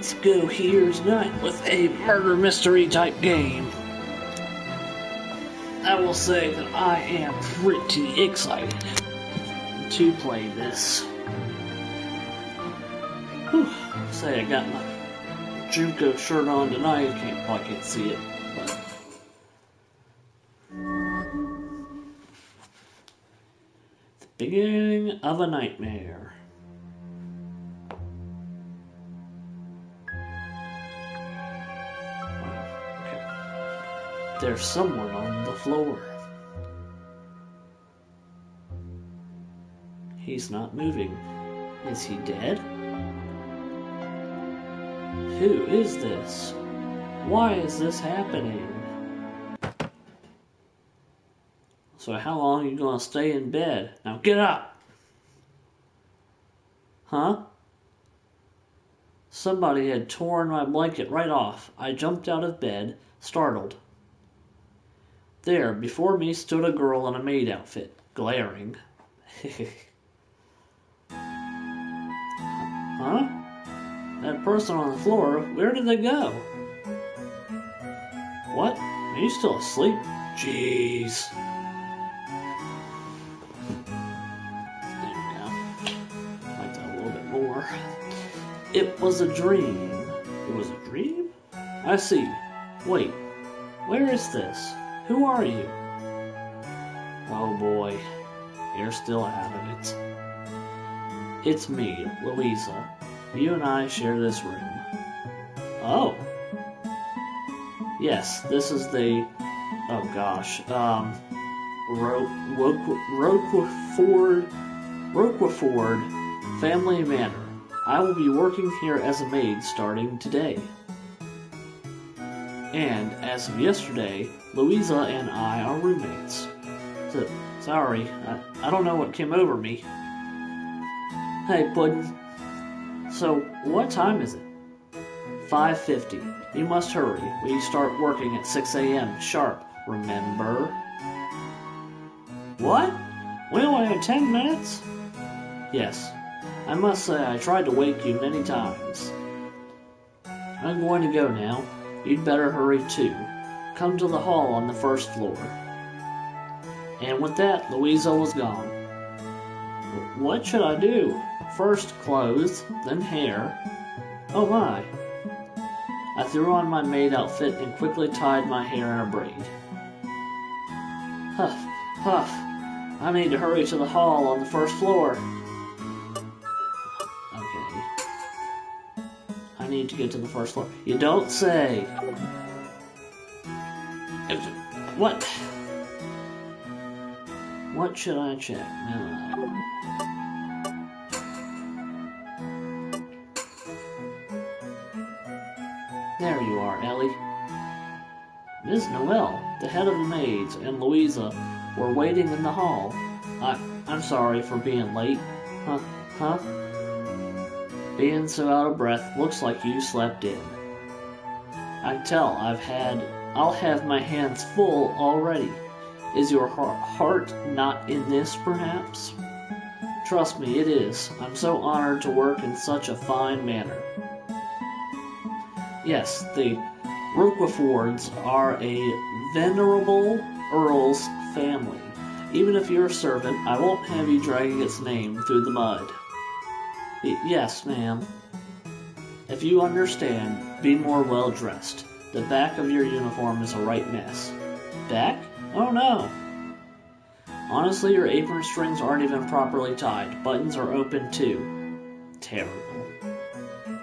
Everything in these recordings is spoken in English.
let's go here tonight with a murder mystery type game. I will say that I am pretty excited to play this. Whew. Say I got my Junko shirt on tonight. Probably can't see it, but the beginning of a nightmare. There's someone on the floor. He's not moving. Is he dead? Who is this? Why is this happening? So how long are you gonna stay in bed? Now get up! Huh? Somebody had torn my blanket right off. I jumped out of bed, startled. There, before me stood a girl in a maid outfit, glaring. Huh? That person on the floor, where did they go? What? Are you still asleep? Jeez. There we go. Like that a little bit more. It was a dream. It was a dream? I see. Wait, where is this? Who are you? Oh boy, you're still having it. It's me, Louisa. You and I share this room. Oh. Yes, this is the... Oh gosh. Roquefort Family Manor. I will be working here as a maid starting today. And, as of yesterday, Louisa and I are roommates. So, sorry, I don't know what came over me. Hey, Puddin'. So, what time is it? 5:50. You must hurry. We start working at 6 a.m. sharp, remember? What? We only have 10 minutes? Yes. I must say I tried to wake you many times. I'm going to go now. You'd better hurry too. Come to the hall on the first floor. And with that, Louisa was gone. What should I do? First clothes, then hair. Oh my. I threw on my maid outfit and quickly tied my hair in a braid. Huff, puff. I need to hurry to the hall on the first floor. Okay. I need to get to the first floor. You don't say. What? What should I check? There you are, Ellie. Ms. Noel, the head of the maids, and Louisa were waiting in the hall. I'm sorry for being late. Huh? Being so out of breath, looks like you slept in. I can tell I'll have my hands full already. Is your heart not in this, perhaps? Trust me, it is. I'm so honored to work in such a fine manner. Yes, the Roqueforts are a venerable earl's family. Even if you're a servant, I won't have you dragging its name through the mud. Yes, ma'am. If you understand, be more well-dressed. The back of your uniform is a right mess. Back? Oh no. Honestly, your apron strings aren't even properly tied. Buttons are open too. Terrible.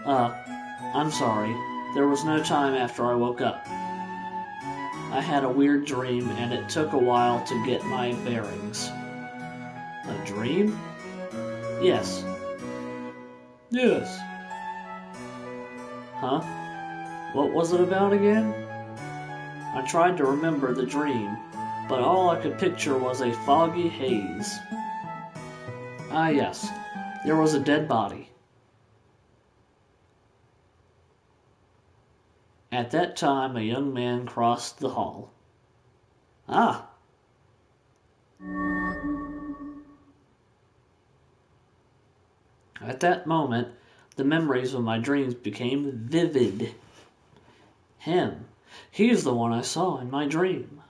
I'm sorry. There was no time after I woke up. I had a weird dream, and it took a while to get my bearings. A dream? Yes. Yes. Huh? What was it about again? I tried to remember the dream, but all I could picture was a foggy haze. Ah, yes. There was a dead body. At that time, a young man crossed the hall. Ah! At that moment, The memories of my dreams became vivid. Him. He's the one I saw in my dream.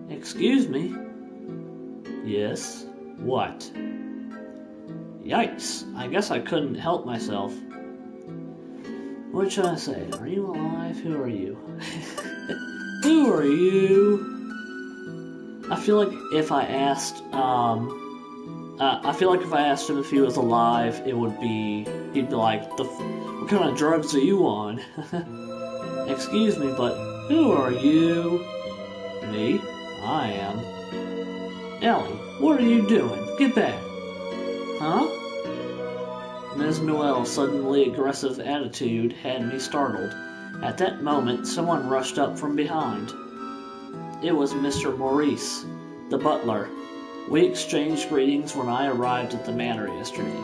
Excuse me? Yes? What? Yikes, I guess I couldn't help myself. What should I say? Are you alive? Who are you? Who are you? I feel like if I asked him if he was alive, he'd be like, what kind of drugs are you on? Excuse me, but who are you? Me? I am. Ellie, what are you doing? Get back. Huh? Ms. Noel's suddenly aggressive attitude had me startled. At that moment, someone rushed up from behind. It was Mr. Maurice, the butler. We exchanged greetings when I arrived at the manor yesterday.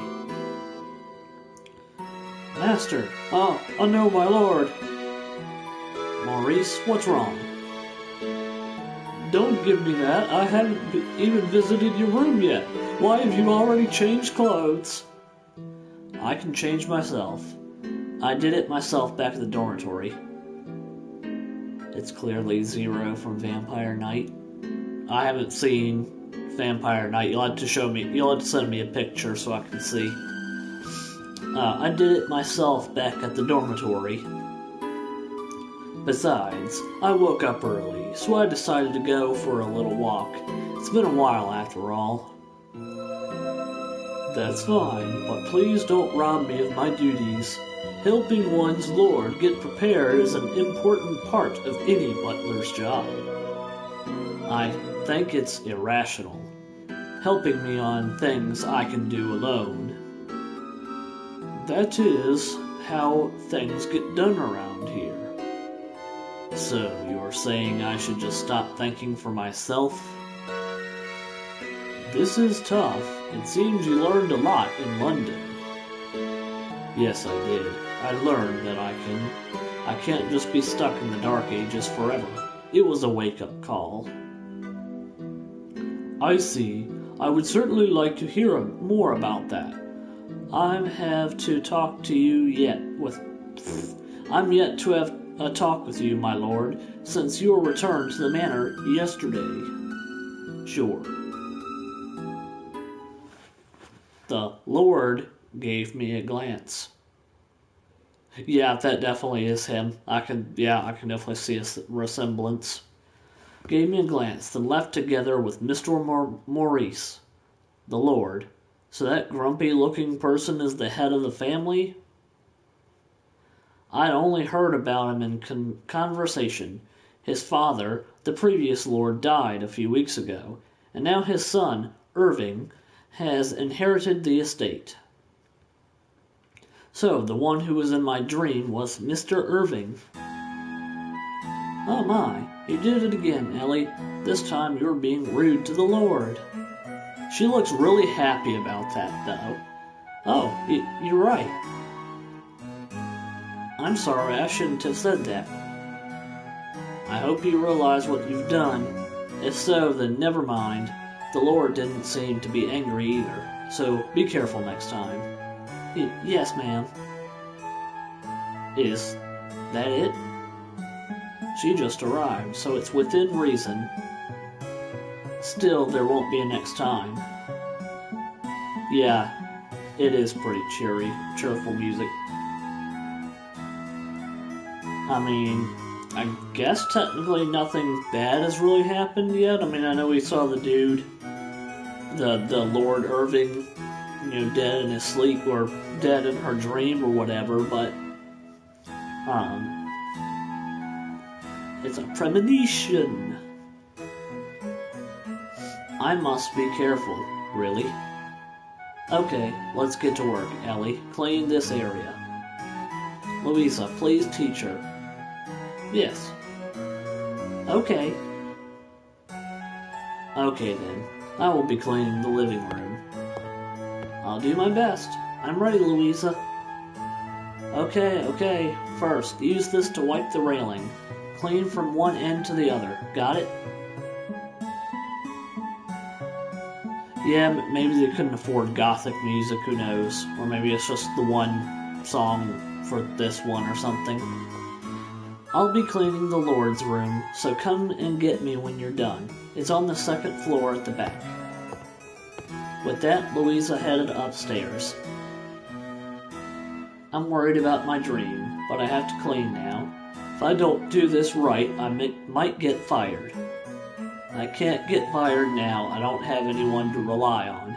Master! Oh no, my lord! Maurice, what's wrong? Don't give me that. I haven't even visited your room yet. Why have you already changed clothes? I can change myself. I did it myself back at the dormitory. It's clearly Zero from Vampire Knight. I haven't seen Vampire Knight. You'll have to send me a picture so I can see. I did it myself back at the dormitory. Besides, I woke up early, so I decided to go for a little walk. It's been a while after all. That's fine, but please don't rob me of my duties. Helping one's lord get prepared is an important part of any butler's job. I think it's irrational, helping me on things I can do alone. That is how things get done around here. So, you're saying I should just stop thinking for myself? This is tough. It seems you learned a lot in London. Yes, I did. I learned that I can't just be stuck in the Dark Ages forever. It was a wake-up call. I see. I would certainly like to hear more about that. I'm yet to have a talk with you, my lord, since your return to the manor yesterday. Sure. The Lord gave me a glance. Yeah, that definitely is him. I can definitely see a resemblance. Gave me a glance, then left together with Mr. Maurice, the Lord. So that grumpy-looking person is the head of the family? I'd only heard about him in conversation. His father, the previous lord, died a few weeks ago, and now his son, Irving, has inherited the estate. So, the one who was in my dream was Mr. Irving. Oh my, you did it again, Ellie. This time you're being rude to the Lord. She looks really happy about that, though. Oh, you're right. I'm sorry, I shouldn't have said that. I hope you realize what you've done. If so, then never mind. The Lord didn't seem to be angry either, so be careful next time. Yes, ma'am. Is that it? She just arrived, so it's within reason. Still, there won't be a next time. Yeah, it is pretty cheerful music. I mean, I guess technically nothing bad has really happened yet. I mean, I know we saw the dude, the Lord Irving, dead in his sleep or dead in her dream or whatever, but, it's a premonition. I must be careful. Really? Okay, let's get to work, Ellie. Clean this area. Louisa, please teach her. Yes. Okay. Okay then. I will be cleaning the living room. I'll do my best. I'm ready, Louisa. Okay. First, use this to wipe the railing. Clean from one end to the other. Got it? Yeah, maybe they couldn't afford Gothic music, who knows? Or maybe it's just the one song for this one or something. I'll be cleaning the Lord's room, so come and get me when you're done. It's on the second floor at the back. With that, Louisa headed upstairs. I'm worried about my dream, but I have to clean now. If I don't do this right, I might get fired. I can't get fired now. I don't have anyone to rely on.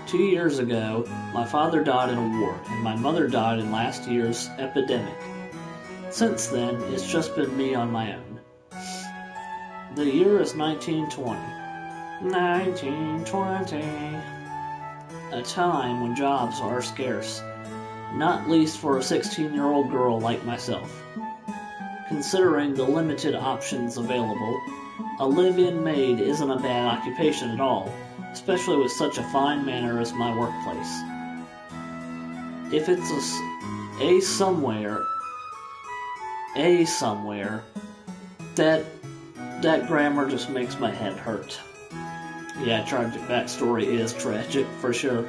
2 years ago, my father died in a war, and my mother died in last year's epidemic. Since then, it's just been me on my own. The year is 1920. 1920. A time when jobs are scarce, not least for a 16-year-old girl like myself. Considering the limited options available, a live-in maid isn't a bad occupation at all, especially with such a fine manner as my workplace. If it's a somewhere, that grammar just makes my head hurt. Yeah, tragic backstory is tragic, for sure.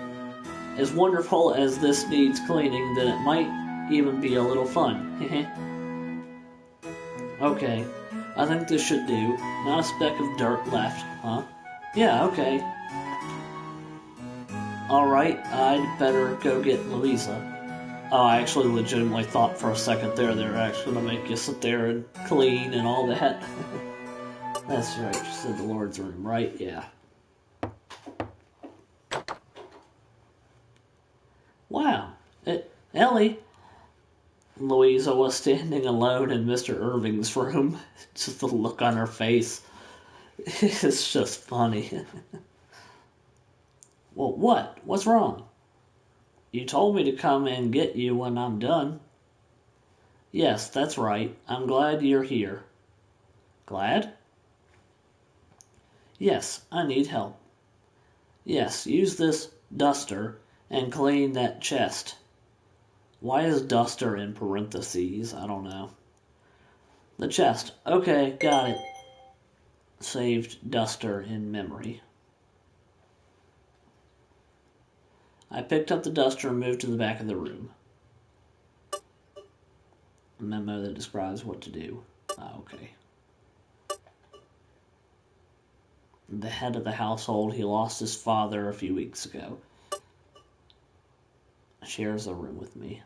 As wonderful as this needs cleaning, then it might even be a little fun. Okay, I think this should do. Not a speck of dirt left, huh? Yeah, okay. Alright, I'd better go get Louisa. Oh, I actually legitimately thought for a second there they were actually going to make you sit there and clean and all that. That's right, you said the Lord's room, right? Yeah. Wow, Ellie. Louisa was standing alone in Mr. Irving's room. Just the look on her face. It's just funny. Well, what? What's wrong? You told me to come and get you when I'm done. Yes, that's right. I'm glad you're here. Glad? Yes, I need help. Yes, use this duster and clean that chest. Why is duster in parentheses? I don't know. The chest. Okay, got it. Saved duster in memory. I picked up the duster and moved to the back of the room. A memo that describes what to do. Okay. The head of the household, he lost his father a few weeks ago. Shares a room with me.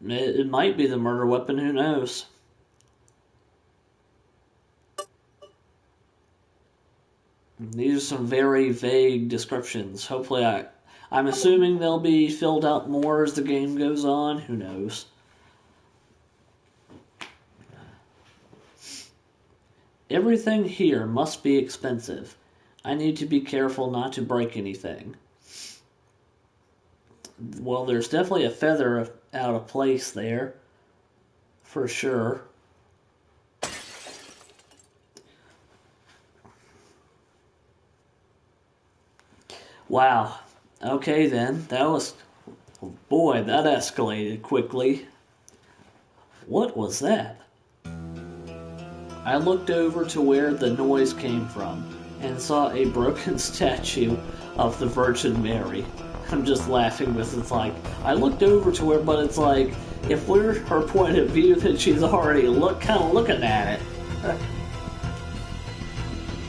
It might be the murder weapon, who knows? These are some very vague descriptions. Hopefully I'm assuming they'll be filled out more as the game goes on. Who knows? Everything here must be expensive. I need to be careful not to break anything. Well, there's definitely a feather out of place there. For sure. Wow. Okay then. That was... Boy, that escalated quickly. What was that? I looked over to where the noise came from and saw a broken statue of the Virgin Mary. I'm just laughing because it's like, I looked over to her, but it's like, if we're her point of view, then she's already kind of looking at it.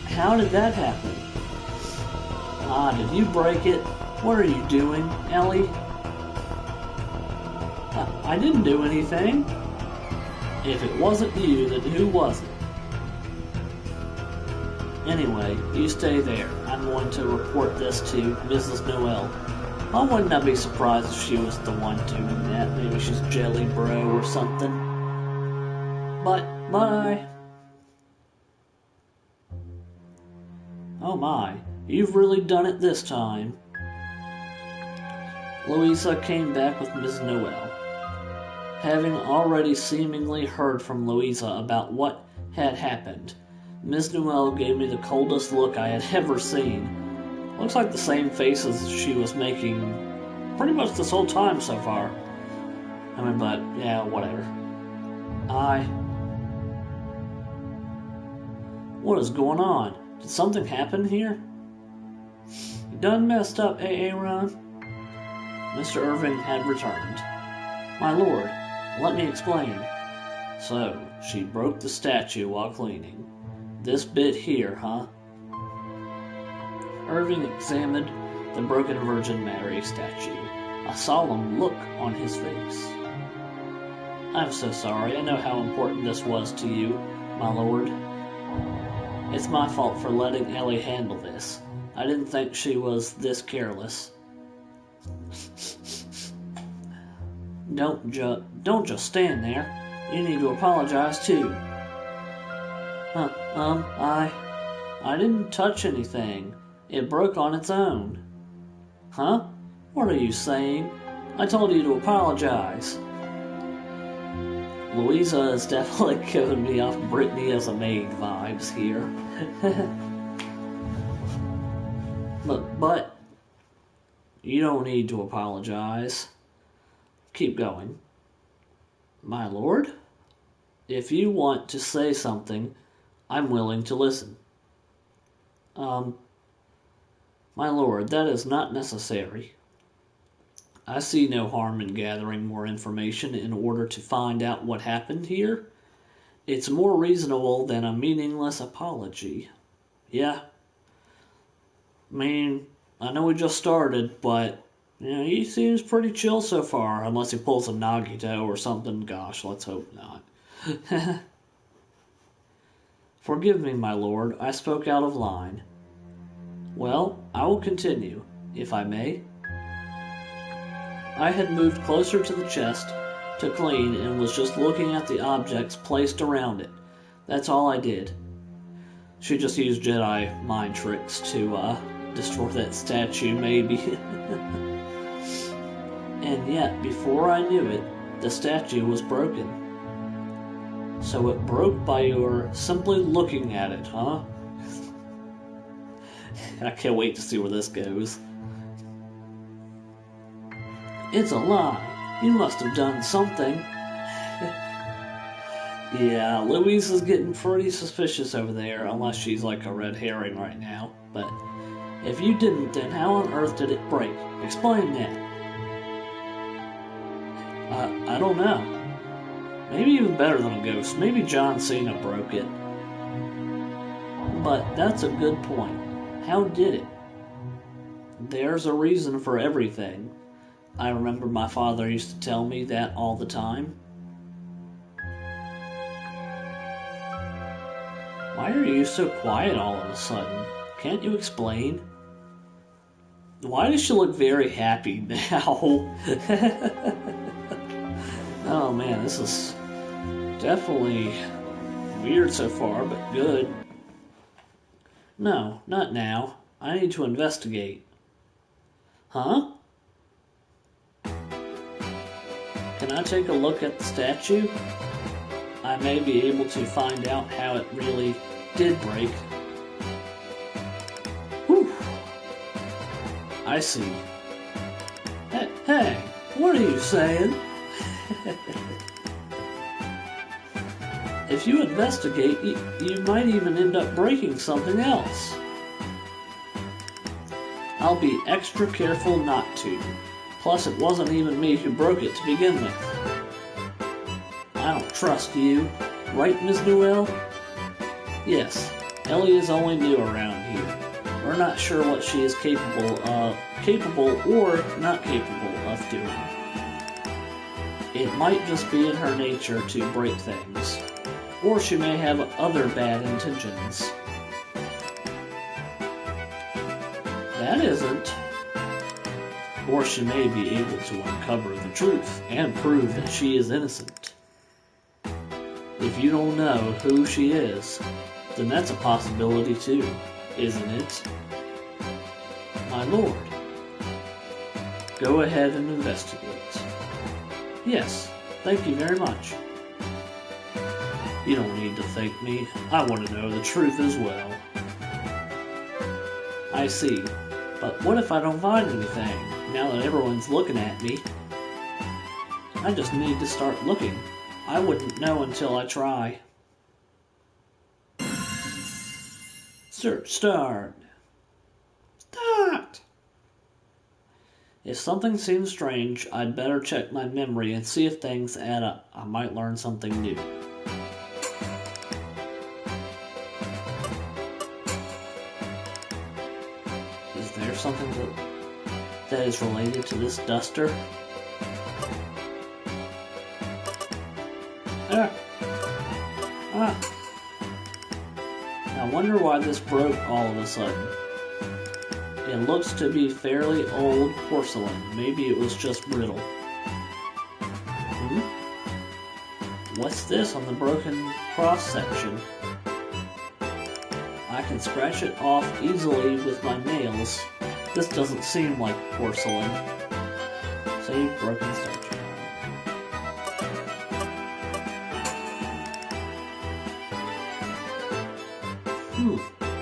How did that happen? Did you break it? What are you doing, Ellie? I didn't do anything. If it wasn't you, then who was it? Anyway, you stay there. I'm going to report this to Mrs. Noel. I wouldn't I be surprised if she was the one doing that. Maybe she's Jelly Bro or something. But, bye. Oh my, you've really done it this time. Louisa came back with Miss Noel. Having already seemingly heard from Louisa about what had happened, Miss Noel gave me the coldest look I had ever seen. Looks like the same faces she was making pretty much this whole time so far. I mean, but, yeah, whatever. What is going on? Did something happen here? You done messed up, Aaron. Mr. Irving had returned. My lord, let me explain. So, she broke the statue while cleaning. This bit here, huh? Irving examined the broken Virgin Mary statue, a solemn look on his face. I'm so sorry. I know how important this was to you, my lord. It's my fault for letting Ellie handle this. I didn't think she was this careless. Don't just stand there. You need to apologize too. I didn't touch anything. It broke on its own. Huh? What are you saying? I told you to apologize. Louisa is definitely giving me off Brittany as a maid vibes here. but you don't need to apologize. Keep going. My lord? If you want to say something, I'm willing to listen. My lord, that is not necessary. I see no harm in gathering more information in order to find out what happened here. It's more reasonable than a meaningless apology. Yeah. I mean, I know we just started, but he seems pretty chill so far, unless he pulls a Nagito or something. Gosh, let's hope not. Forgive me, my lord, I spoke out of line. Well, I will continue, if I may. I had moved closer to the chest to clean and was just looking at the objects placed around it. That's all I did. She just used Jedi mind tricks to destroy that statue, maybe. And yet, before I knew it, the statue was broken. So it broke by your simply looking at it, huh? I can't wait to see where this goes. It's a lie. You must have done something. Yeah, Louise is getting pretty suspicious over there, unless she's like a red herring right now. But if you didn't, then how on earth did it break? Explain that. I don't know. Maybe even better than a ghost. Maybe John Cena broke it. But that's a good point. How did it? There's a reason for everything. I remember my father used to tell me that all the time. Why are you so quiet all of a sudden? Can't you explain? Why does she look very happy now? Oh man, this is definitely weird so far, but good. No, not now. I need to investigate. Huh? Can I take a look at the statue? I may be able to find out how it really did break. Whew. I see. Hey, what are you saying? If you investigate, you might even end up breaking something else. I'll be extra careful not to. Plus, it wasn't even me who broke it to begin with. I don't trust you. Right, Ms. Newell? Yes, Ellie is only new around here. We're not sure what she is capable or not capable of doing. It might just be in her nature to break things. Or she may have other bad intentions. That isn't. Or she may be able to uncover the truth and prove that she is innocent. If you don't know who she is, then that's a possibility too, isn't it? My lord, go ahead and investigate. Yes, thank you very much. You don't need to thank me. I want to know the truth as well. I see. But what if I don't find anything, now that everyone's looking at me? I just need to start looking. I wouldn't know until I try. Search start. Start! If something seems strange, I'd better check my memory and see if things add up. I might learn something new. Is there something that is related to this duster? I wonder why this broke all of a sudden. It looks to be fairly old porcelain. Maybe it was just brittle. What's this on the broken cross section? I can scratch it off easily with my nails. This doesn't seem like porcelain. Save broken section.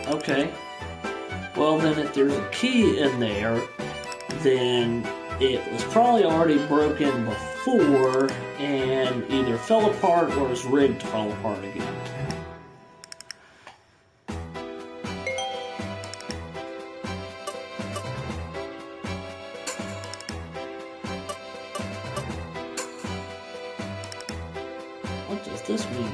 Okay. Well, then if there's a key in there, then it was probably already broken before and either fell apart or is rigged to fall apart again. What does this mean?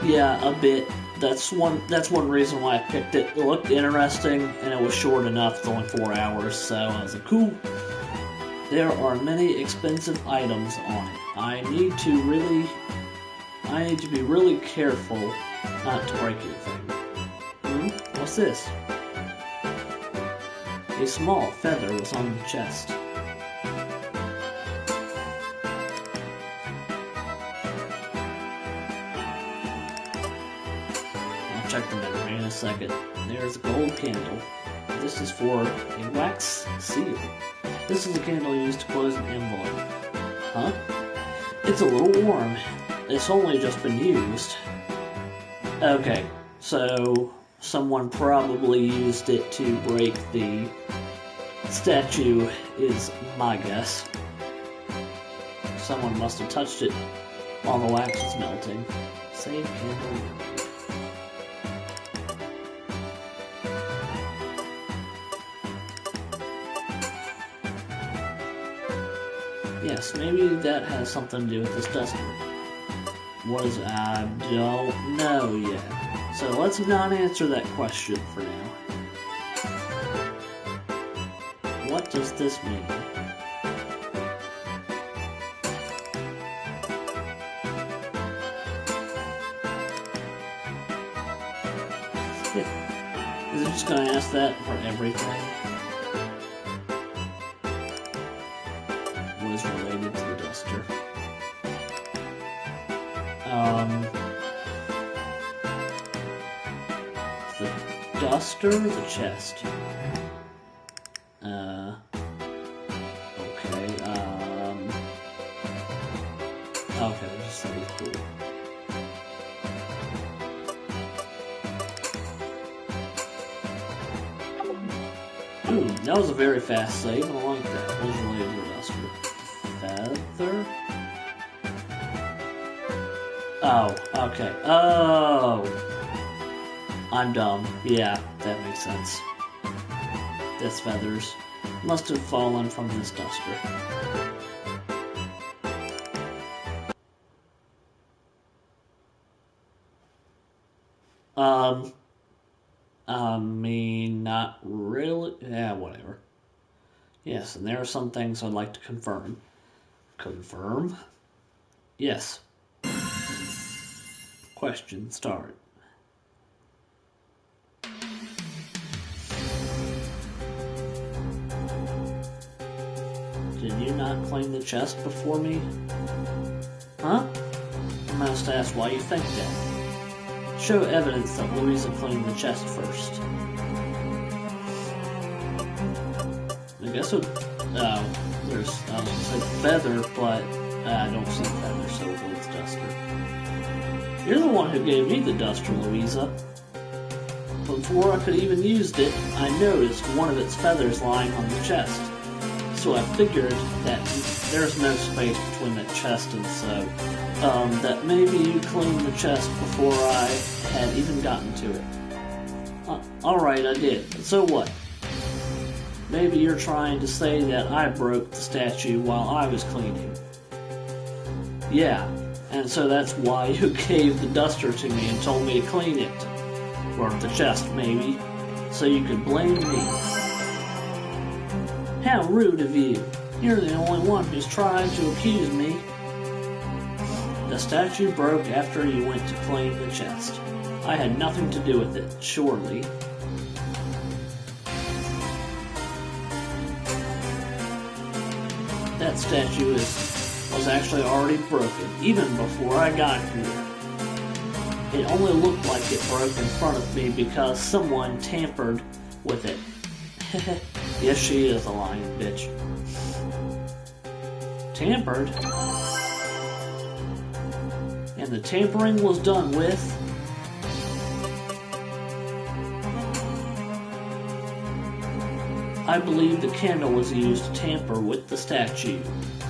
Yeah, a bit. That's one reason why I picked it. It looked interesting, and it was short enough. It's only 4 hours, so I was like, cool. There are many expensive items on it. I need to be really careful not to break anything. What's this? A small feather was on the chest. Check the memory in a second. There's a gold candle. This is for a wax seal. This is a candle used to close an envelope. Huh? It's a little warm. It's only just been used. Okay, so someone probably used it to break the statue, is my guess. Someone must have touched it while the wax was melting. Save candle. Yes, maybe that has something to do with this duster. What is it? I don't know yet. So let's not answer that question for now. What does this mean? Is it just going to ask that for everything? Was related to the duster. The duster or the chest? Okay, okay, just that was cool. Ooh, that was a very fast save. I like that. What was related to the duster? Feather? Oh, okay. Oh! I'm dumb. Yeah, that makes sense. That's feathers. Must have fallen from this duster. I mean, not really. Yeah, whatever. Yes, and there are some things I'd like to confirm. Confirm? Yes. Question start. Did you not claim the chest before me? Huh? I must ask why you think that. Show evidence that Louisa claimed the chest first. I guess it. There's. I was gonna say feather, but I don't see feather, so we'll go with duster. You're the one who gave me the duster, Louisa. Before I could even use it, I noticed one of its feathers lying on the chest. So I figured that there's no space between the chest and so, that maybe you cleaned the chest before I had even gotten to it. Alright, I did. So what? Maybe you're trying to say that I broke the statue while I was cleaning. Yeah, and so that's why you gave the duster to me and told me to clean it. Or the chest, maybe. So you could blame me. How rude of you. You're the only one who's trying to accuse me. The statue broke after you went to clean the chest. I had nothing to do with it, surely. That statue was actually already broken, even before I got here. It only looked like it broke in front of me because someone tampered with it. Yes, she is a lying bitch. Tampered? And the tampering was done with? I believe the candle was used to tamper with the statue.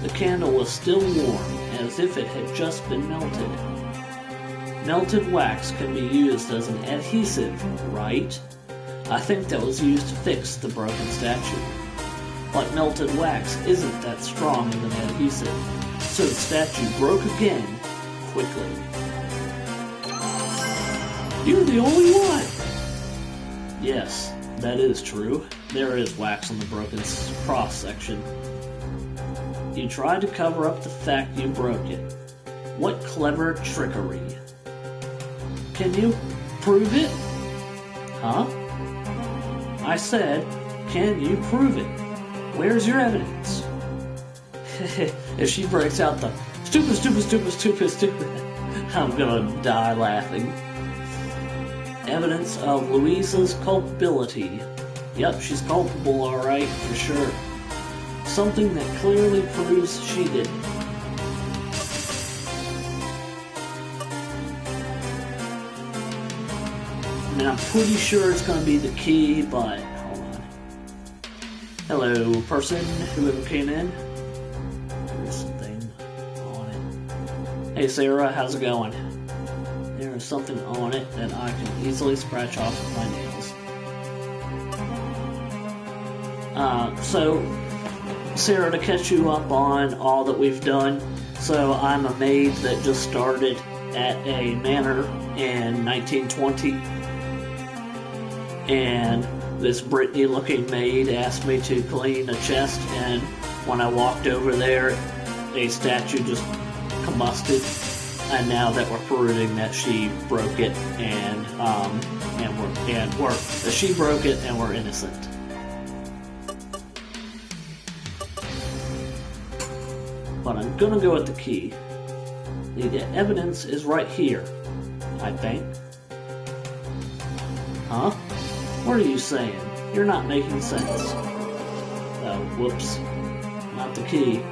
The candle was still warm, as if it had just been melted. Melted wax can be used as an adhesive, right? I think that was used to fix the broken statue. But melted wax isn't that strong of an adhesive, so the statue broke again, quickly. You're the only one! Yes, that is true. There is wax on the broken cross-section. You tried to cover up the fact you broke it. What clever trickery. Can you prove it? Huh? I said, can you prove it? Where's your evidence? If she breaks out the stupid, I'm gonna die laughing. Evidence of Louisa's culpability. Yep, she's culpable, alright, for sure. Something that clearly proves she did it. I mean, I'm pretty sure it's gonna be the key, but hold on. Hello, person, whoever came in. There's something on it. Hey Sarah, how's it going? There is something on it that I can easily scratch off with my nails. So, Sarah, to catch you up on all that we've done, so I'm a maid that just started at a manor in 1920, and this Brittany-looking maid asked me to clean a chest, and when I walked over there, a statue just combusted, and now that we're proving that she broke it, and she broke it, and we're innocent. But I'm gonna go with the key. The evidence is right here, I think. Huh? What are you saying? You're not making sense. Oh, whoops. Not the key.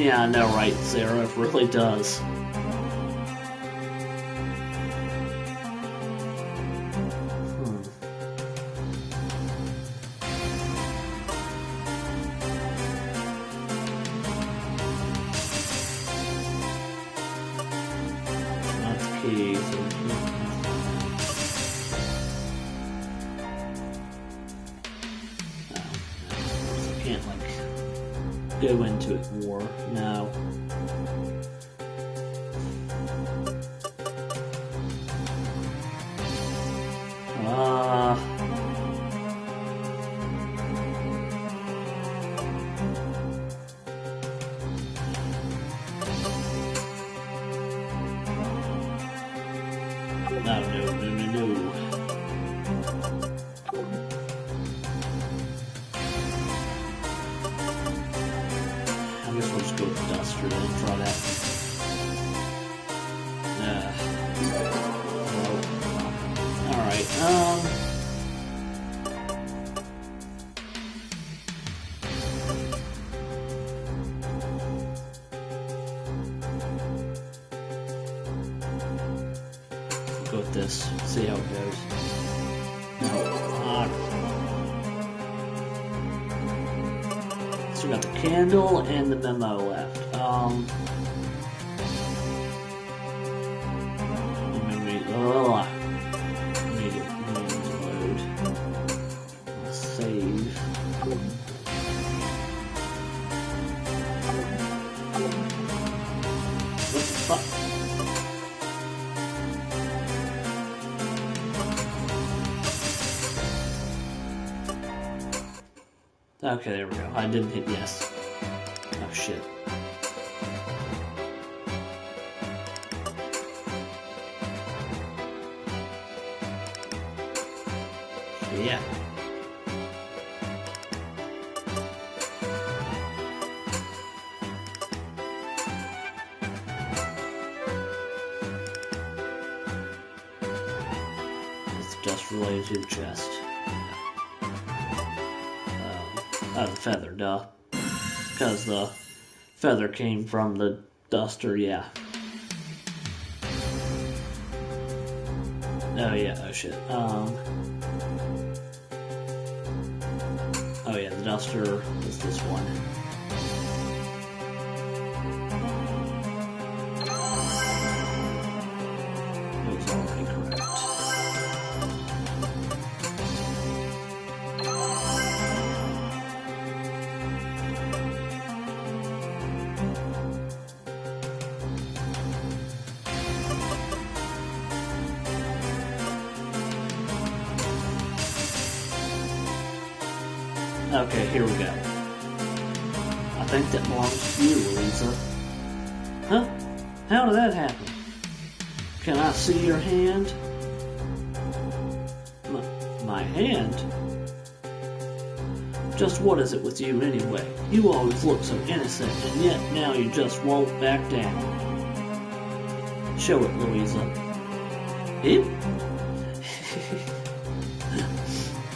Yeah, I know, right, Sarah? It really does. Go into it more now. No. I guess we'll just go with the duster and try that. Alright, go with this, see how it goes. No. So we got the candle and the memo left. Let me load. Save. What the fuck? Okay, there we go. I didn't hit yes. Oh shit. Yeah. It's just related to the chest. The feather, duh. Because the feather came from the duster, yeah. Oh yeah, oh shit. Oh yeah, the duster is this one. It was already correct. Okay, here we go. I think that belongs to you, Louisa. Huh? How did that happen? Can I see your hand? My hand? Just what is it with you anyway? You always look so innocent, and yet now you just won't back down. Show it, Louisa. Hip?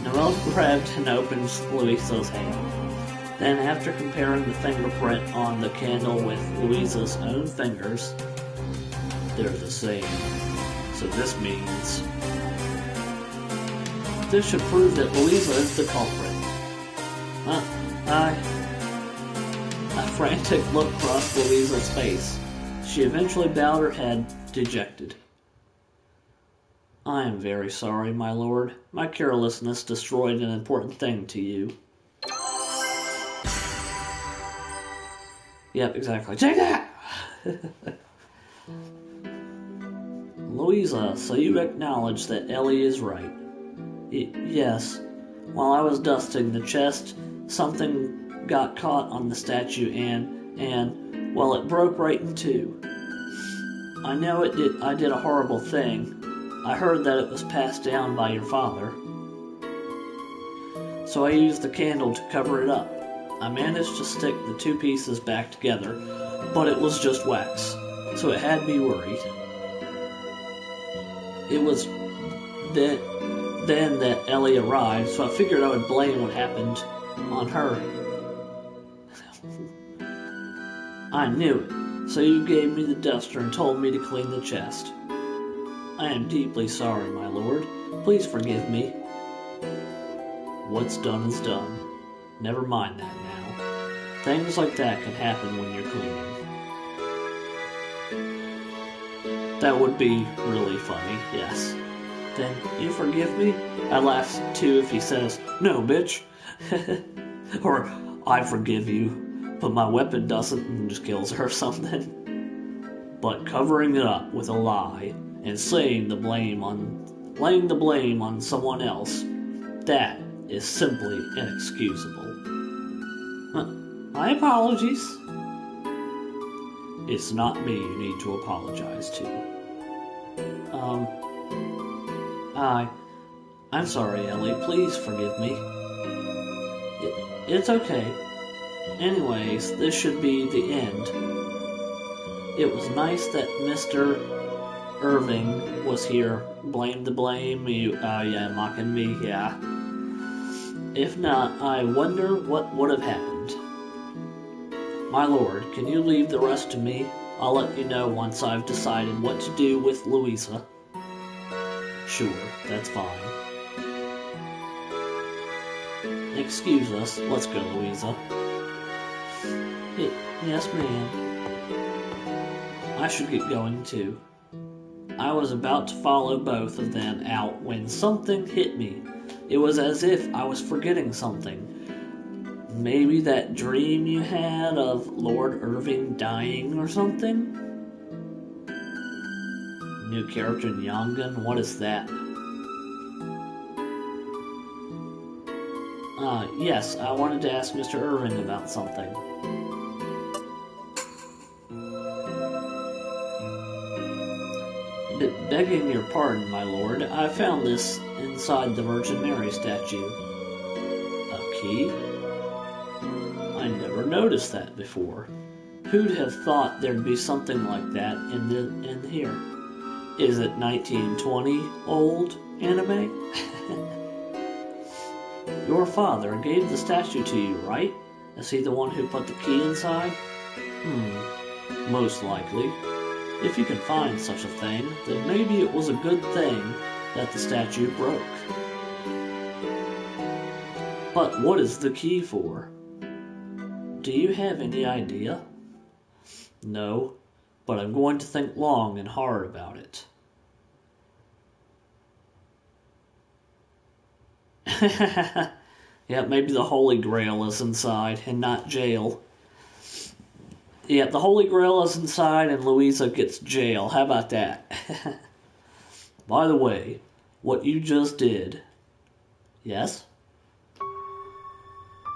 Noel grabbed and opened Louisa's hand. Then, after comparing the fingerprint on the candle with Louisa's own fingers, they're the same. So this means... this should prove that Louisa is the culprit. A frantic look crossed Louisa's face. She eventually bowed her head, dejected. I am very sorry, my lord. My carelessness destroyed an important thing to you. Yep, exactly. Take that! Louisa, so you acknowledge that Ellie is right. Yes. While I was dusting the chest, something got caught on the statue and, well, it broke right in two. I know I did a horrible thing. I heard that it was passed down by your father. So I used the candle to cover it up. I managed to stick the two pieces back together, but it was just wax, so it had me worried. It was then that Ellie arrived, so I figured I would blame what happened on her. I knew it, so you gave me the duster and told me to clean the chest. I am deeply sorry, my lord. Please forgive me. What's done is done. Never mind that now. Things like that can happen when you're cleaning. That would be really funny, yes. Then you forgive me? I laugh too if he says, no, bitch. Or, I forgive you, but my weapon doesn't, and just kills her or something. But covering it up with a lie and laying the blame on someone else, that is simply inexcusable. My apologies. It's not me you need to apologize to. I'm sorry, Ellie. Please forgive me. It's okay. Anyways, this should be the end. It was nice that Mr. Irving was here. Blame the blame. Yeah, mocking me, yeah. If not, I wonder what would have happened. My lord, can you leave the rest to me? I'll let you know once I've decided what to do with Louisa. Sure, that's fine. Excuse us. Let's go, Louisa. Yes, ma'am. I should get going too. I was about to follow both of them out when something hit me. It was as if I was forgetting something. Maybe that dream you had of Lord Irving dying or something? New character in Yongan? What is that? Yes, I wanted to ask Mr. Irving about something. Begging your pardon, my lord, I found this inside the Virgin Mary statue. A key? I never noticed that before. Who'd have thought there'd be something like that in here? Is it 1920 old anime? Your father gave the statue to you, right? Is he the one who put the key inside? Most likely. If you can find such a thing, then maybe it was a good thing that the statue broke. But what is the key for? Do you have any idea? No, but I'm going to think long and hard about it. Yeah, maybe the Holy Grail is inside and not jail. Yeah, the Holy Grail is inside and Louisa gets jail. How about that? By the way, what you just did... Yes?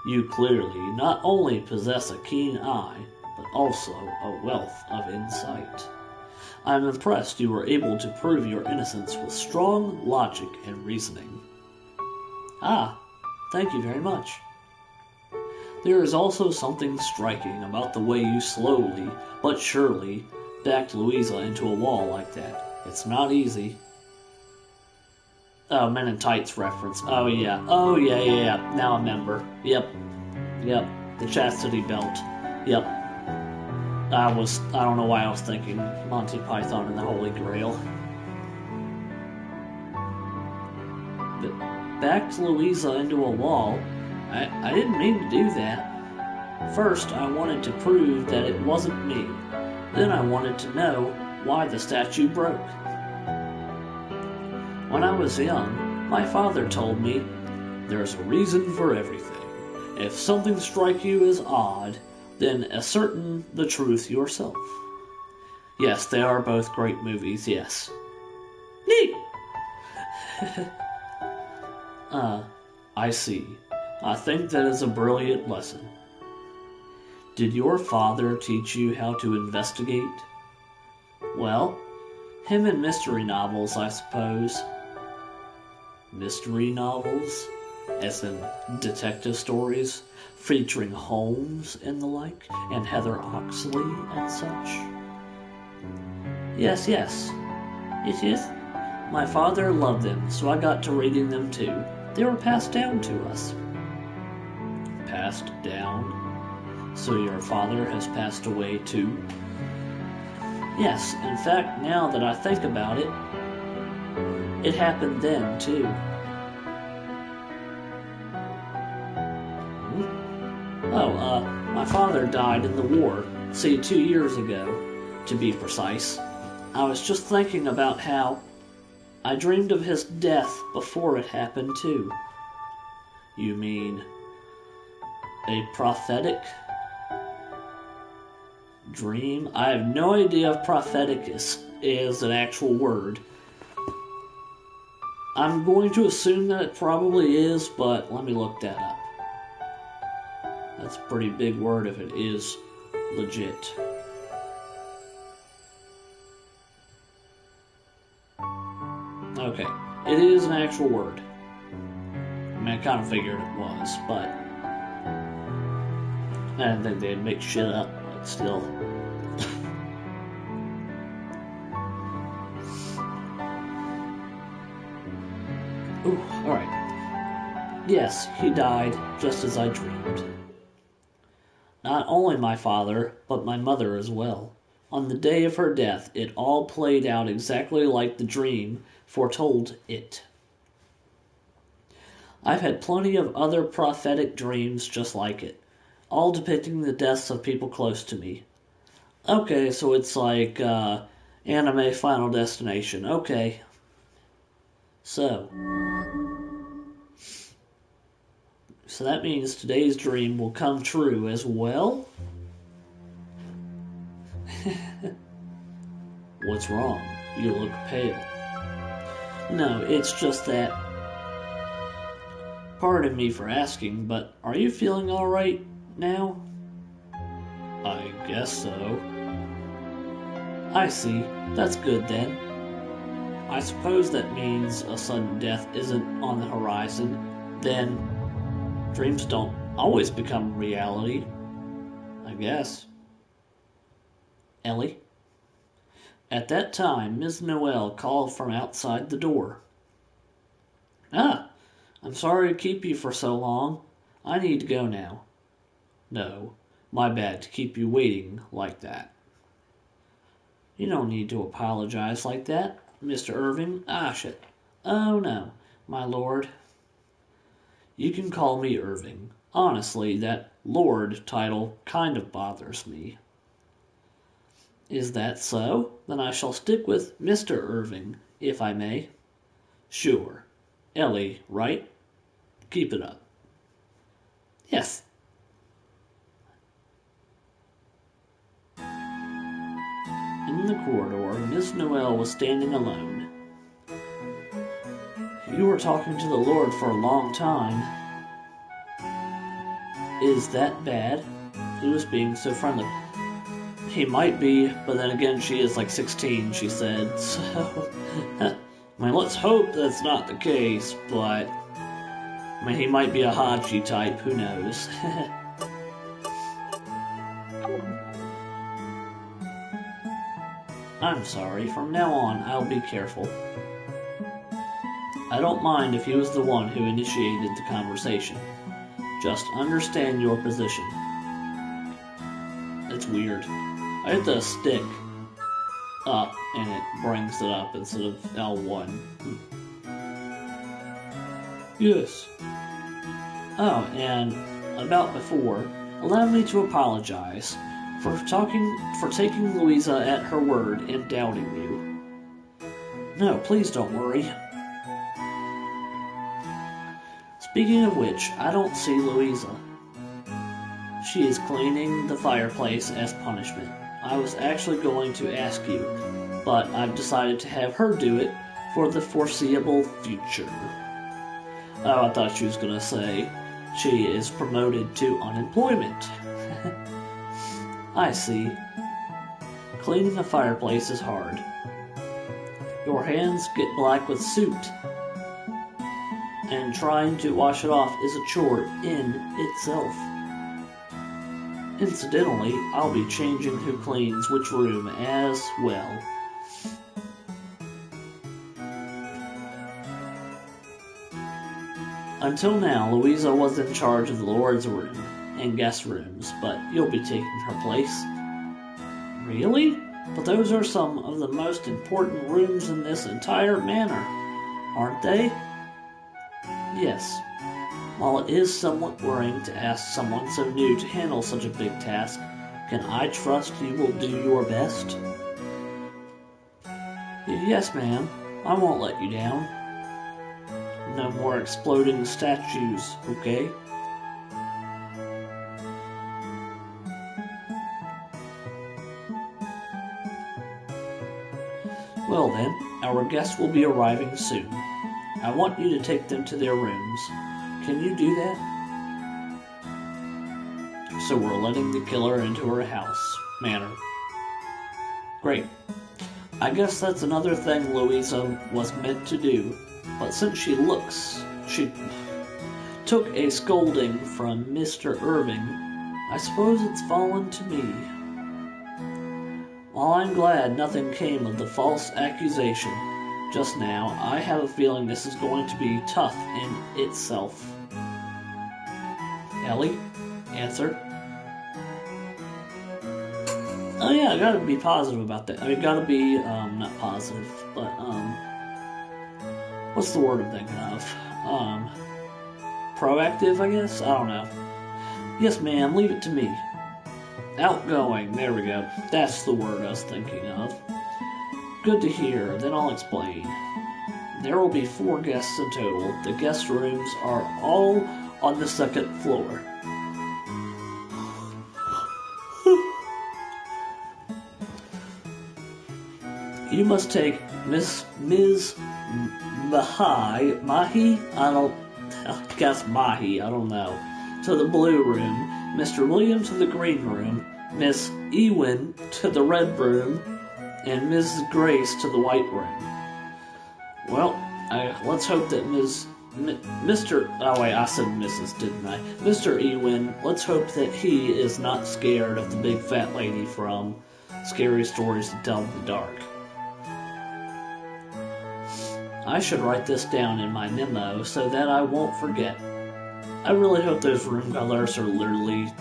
You clearly not only possess a keen eye, but also a wealth of insight. I am impressed you were able to prove your innocence with strong logic and reasoning. Ah, thank you very much. There is also something striking about the way you slowly, but surely, backed Louisa into a wall like that. It's not easy. Oh, Men in Tights reference. Oh, yeah. Now I remember. Yep. The chastity belt. Yep. I don't know why I was thinking Monty Python and the Holy Grail. But backed Louisa into a wall? I didn't mean to do that. First, I wanted to prove that it wasn't me. Then I wanted to know why the statue broke. When I was young, my father told me, there's a reason for everything. If something strikes you as odd, then ascertain the truth yourself. Yes, they are both great movies, yes. Neat! I see. I think that is a brilliant lesson. Did your father teach you how to investigate? Well, him and mystery novels, I suppose. Mystery novels? As in detective stories featuring Holmes and the like, and Heather Oxley and such? Yes. My father loved them, so I got to reading them too. They were passed down to us. Passed down? So your father has passed away too? Yes, in fact, now that I think about it, it happened then too. My father died in the war, say 2 years ago, to be precise. I was just thinking about how I dreamed of his death before it happened too. You mean a prophetic dream? I have no idea if prophetic is an actual word. I'm going to assume that it probably is, but let me look that up. That's a pretty big word if it is legit. Okay, it is an actual word. I mean, I kind of figured it was, but I didn't think they'd make shit up, but still. Ooh, alright. Yes, he died just as I dreamed. Not only my father, but my mother as well. On the day of her death, it all played out exactly like the dream foretold it. I've had plenty of other prophetic dreams just like it. all depicting the deaths of people close to me. Okay, so it's like anime Final Destination. Okay. So that means today's dream will come true as well? What's wrong? You look pale. No, it's just that. Pardon me for asking, but are you feeling alright now? I guess so. I see. That's good then. I suppose that means a sudden death isn't on the horizon. Then dreams don't always become reality. I guess. Ellie? At that time, Miss Noel called from outside the door. Ah, I'm sorry to keep you for so long. I need to go now. No, my bad to keep you waiting like that. You don't need to apologize like that, Mr. Irving. Ah, shit. Oh, no, my lord. You can call me Irving. Honestly, that Lord title kind of bothers me. Is that so? Then I shall stick with Mr. Irving, if I may. Sure. Ellie, right? Keep it up. Yes. In the corridor, Miss Noel was standing alone. You were talking to the Lord for a long time. Is that bad? He was being so friendly. He might be, but then again, she is like 16, she said, so... I mean, let's hope that's not the case, but... I mean, he might be a Hachi type, who knows. I'm sorry, from now on, I'll be careful. I don't mind if he was the one who initiated the conversation. Just understand your position. It's weird. I hit the stick up and it brings it up instead of L1. Yes. Oh, and about before, allow me to apologize for taking Louisa at her word and doubting you. No, please don't worry. Speaking of which, I don't see Louisa. She is cleaning the fireplace as punishment. I was actually going to ask you, but I've decided to have her do it for the foreseeable future. Oh, I thought she was going to say she is promoted to unemployment. I see. Cleaning a fireplace is hard. Your hands get black with soot, and trying to wash it off is a chore in itself. Incidentally, I'll be changing who cleans which room as well. Until now, Louisa was in charge of the Lord's room and guest rooms, but you'll be taking her place. Really? But those are some of the most important rooms in this entire manor, aren't they? Yes. While it is somewhat worrying to ask someone so new to handle such a big task, can I trust you will do your best? Yes, ma'am. I won't let you down. No more exploding statues, okay? Well then, our guests will be arriving soon. I want you to take them to their rooms. Can you do that? So we're letting the killer into her house. Manor. Great. I guess that's another thing Louisa was meant to do. But since she took a scolding from Mr. Irving, I suppose it's fallen to me. While I'm glad nothing came of the false accusation just now, I have a feeling this is going to be tough in itself. Ellie? Answer. Oh yeah, I gotta be positive about that. I mean, gotta be, not positive, but, what's the word I'm thinking of? Proactive, I guess? I don't know. Yes, ma'am, leave it to me. Outgoing, there we go. That's the word I was thinking of. Good to hear, then I'll explain. There will be 4 guests in total. The guest rooms are all on the 2nd floor. You must take Ms. Mahi, I guess Mahi, I don't know, to the blue room, Mr. William to the green room, Miss Ewin to the red room, and Mrs. Grace to the white room. Well, let's hope that I said Mrs., didn't I? Mr. Ewin, let's hope that he is not scared of the big fat lady from Scary Stories to Tell in the Dark. I should write this down in my memo so that I won't forget. I really hope those room colors are literally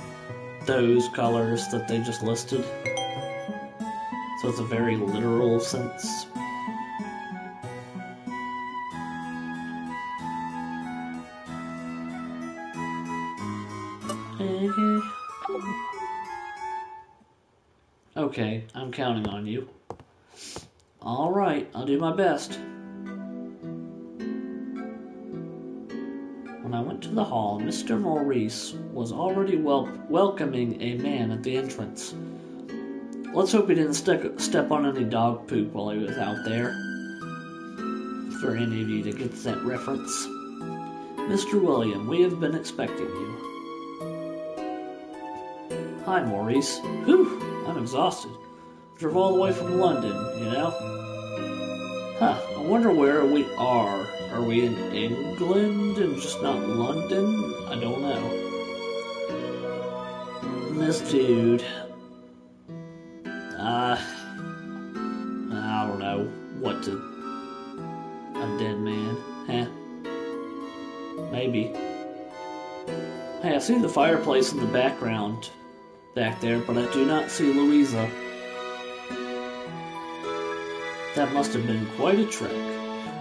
those colors that they just listed. So it's a very literal sense. Okay, I'm counting on you. Alright, I'll do my best. When I went to the hall, Mr. Maurice was already welcoming a man at the entrance. Let's hope he didn't step on any dog poop while he was out there. For any of you that gets that reference. Mr. William, we have been expecting you. Hi, Maurice. Whew, I'm exhausted. Drove all the way from London, you know? Huh, I wonder where we are. Are we in England and just not London? I don't know. And this dude... I don't know what to... A dead man? Heh. Maybe. Hey, I see the fireplace in the background back there, but I do not see Louisa. That must have been quite a trek.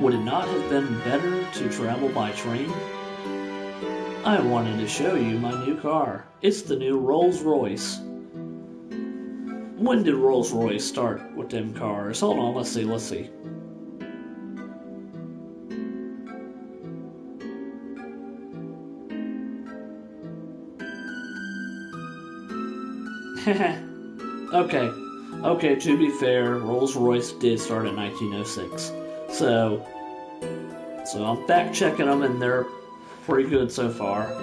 Would it not have been better to travel by train? I wanted to show you my new car. It's the new Rolls-Royce. When did Rolls-Royce start with them cars? Hold on, let's see. Okay, to be fair, Rolls-Royce did start in 1906. So I'm fact checking them and they're pretty good so far.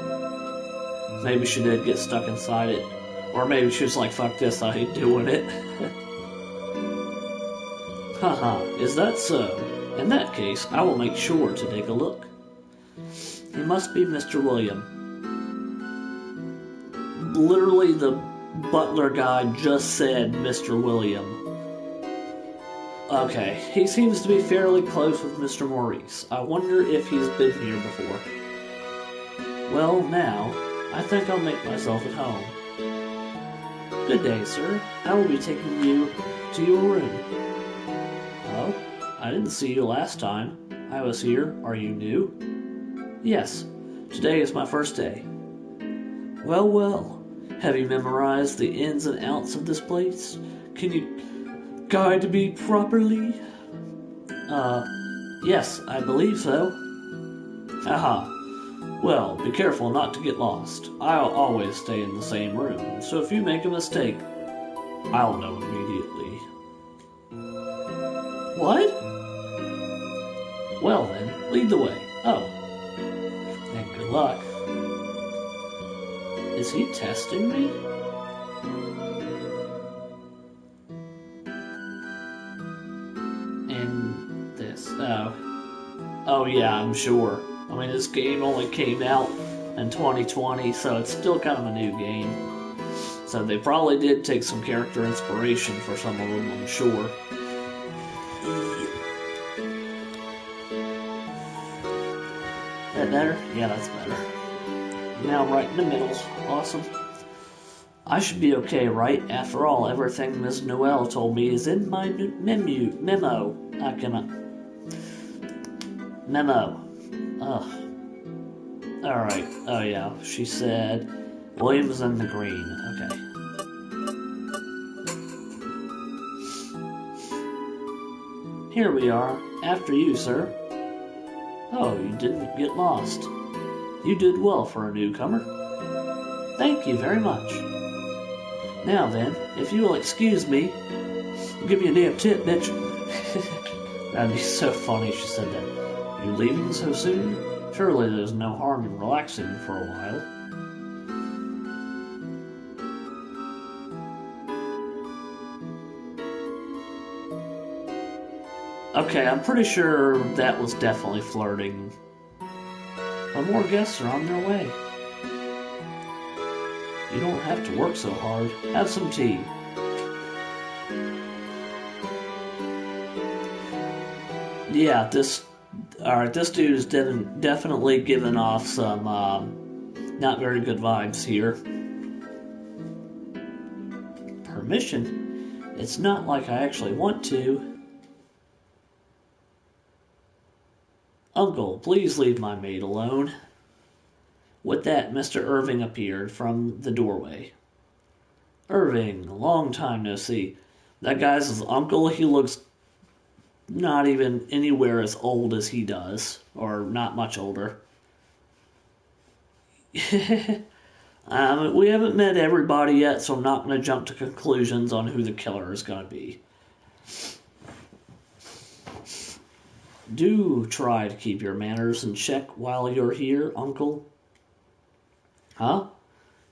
Maybe she did get stuck inside it. Or maybe she was like, fuck this, I hate doing it. Haha, is that so? In that case, I will make sure to take a look. He must be Mr. William. Literally, the butler guy just said Mr. William. Okay, he seems to be fairly close with Mr. Maurice. I wonder if he's been here before. Well, now, I think I'll make myself at home. Good day, sir. I will be taking you to your room. Oh, I didn't see you last time. I was here. Are you new? Yes, today is my first day. Well. Have you memorized the ins and outs of this place? Can you guide me properly? Yes, I believe so. Aha. Well, be careful not to get lost. I'll always stay in the same room, so if you make a mistake, I'll know immediately. What? Well then, lead the way. Oh. And good luck. Is he testing me? And this, oh yeah, I'm sure. I mean, this game only came out in 2020, so it's still kind of a new game. So they probably did take some character inspiration for some of them, I'm sure. That better? Yeah, that's better. Now I'm right in the middle. Awesome. I should be okay, right? After all, everything Miss Noel told me is in my memo. I cannot... Memo. Ugh. Alright. Oh yeah. She said, Williams and the green. Okay. Here we are. After you, sir. Oh, you didn't get lost. You did well for a newcomer. Thank you very much. Now then, if you will excuse me, I'll give you a damn tip, bitch. That'd be so funny if she said that. You leaving so soon? Surely there's no harm in relaxing for a while. Okay, I'm pretty sure that was definitely flirting. But more guests are on their way. You don't have to work so hard. Have some tea. Yeah, this dude is definitely giving off some not very good vibes here. Permission? It's not like I actually want to. Uncle, please leave my maid alone. With that, Mr. Irving appeared from the doorway. Irving, long time no see. That guy's his uncle. He looks not even anywhere as old as he does, or not much older. We haven't met everybody yet, so I'm not going to jump to conclusions on who the killer is going to be. Do try to keep your manners in check while you're here, Uncle. Huh?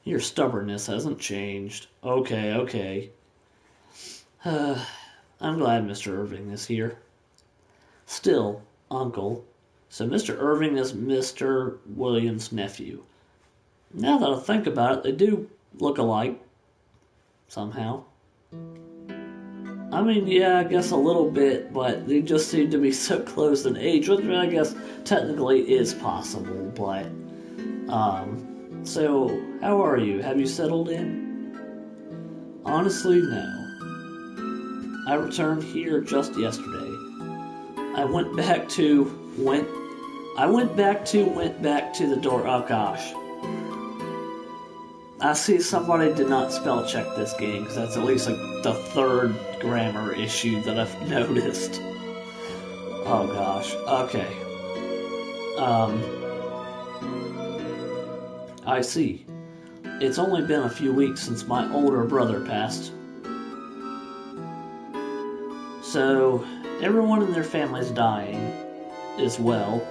Your stubbornness hasn't changed. Okay. I'm glad Mr. Irving is here. Still, Uncle, so Mr. Irving is Mr. Williams' nephew. Now that I think about it, they do look alike. Somehow. I mean, yeah, I guess a little bit, but they just seem to be so close in age, which I guess technically is possible, but, so, how are you? Have you settled in? Honestly, no. I returned here just yesterday. I went back to the door. Oh gosh. I see somebody did not spell check this game, because that's at least like the third grammar issue that I've noticed. Oh gosh. Okay. I see. It's only been a few weeks since my older brother passed. So, everyone in their family's dying as well.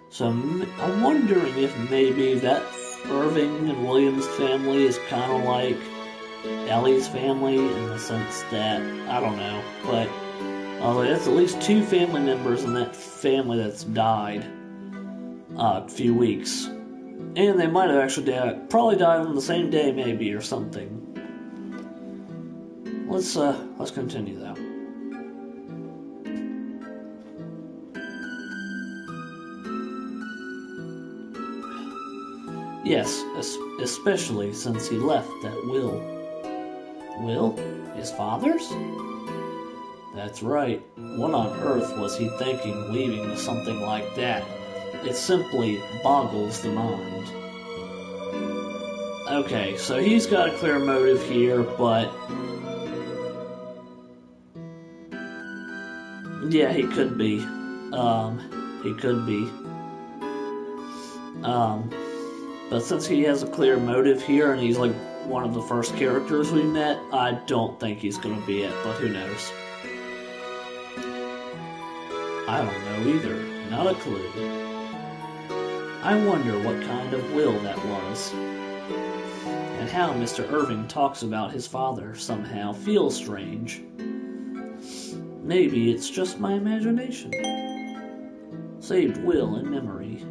So I'm wondering if maybe that Irving and Williams family is kind of like Ellie's family in the sense that, I don't know, but that's at least two family members in that family that's died a few weeks. And they might have actually probably died on the same day maybe or something. Let's continue though. Yes, especially since he left that will. Will? His father's? That's right. What on earth was he thinking leaving something like that? It simply boggles the mind. Okay, so he's got a clear motive here, but... yeah, he could be. He could be. But since he has a clear motive here and he's like one of the first characters we met, I don't think he's gonna be it, but who knows? I don't know either. Not a clue. I wonder what kind of will that was. And how Mr. Irving talks about his father somehow feels strange. Maybe it's just my imagination. Saved will in memory.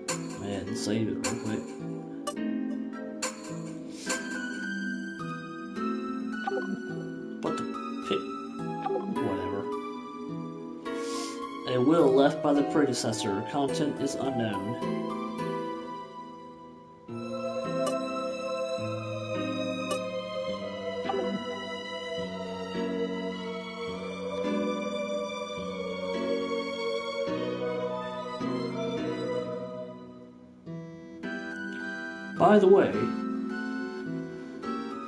Go ahead and save it real quick. What the pick? Whatever. A will left by the predecessor. Content is unknown. By the way,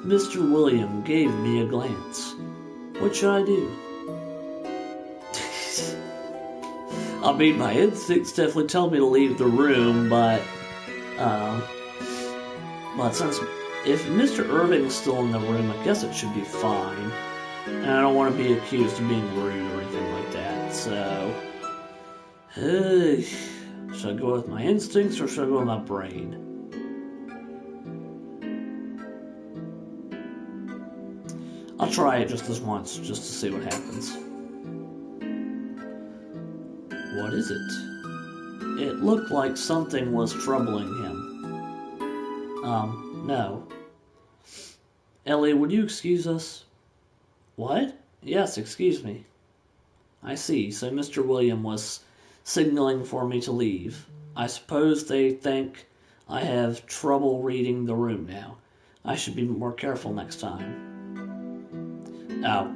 Mr. William gave me a glance. What should I do? I mean, my instincts definitely tell me to leave the room, but since if Mr. Irving's still in the room, I guess it should be fine. And I don't want to be accused of being rude or anything like that, so... should I go with my instincts or should I go with my brain? I'll try it just this once, just to see what happens. What is it? It looked like something was troubling him. No. Ellie, would you excuse us? What? Yes, excuse me. I see, so Mr. William was signaling for me to leave. I suppose they think I have trouble reading the room now. I should be more careful next time. Oh.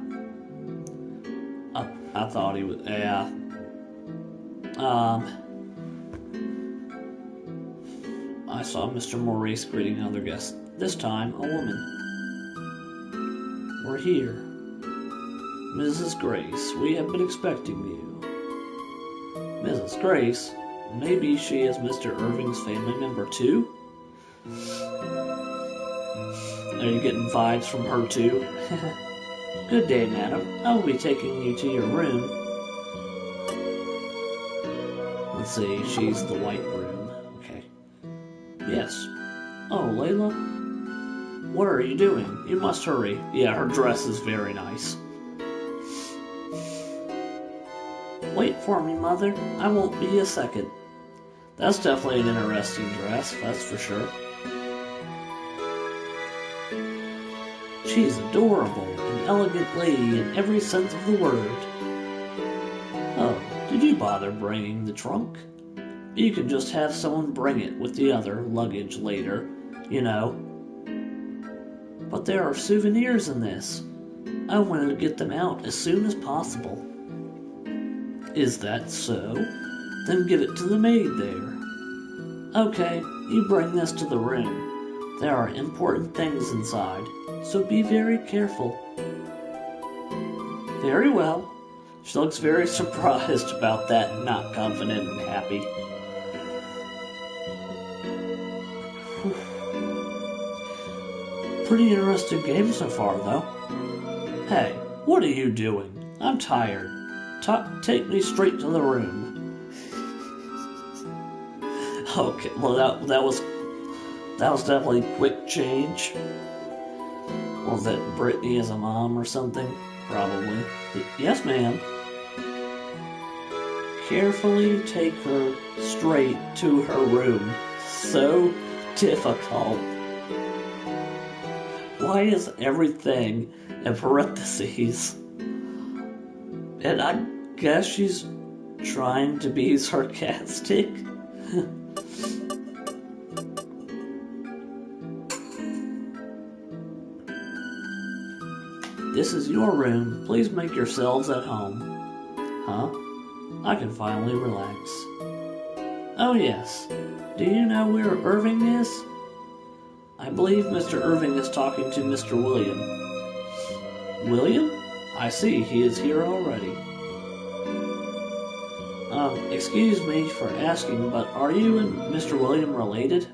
I thought he was... Yeah. I saw Mr. Maurice greeting another guest. This time, a woman. We're here. Mrs. Grace, we have been expecting you. Mrs. Grace? Maybe she is Mr. Irving's family member too? Are you getting vibes from her too? Good day, madam. I will be taking you to your room. Let's see, she's the white room. Okay. Yes. Oh, Layla? What are you doing? You must hurry. Yeah, her dress is very nice. Wait for me, Mother. I won't be a second. That's definitely an interesting dress, that's for sure. She's adorable, an elegant lady in every sense of the word. Oh, did you bother bringing the trunk? You can just have someone bring it with the other luggage later, you know. But there are souvenirs in this. I wanted to get them out as soon as possible. Is that so? Then give it to the maid there. Okay, you bring this to the room. There are important things inside, so be very careful. Very well. She looks very surprised about that, not confident and happy. Pretty interesting game so far, though. Hey, what are you doing? I'm tired. Take me straight to the room. Okay, well that was definitely quick change. Was that Brittany as a mom or something? Probably. Yes, ma'am. Carefully take her straight to her room. So difficult. Why is everything in parentheses? And I guess she's trying to be sarcastic. This is your room. Please make yourselves at home. Huh? I can finally relax. Oh yes. Do you know where Irving is? I believe Mr. Irving is talking to Mr. William. William? I see, he is here already. Excuse me for asking, but are you and Mr. William related?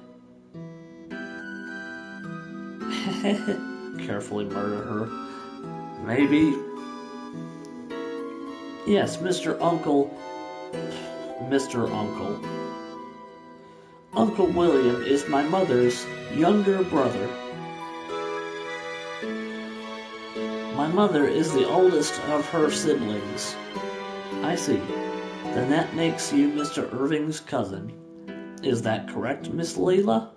Carefully murder her. Maybe. Yes, Mr. Uncle. Uncle William is my mother's younger brother. My mother is the oldest of her siblings. I see. Then that makes you Mr. Irving's cousin. Is that correct, Miss Layla?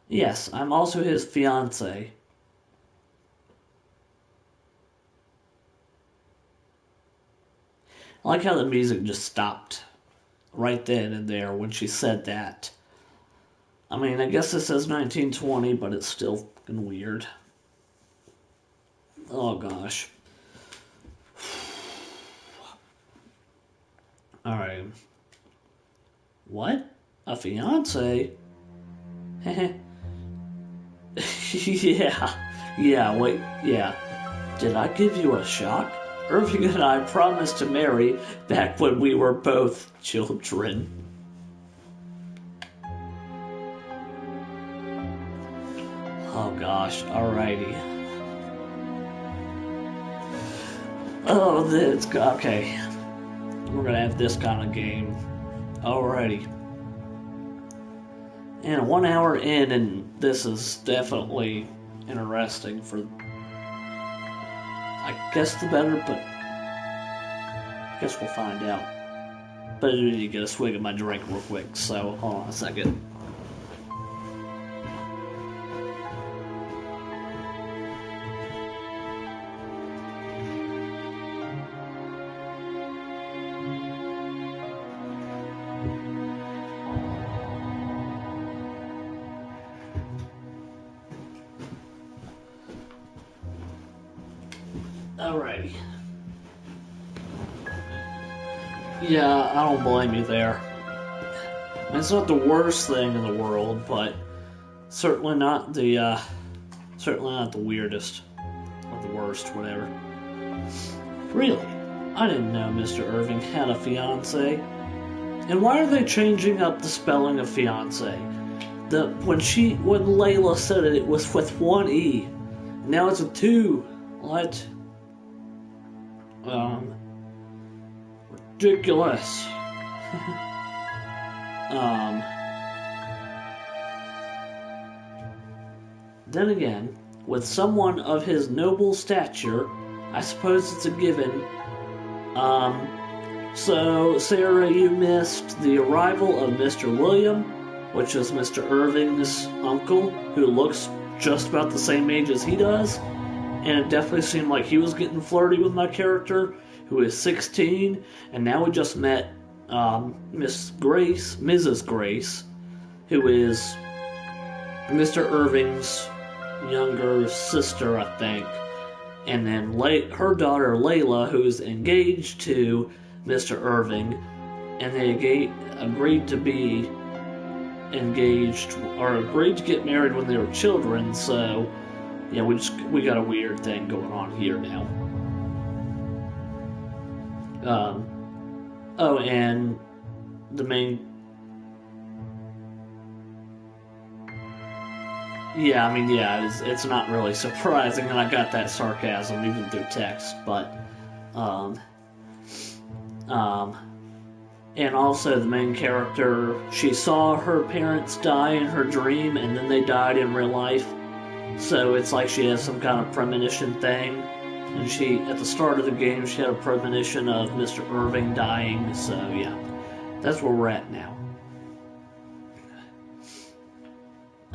Yes, I'm also his fiancée. I like how the music just stopped right then and there when she said that. I mean, I guess it says 1920, but it's still fucking weird. Oh, gosh. Alright. What? A fiancé? Wait, yeah. Did I give you a shock? Irving and I promised to marry back when we were both children. Oh gosh, alrighty. Oh, this, okay. We're gonna have this kind of game. Alrighty. And 1 hour in, and this is definitely interesting for, I guess, the better, but I guess we'll find out. But I do need to get a swig of my drink real quick, so hold on a second. Alrighty. Yeah, I don't blame you there. It's not the worst thing in the world, but certainly not the weirdest or the worst, whatever. Really? I didn't know Mr. Irving had a fiancée. And why are they changing up the spelling of fiancé? When Layla said it, it was with one E. Now it's a 2. What? Ridiculous. Then again, with someone of his noble stature, I suppose it's a given. So, Sarah, you missed the arrival of Mr. William, which is Mr. Irving's uncle, who looks just about the same age as he does. And it definitely seemed like he was getting flirty with my character, who is 16, and now we just met Mrs. Grace, who is Mr. Irving's younger sister, I think, and then her daughter Layla, who's engaged to Mr. Irving, and they agreed to be engaged, or agreed to get married when they were children, so yeah, we got a weird thing going on here now. Oh, and the main... Yeah, I mean, yeah, it's not really surprising that I got that sarcasm even through text, but, and also the main character, she saw her parents die in her dream, and then they died in real life, so it's like she has some kind of premonition thing, and at the start of the game, she had a premonition of Mr. Irving dying, so yeah, that's where we're at now.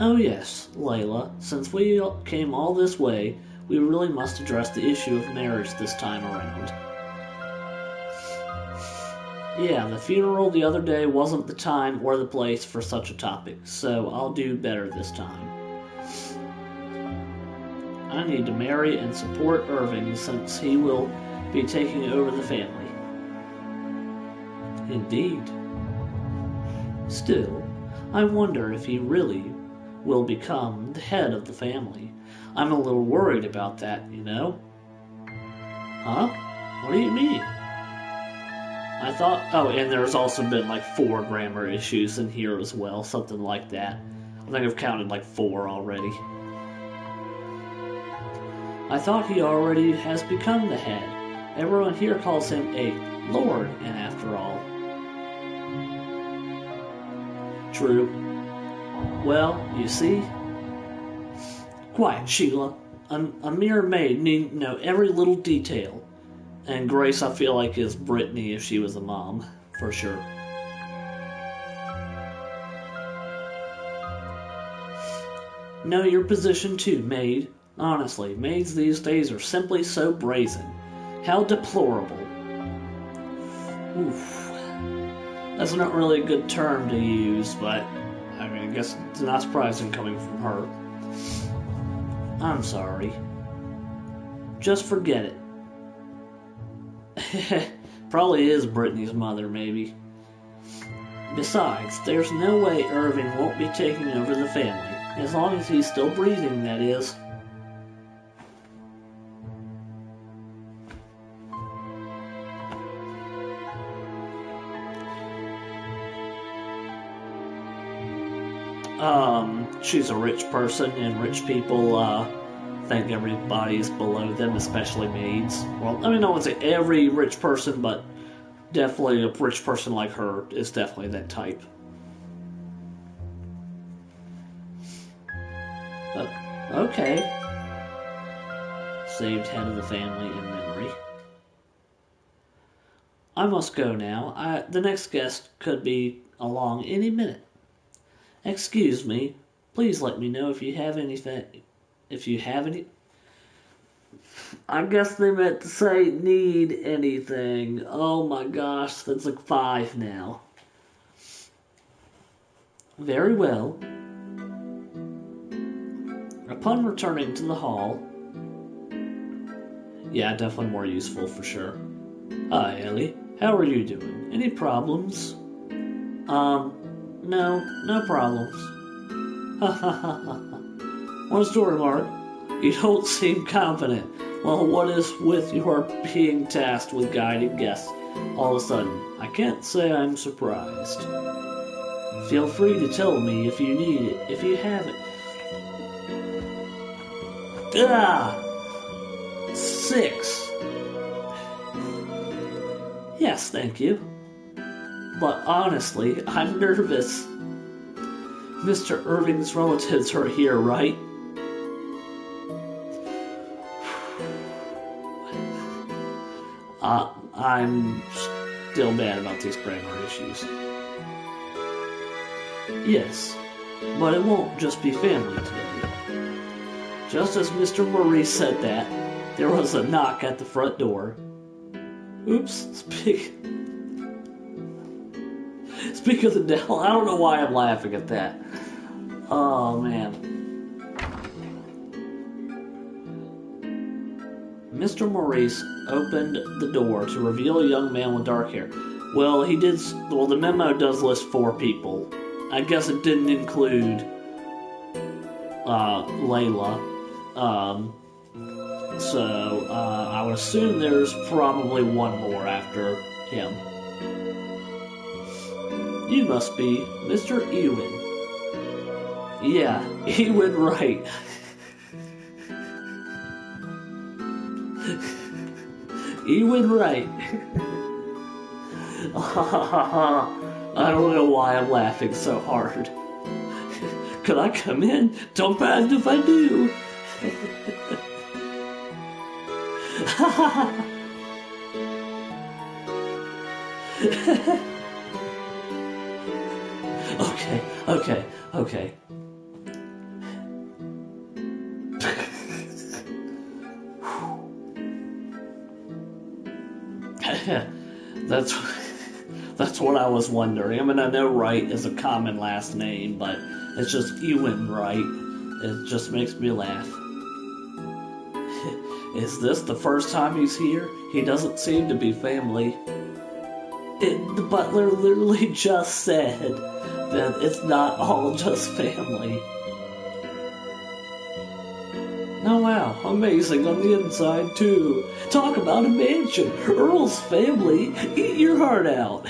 Oh yes, Layla, since we came all this way, we really must address the issue of marriage this time around. Yeah, the funeral the other day wasn't the time or the place for such a topic, so I'll do better this time. I need to marry and support Irving since he will be taking over the family. Indeed. Still, I wonder if he really will become the head of the family. I'm a little worried about that, you know? Huh? What do you mean? I thought... Oh, and there's also been like 4 grammar issues in here as well, something like that. I think I've counted like 4 already. I thought he already has become the head. Everyone here calls him a lord, and after all. True. Well, you see? Quiet, Sheila. A mere maid needn't know every little detail. And Grace, I feel like, is Brittany if she was a mom, for sure. Know your position too, maid. Honestly, maids these days are simply so brazen. How deplorable. Oof. That's not really a good term to use, but I mean, I guess it's not surprising coming from her. I'm sorry. Just forget it. Probably is Brittany's mother, maybe. Besides, there's no way Irving won't be taking over the family. As long as he's still breathing, that is. She's a rich person, and rich people, think everybody's below them, especially maids. Well, I mean, I wouldn't say every rich person, but definitely a rich person like her is definitely that type. Okay. Saved head of the family in memory. I must go now. The next guest could be along any minute. Excuse me. Please let me know if you have anything. If you have any. I guess they meant to say need anything. Oh my gosh, that's like 5 now. Very well. Upon returning to the hall. Yeah, definitely more useful for sure. Hi, Ellie. How are you doing? Any problems? No problems. Ha ha ha ha. One story, Mark. You don't seem confident. Well, what is with your being tasked with guiding guests all of a sudden? I can't say I'm surprised. Feel free to tell me if you need it, if you have it. 6. Yes, thank you. But honestly, I'm nervous. Mr. Irving's relatives are here, right? I'm still mad about these grammar issues. Yes, but it won't just be family today. Just as Mr. Murray said that, there was a knock at the front door. Oops, speak of the devil, I don't know why I'm laughing at that. Oh, man. Mr. Maurice opened the door to reveal a young man with dark hair. Well, the memo does list 4 people. I guess it didn't include Layla. So I would assume there's probably one more after him. You must be Mr. Ewan. Yeah, Ewan Wright. Ewan Wright. I don't know why I'm laughing so hard. Could I come in? Don't mind if I do. Okay. That's what I was wondering. I mean, I know Wright is a common last name, but it's just Ewan Wright. It just makes me laugh. Is this the first time he's here? He doesn't seem to be family. The butler literally just said that it's not all just family. Oh wow, amazing on the inside too. Talk about a mansion. Earl's family. Eat your heart out.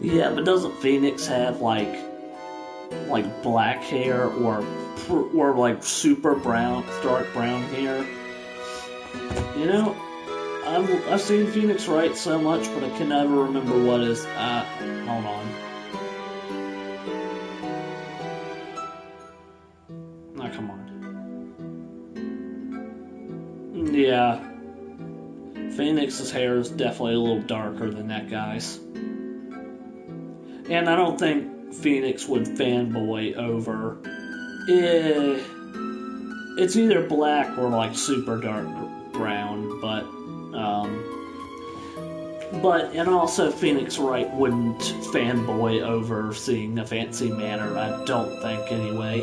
Yeah, but doesn't Phoenix have like black hair or like super brown, dark brown hair? You know, I've seen Phoenix Wright so much, but I can never remember what is. Hold on. Oh, come on. Yeah. Phoenix's hair is definitely a little darker than that guy's. And I don't think Phoenix would fanboy over. It's either black or like super dark brown, and also Phoenix Wright wouldn't fanboy over seeing a fancy manor, I don't think, anyway.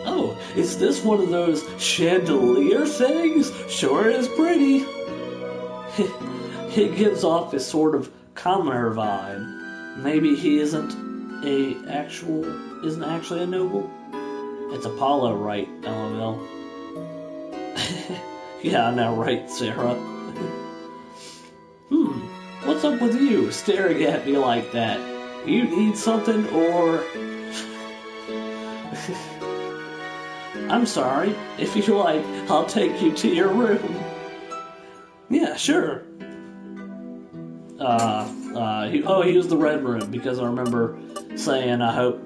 Oh, Is this one of those chandelier things? Sure is pretty. He gives off a sort of commoner vibe. Maybe he isn't actually a noble? It's Apollo, right? LOL. Yeah, I know, right, Sarah? What's up with you staring at me like that? You need something, or... I'm sorry. If you like, I'll take you to your room. Yeah, sure. He used the red room because I remember saying I hope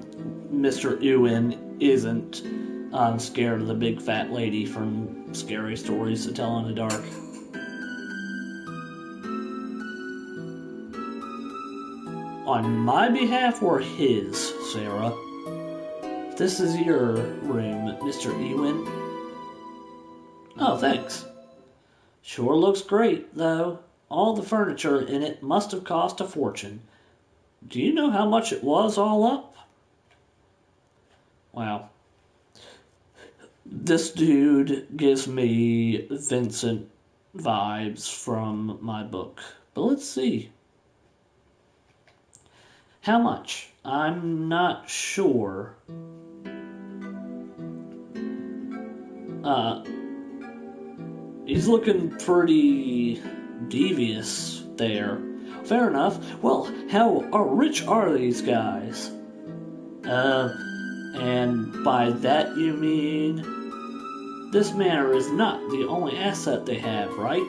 Mr. Ewan isn't scared of the big fat lady from Scary Stories to Tell in the Dark. On my behalf or his, Sarah? This is your room, Mr. Ewan. Oh, thanks. Sure looks great, though. All the furniture in it must have cost a fortune. Do you know how much it was all up? Wow. This dude gives me Vincent vibes from my book. But let's see. How much? I'm not sure. He's looking pretty devious there. Fair enough. Well, how rich are these guys? And by that you mean... This manor is not the only asset they have, right?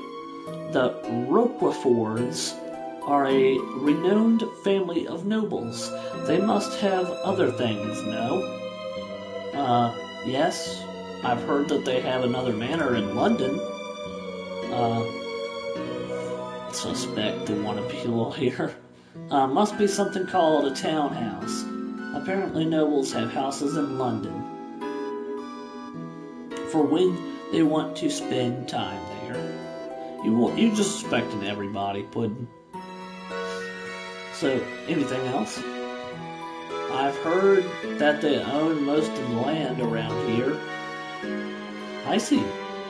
The Roquefords are a renowned family of nobles. They must have other things, no? Yes. I've heard that they have another manor in London. Suspect they want to be a lawyer. Must be something called a townhouse. Apparently nobles have houses in London for when they want to spend time there. You just suspected everybody, Puddin'. So, anything else? I've heard that they own most of the land around here. I see.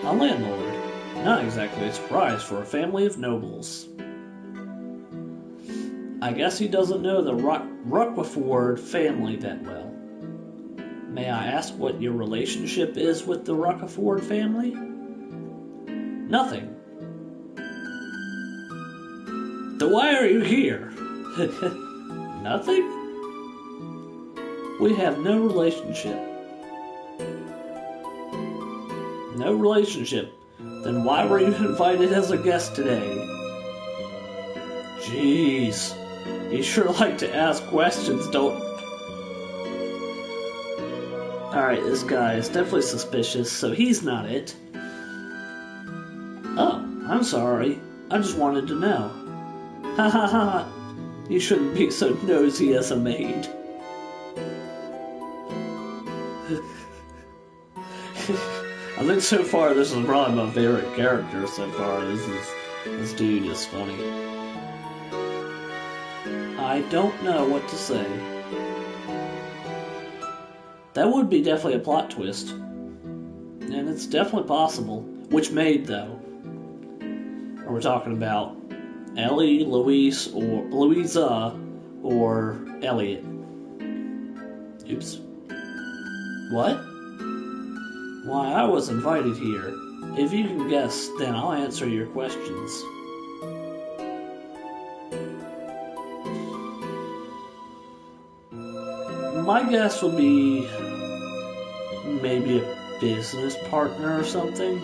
A landlord. Not exactly a surprise for a family of nobles. I guess he doesn't know the Roquefort family that well. May I ask what your relationship is with the Roquefort family? Nothing. Then why are you here? Nothing? We have no relationship. No relationship. Then why were you invited as a guest today? Jeez. You sure like to ask questions, don't... Alright, this guy is definitely suspicious, so he's not it. Oh, I'm sorry. I just wanted to know. Ha ha ha. You shouldn't be so nosy as a maid. I think so far this is probably my favorite character so far. This dude is funny. I don't know what to say. That would be definitely a plot twist. And it's definitely possible. Which maid, though? Are we talking about Ellie, Louisa, or Elliot? Oops. What? Why, I was invited here. If you can guess, then I'll answer your questions. My guess would be maybe a business partner or something.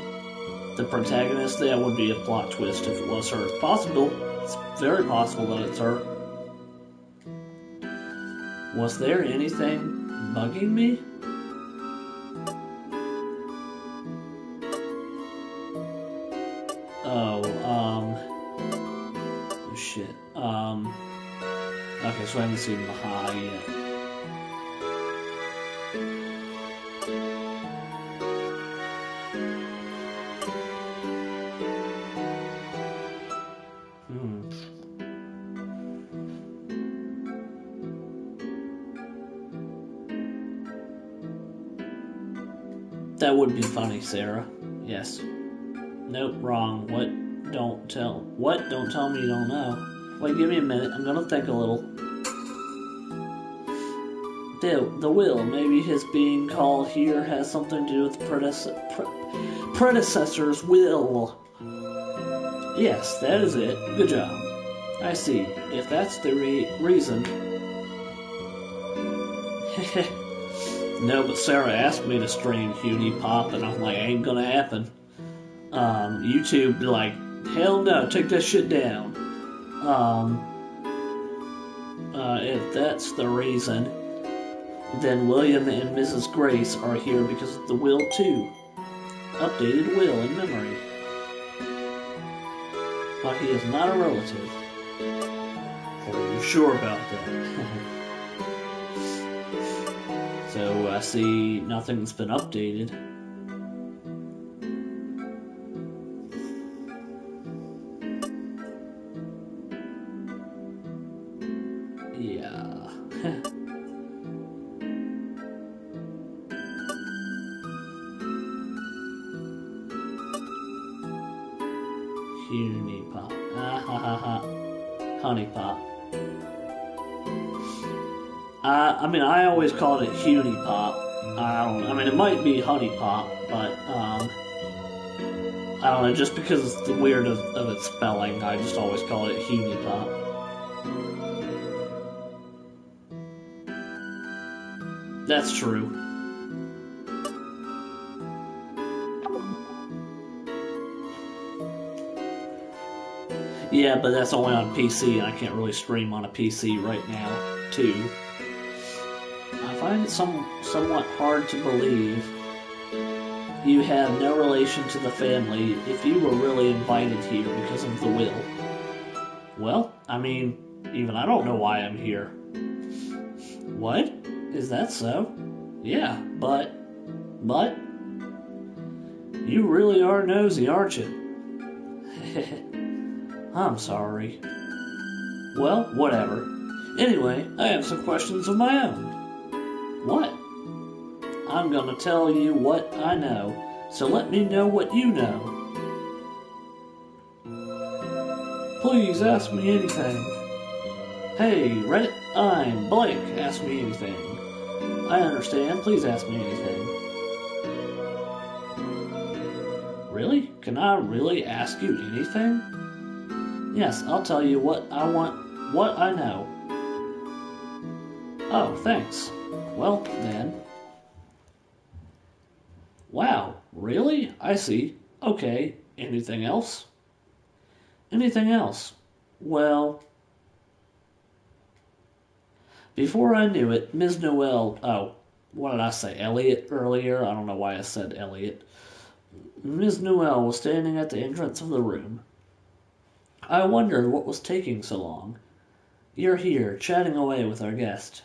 The protagonist, that would be a plot twist if it was her. It's possible. It's very possible that it's her. Was there anything bugging me? Oh shit. Okay, so I haven't seen Maha yet. That would be funny, Sarah. Yes. Nope, wrong. What? Don't tell. What? Don't tell me you don't know. Wait, give me a minute. I'm gonna think a little. The will. Maybe his being called here has something to do with predecessor's will. Yes, that is it. Good job. I see. If that's the reason. No, but Sarah asked me to stream Hunie Pop, and I'm like, ain't gonna happen. YouTube, like, hell no, take that shit down. If that's the reason, then William and Mrs. Grace are here because of the will too. Updated will in memory. But he is not a relative. Are you sure about that? So I see nothing's been updated. Yeah. Hunie Pop. Ah ha ha ha. Honey Pop. I mean, I always called it Hunie Pop. I mean, it might be Honey Pop, but, I don't know, just because it's the weird of its spelling, I just always called it Hunie Pop. That's true. Yeah, but that's only on PC, and I can't really stream on a PC right now, too. I find it somewhat hard to believe you have no relation to the family if you were really invited here because of the will. Well, I mean, even I don't know why I'm here. What? Is that so? Yeah, but... You really are nosy, aren't you? I'm sorry. Well, whatever. Anyway, I have some questions of my own. What? I'm gonna tell you what I know, so let me know what you know. Please ask me anything. Hey, Reddit, I'm Blake. Ask me anything. I understand. Please ask me anything. Really? Can I really ask you anything? Yes, I'll tell you what I want, what I know. Oh, thanks. Well, then. Wow, really? I see. Okay, anything else? Anything else? Well, before I knew it, Ms. Noel, what did I say, Elliot earlier? I don't know why I said Elliot. Ms. Noel was standing at the entrance of the room. I wondered what was taking so long. You're here, chatting away with our guest,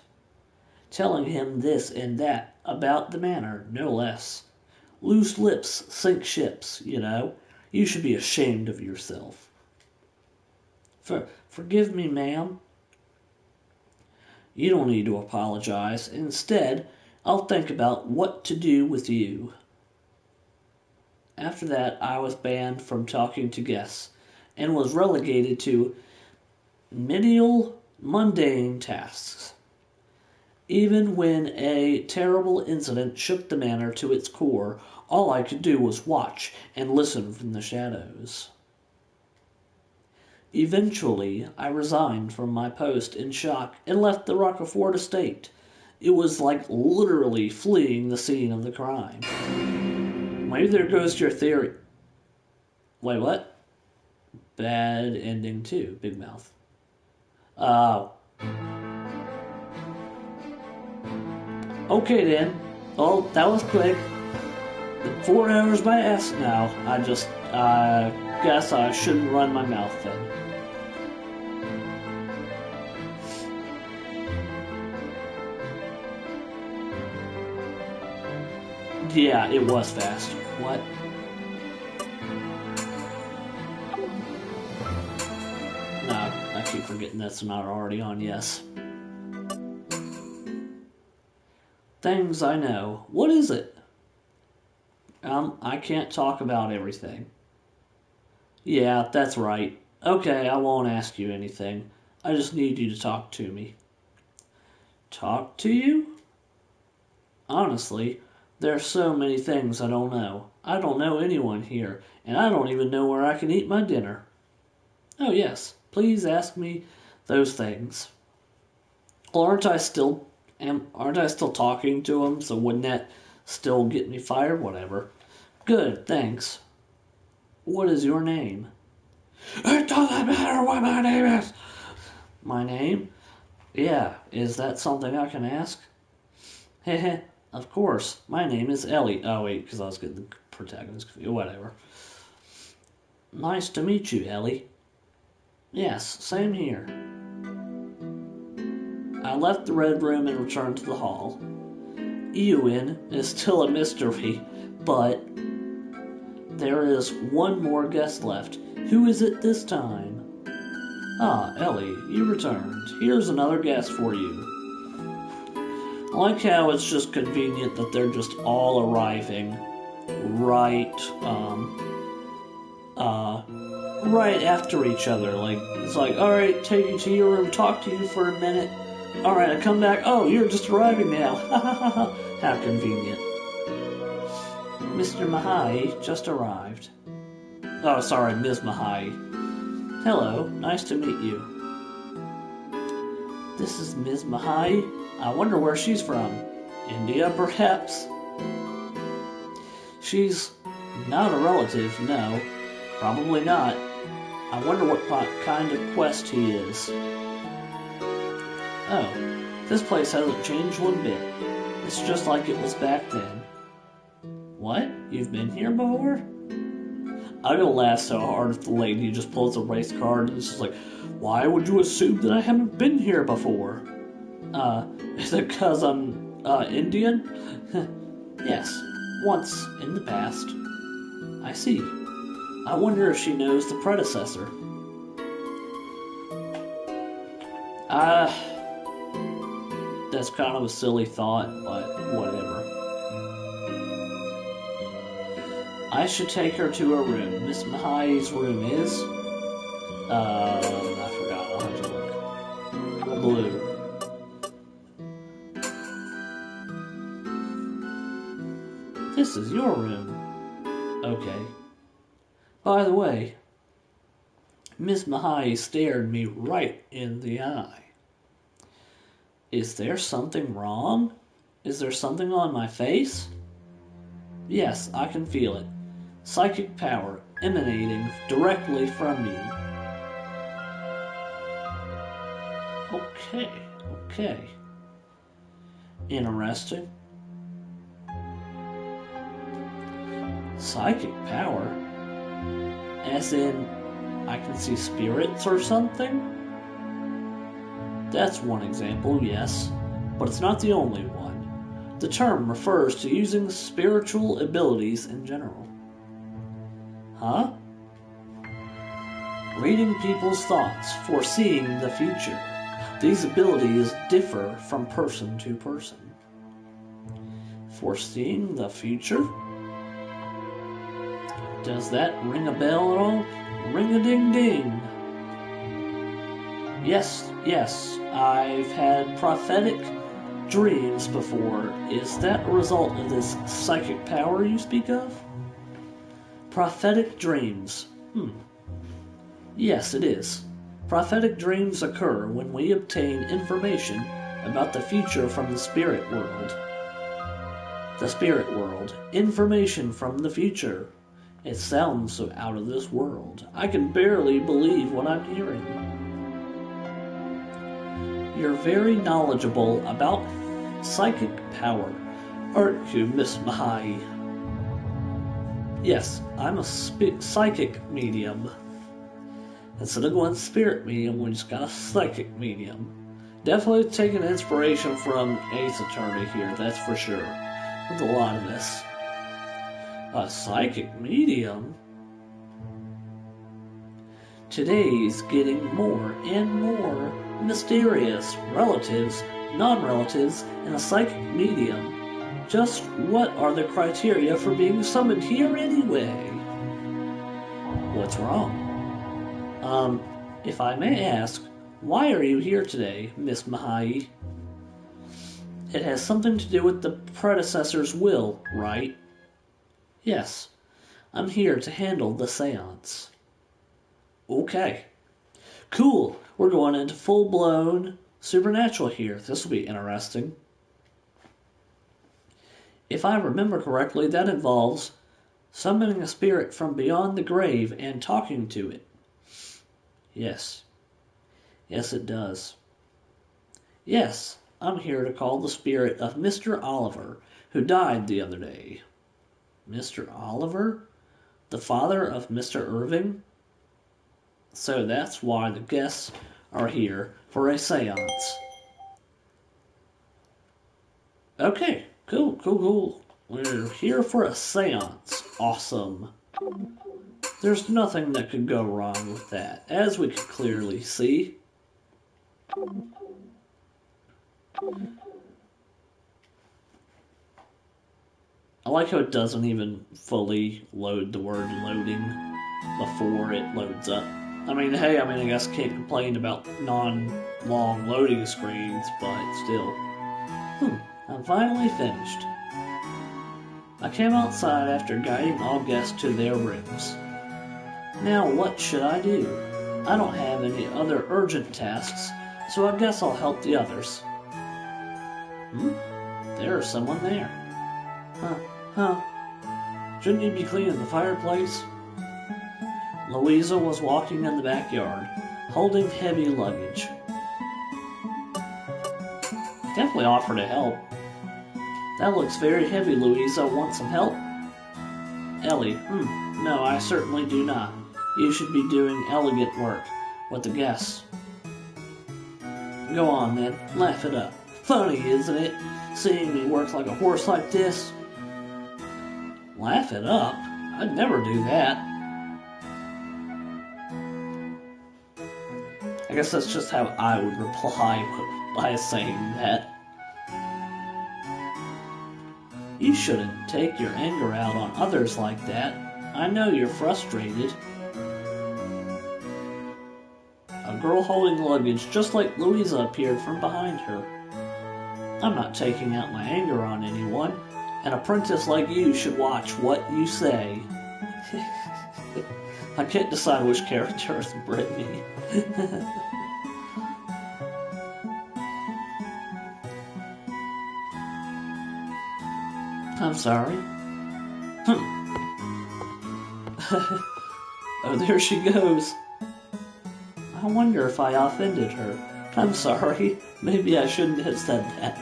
telling him this and that about the manor, no less. Loose lips sink ships, you know. You should be ashamed of yourself. Forgive me, ma'am. You don't need to apologize. Instead, I'll think about what to do with you. After that, I was banned from talking to guests and was relegated to menial, mundane tasks. Even when a terrible incident shook the manor to its core, all I could do was watch and listen from the shadows. Eventually, I resigned from my post in shock and left the Rockefort estate. It was like literally fleeing the scene of the crime. Maybe there goes your theory. Wait, what? Bad ending too, Big Mouth. Okay then. Oh, that was quick. 4 hours by ass now. I guess I shouldn't run my mouth then. Yeah, it was fast. What? No, I keep forgetting that's not already on yes. Things I know. What is it? I can't talk about everything. Yeah, that's right. Okay, I won't ask you anything. I just need you to talk to me. Talk to you? Honestly, there are so many things I don't know. I don't know anyone here, and I don't even know where I can eat my dinner. Oh, yes, please ask me those things. Well, aren't I still talking to him? So wouldn't that still get me fired? Whatever. Good, thanks. What is your name? It doesn't matter what my name is. My name? Yeah, is that something I can ask? Heh, of course. My name is Ellie. Oh, wait, because I was getting the protagonist confused. Whatever. Nice to meet you, Ellie. Yes, same here. I left the red room and returned to the hall. Eowyn is still a mystery, but there is one more guest left. Who is it this time? Ah, Ellie, you returned. Here's another guest for you. I like how it's just convenient that they're just all arriving right, right after each other. Like, it's like, alright, take you to your room, talk to you for a minute. Alright, I come back. Oh, you're just arriving now. Ha ha ha ha. How convenient. Mr. Mahai just arrived. Oh, sorry, Ms. Mahai. Hello, nice to meet you. This is Ms. Mahai. I wonder where she's from. India, perhaps? She's not a relative, no. Probably not. I wonder what kind of quest he is. Oh, this place hasn't changed one bit. It's just like it was back then. What? You've been here before? I'm gonna laugh so hard if the lady just pulls a race card and it's just like, why would you assume that I haven't been here before? Is it because I'm, Indian? Yes, once in the past. I see. I wonder if she knows the predecessor. That's kind of a silly thought, but whatever. I should take her to her room. Miss Mahai's room is... I forgot. I'll have to look. Blue. This is your room. Okay. By the way, Miss Mahai stared me right in the eye. Is there something wrong? Is there something on my face? Yes, I can feel it. Psychic power emanating directly from you. Okay. Interesting. Psychic power? As in, I can see spirits or something? That's one example, yes, but it's not the only one. The term refers to using spiritual abilities in general. Huh? Reading people's thoughts, foreseeing the future. These abilities differ from person to person. Foreseeing the future? Does that ring a bell at all? Ring-a-ding-ding. Yes, I've had prophetic dreams before. Is that a result of this psychic power you speak of? Prophetic dreams. Yes, it is. Prophetic dreams occur when we obtain information about the future from the spirit world. The spirit world. Information from the future. It sounds so out of this world. I can barely believe what I'm hearing. You're very knowledgeable about psychic power, aren't you, Miss Mahai? Yes, I'm a psychic medium. Instead of going spirit medium, we just got a psychic medium. Definitely taking inspiration from Ace Attorney here, that's for sure. With a lot of this. A psychic medium? Today's getting more and more mysterious. Relatives, non-relatives, and a psychic medium. Just what are the criteria for being summoned here anyway? What's wrong? If I may ask, why are you here today, Miss Mahai? It has something to do with the predecessor's will, right? Yes, I'm here to handle the seance. Okay. Cool. We're going into full-blown supernatural here. This will be interesting. If I remember correctly, that involves summoning a spirit from beyond the grave and talking to it. Yes. Yes, it does. Yes, I'm here to call the spirit of Mr. Oliver, who died the other day. Mr. Oliver? The father of Mr. Irving? So that's why the guests are here for a seance. Okay, cool. We're here for a seance. Awesome. There's nothing that could go wrong with that, as we can clearly see. I like how it doesn't even fully load the word loading before it loads up. I guess can't complain about non-long loading screens, but still. I'm finally finished. I came outside after guiding all guests to their rooms. Now what should I do? I don't have any other urgent tasks, so I guess I'll help the others. There's someone there. Huh. Shouldn't you be cleaning the fireplace? Louisa was walking in the backyard, holding heavy luggage. Definitely offer to help. That looks very heavy, Louisa. Want some help? Ellie, no, I certainly do not. You should be doing elegant work with the guests. Go on, then. Laugh it up. Funny, isn't it? Seeing me work like a horse like this? Laugh it up? I'd never do that. I guess that's just how I would reply by saying that. You shouldn't take your anger out on others like that. I know you're frustrated. A girl holding luggage just like Louisa appeared from behind her. I'm not taking out my anger on anyone. An apprentice like you should watch what you say. I can't decide which character is Brittany. I'm sorry. Oh, there she goes. I wonder if I offended her. I'm sorry. Maybe I shouldn't have said that.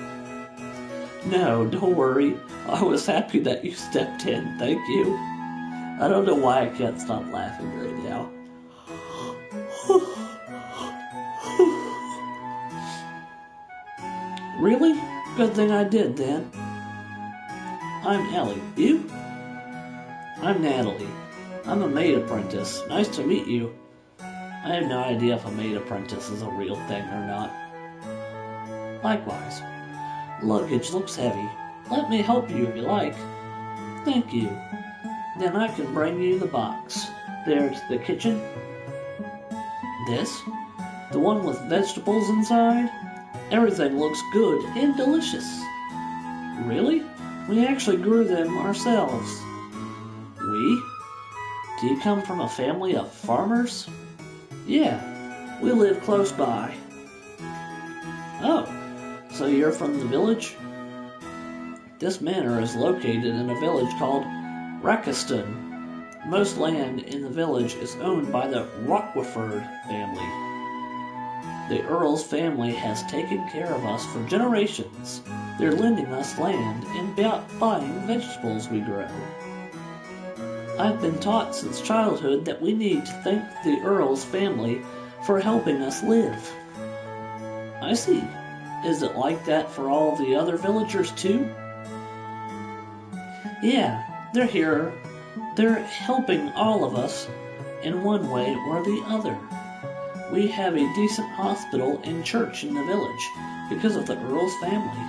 No, don't worry. I was happy that you stepped in. Thank you. I don't know why I can't stop laughing right now. Really? Good thing I did then. I'm Ellie. You? I'm Natalie. I'm a maid apprentice. Nice to meet you. I have no idea if a maid apprentice is a real thing or not. Likewise. Luggage looks heavy. Let me help you if you like. Thank you. Then I can bring you the box. There's the kitchen. This? The one with vegetables inside? Everything looks good and delicious. Really? We actually grew them ourselves. We? Do you come from a family of farmers? Yeah, we live close by. Oh, so you're from the village? This manor is located in a village called Rakiston. Most land in the village is owned by the Rockwoodford family. The Earl's family has taken care of us for generations. They're lending us land and buying vegetables we grow. I've been taught since childhood that we need to thank the Earl's family for helping us live. I see. Is it like that for all the other villagers too? Yeah, they're here. They're helping all of us in one way or the other. We have a decent hospital and church in the village because of the Earl's family.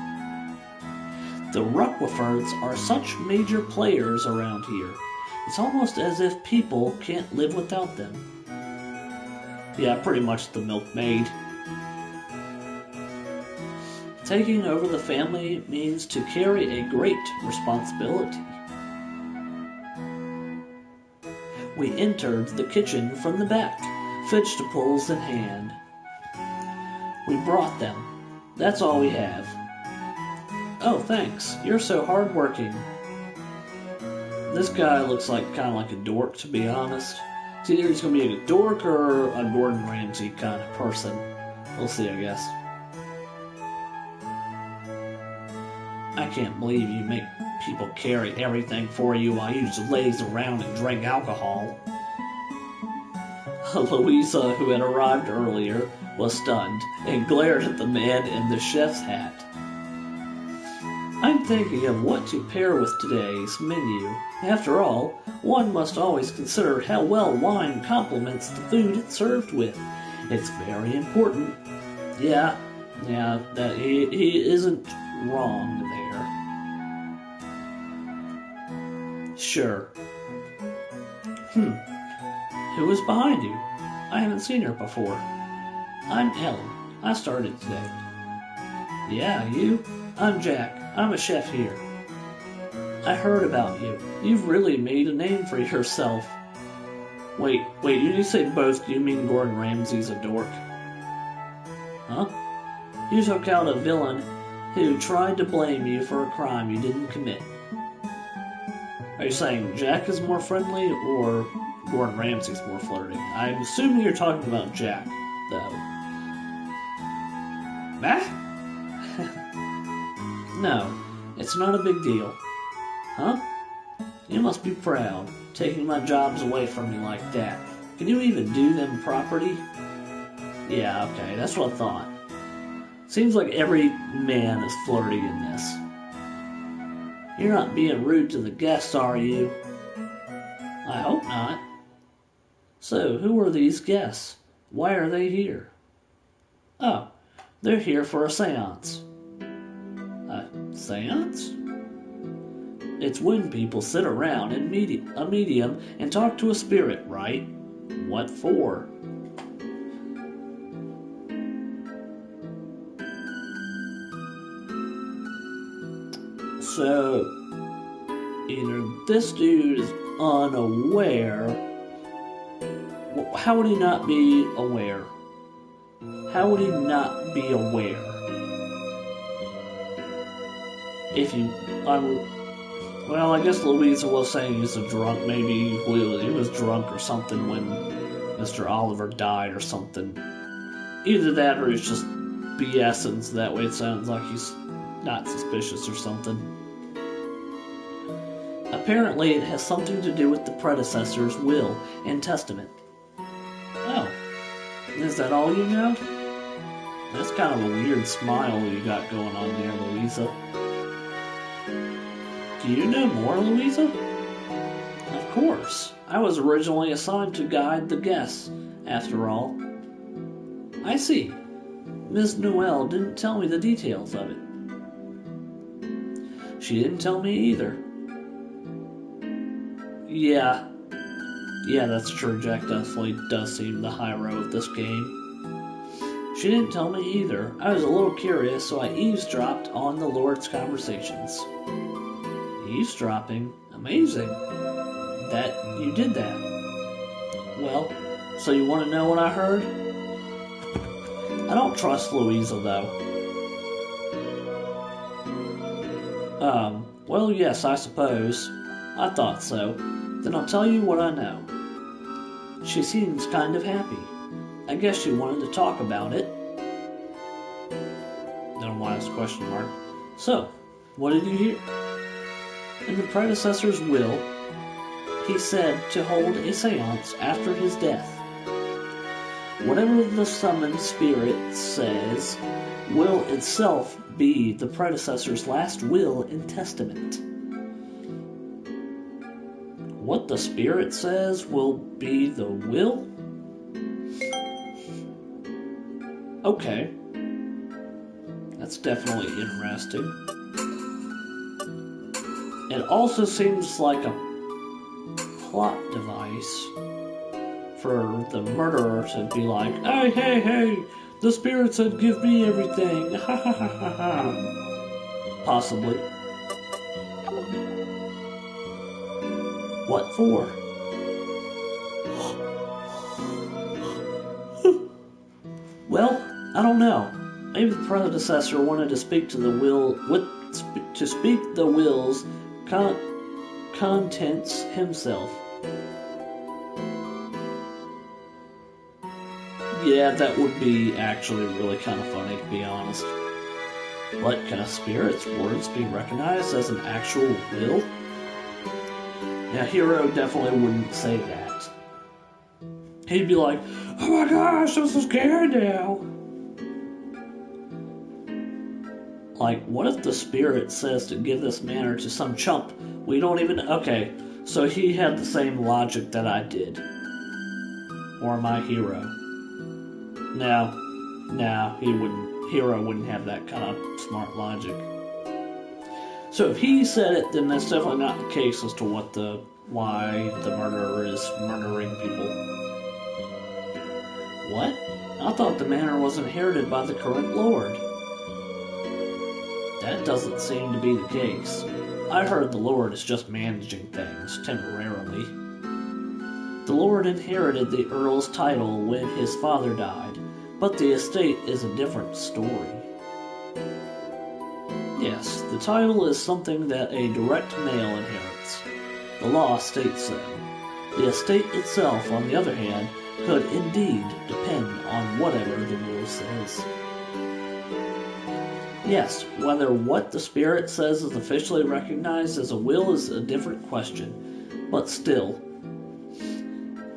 The Ruckwafords are such major players around here. It's almost as if people can't live without them. Yeah, pretty much the milkmaid. Taking over the family means to carry a great responsibility. We entered the kitchen from the back, vegetables in hand. We brought them. That's all we have. Oh, thanks. You're so hardworking. This guy looks kind of like a dork, to be honest. It's either he's going to be a dork or a Gordon Ramsay kind of person. We'll see, I guess. I can't believe you make people carry everything for you while you just laze around and drink alcohol. Louisa, who had arrived earlier, was stunned and glared at the man in the chef's hat. I'm thinking of what to pair with today's menu. After all, one must always consider how well wine complements the food it's served with. It's very important. Yeah, that he isn't wrong there. Sure. Who is behind you? I haven't seen her before. I'm Ellen. I started today. Yeah, you? I'm Jack. I'm a chef here. I heard about you. You've really made a name for yourself. Wait, you say both. Do you mean Gordon Ramsay's a dork? Huh? You took out a villain who tried to blame you for a crime you didn't commit. Are you saying Jack is more friendly or Gordon Ramsay's more flirting? I'm assuming you're talking about Jack, though. No, it's not a big deal. Huh? You must be proud, taking my jobs away from me like that. Can you even do them properly? Yeah, okay, that's what I thought. Seems like every man is flirty in this. You're not being rude to the guests, are you? I hope not. So, who are these guests? Why are they here? Oh, they're here for a seance. A seance? It's when people sit around in a medium and talk to a spirit, right? What for? So, either this dude is unaware. How would he not be aware? How would he not be aware? If you... well, I guess Louisa was saying he's a drunk. Maybe he was drunk or something when Mr. Oliver died or something. Either that or he's just BSing, so that way it sounds like he's not suspicious or something. Apparently it has something to do with the predecessor's will and testament. Oh, is that all you know? That's kind of a weird smile you got going on there, Louisa. Do you know more, Louisa? Of course. I was originally assigned to guide the guests, after all. I see. Miss Noel didn't tell me the details of it. She didn't tell me either. Yeah, that's true. Jack definitely does seem the hero of this game. She didn't tell me either. I was a little curious, so I eavesdropped on the Lord's conversations. Eavesdropping? Amazing. That you did that. Well, so you want to know what I heard? I don't trust Louisa, though. Well, yes, I suppose. I thought so. Then I'll tell you what I know. She seems kind of happy. I guess she wanted to talk about it. Then why is question mark? So, what did you hear? In the predecessor's will, he said to hold a seance after his death. Whatever the summoned spirit says will itself be the predecessor's last will and testament. What the spirit says will be the will? Okay. That's definitely interesting. It also seems like a plot device for the murderer to be like, hey, hey, hey, the spirit said give me everything, ha ha ha ha ha. Possibly. What for? Well, I don't know. Maybe the predecessor wanted to speak to the speak the will's contents himself. Yeah, that would be actually really kind of funny, to be honest. But can a spirit's words be recognized as an actual will? Now, Hero definitely wouldn't say that. He'd be like, oh my gosh, I'm so scared now. Like, what if the spirit says to give this manor to some chump we don't even... Okay, so he had the same logic that I did. Or my hero. No, he wouldn't. Hero wouldn't have that kind of smart logic. So if he said it, then that's definitely not the case as to why the murderer is murdering people. What? I thought the manor was inherited by the current lord. That doesn't seem to be the case. I heard the lord is just managing things, temporarily. The lord inherited the earl's title when his father died, but the estate is a different story. Yes, the title is something that a direct male inherits. The law states so. The estate itself, on the other hand, could indeed depend on whatever the will says. Yes, whether what the spirit says is officially recognized as a will is a different question, but still.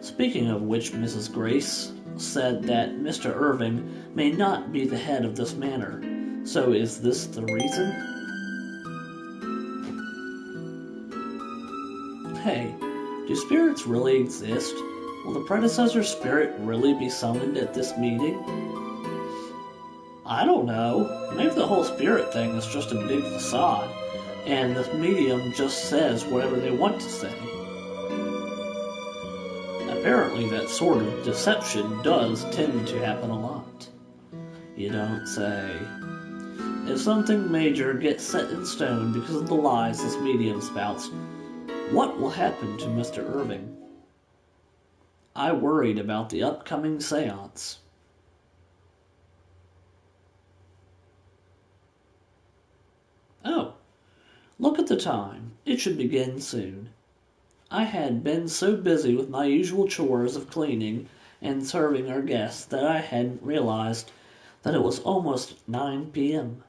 Speaking of which, Mrs. Grace said that Mr. Irving may not be the head of this manor. So is this the reason? Hey, do spirits really exist? Will the predecessor spirit really be summoned at this meeting? I don't know. Maybe the whole spirit thing is just a big facade, and the medium just says whatever they want to say. Apparently that sort of deception does tend to happen a lot. You don't say. If something major gets set in stone because of the lies this medium spouts, what will happen to Mr. Irving? I worried about the upcoming seance. Oh, look at the time. It should begin soon. I had been so busy with my usual chores of cleaning and serving our guests that I hadn't realized that it was almost 9 p.m.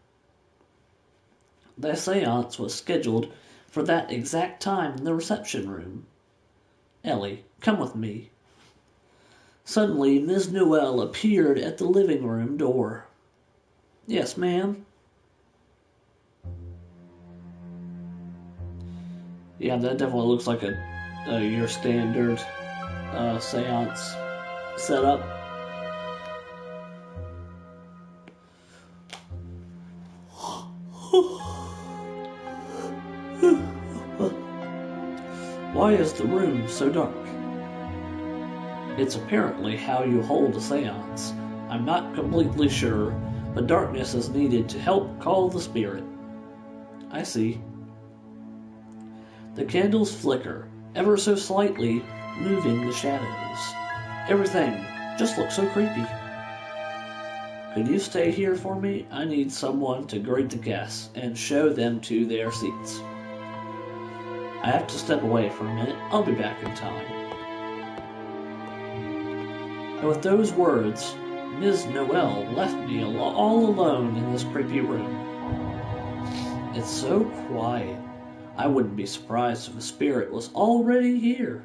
The seance was scheduled for that exact time in the reception room. Ellie, come with me. Suddenly, Ms. Noel appeared at the living room door. Yes, ma'am. Yeah, that definitely looks like your standard seance setup. Why is the room so dark? It's apparently how you hold a seance. I'm not completely sure, but darkness is needed to help call the spirit. I see. The candles flicker, ever so slightly, moving the shadows. Everything just looks so creepy. Could you stay here for me? I need someone to greet the guests and show them to their seats. I have to step away for a minute. I'll be back in time. And with those words, Ms. Noel left me all alone in this creepy room. It's so quiet. I wouldn't be surprised if a spirit was already here.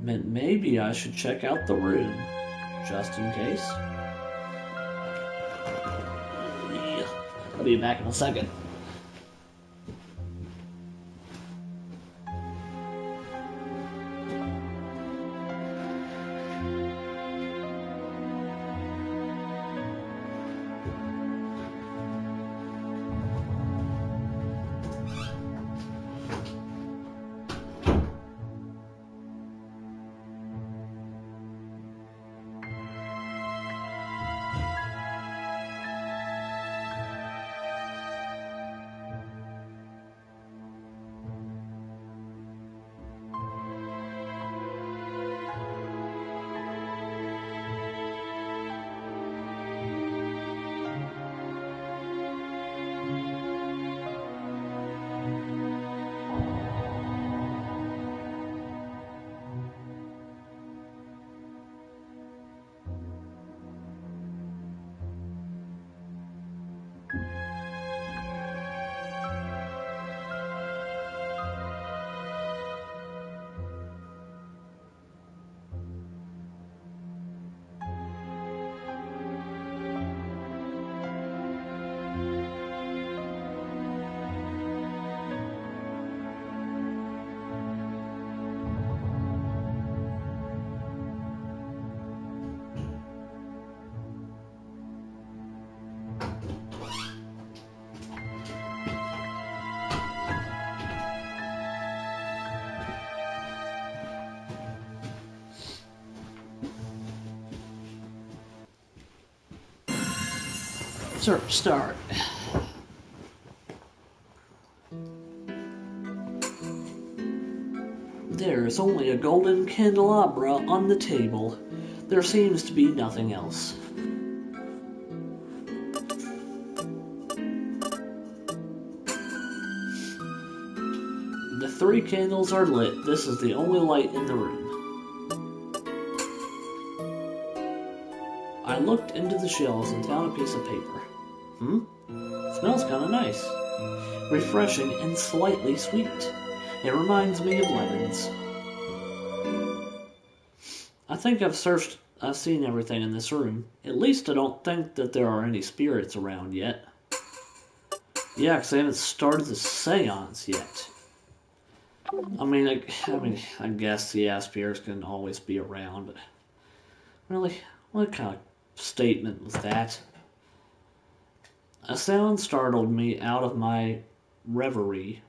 Maybe I should check out the room, just in case. I'll be back in a second. Start. There is only a golden candelabra on the table. There seems to be nothing else. The 3 candles are lit. This is the only light in the room. I looked into the shelves and found a piece of paper. Smells kind of nice. Refreshing and slightly sweet. It reminds me of lemons. I think I've seen everything in this room. At least I don't think that there are any spirits around yet. Yeah, because I haven't started the seance yet. I guess, yeah, spirits can always be around, but really, what kind of statement was that? A sound startled me out of my reverie.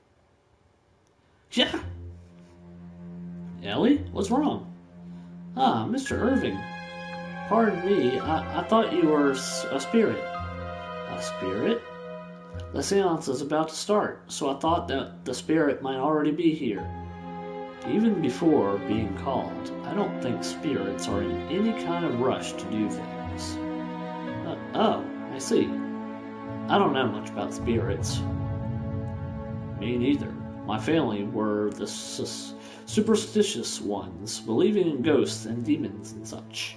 Yeah! Ellie, what's wrong? Ah, Mr. Irving. Pardon me, I thought you were a spirit. A spirit? The seance is about to start, so I thought that the spirit might already be here. Even before being called, I don't think spirits are in any kind of rush to do things. Oh, I see. I don't know much about spirits. Me neither. My family were the superstitious ones, believing in ghosts and demons and such.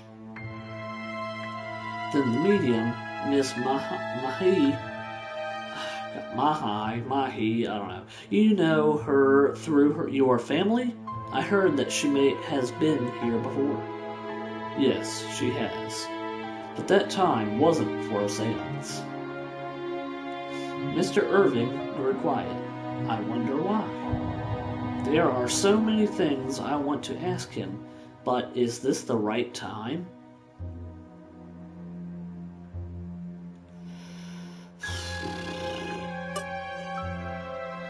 Then the medium, Miss Mahi, I don't know. You know her through your family? I heard that she has been here before. Yes, she has. But that time wasn't for a seance. Mr. Irving grew quiet. I wonder why. There are so many things I want to ask him, but is this the right time?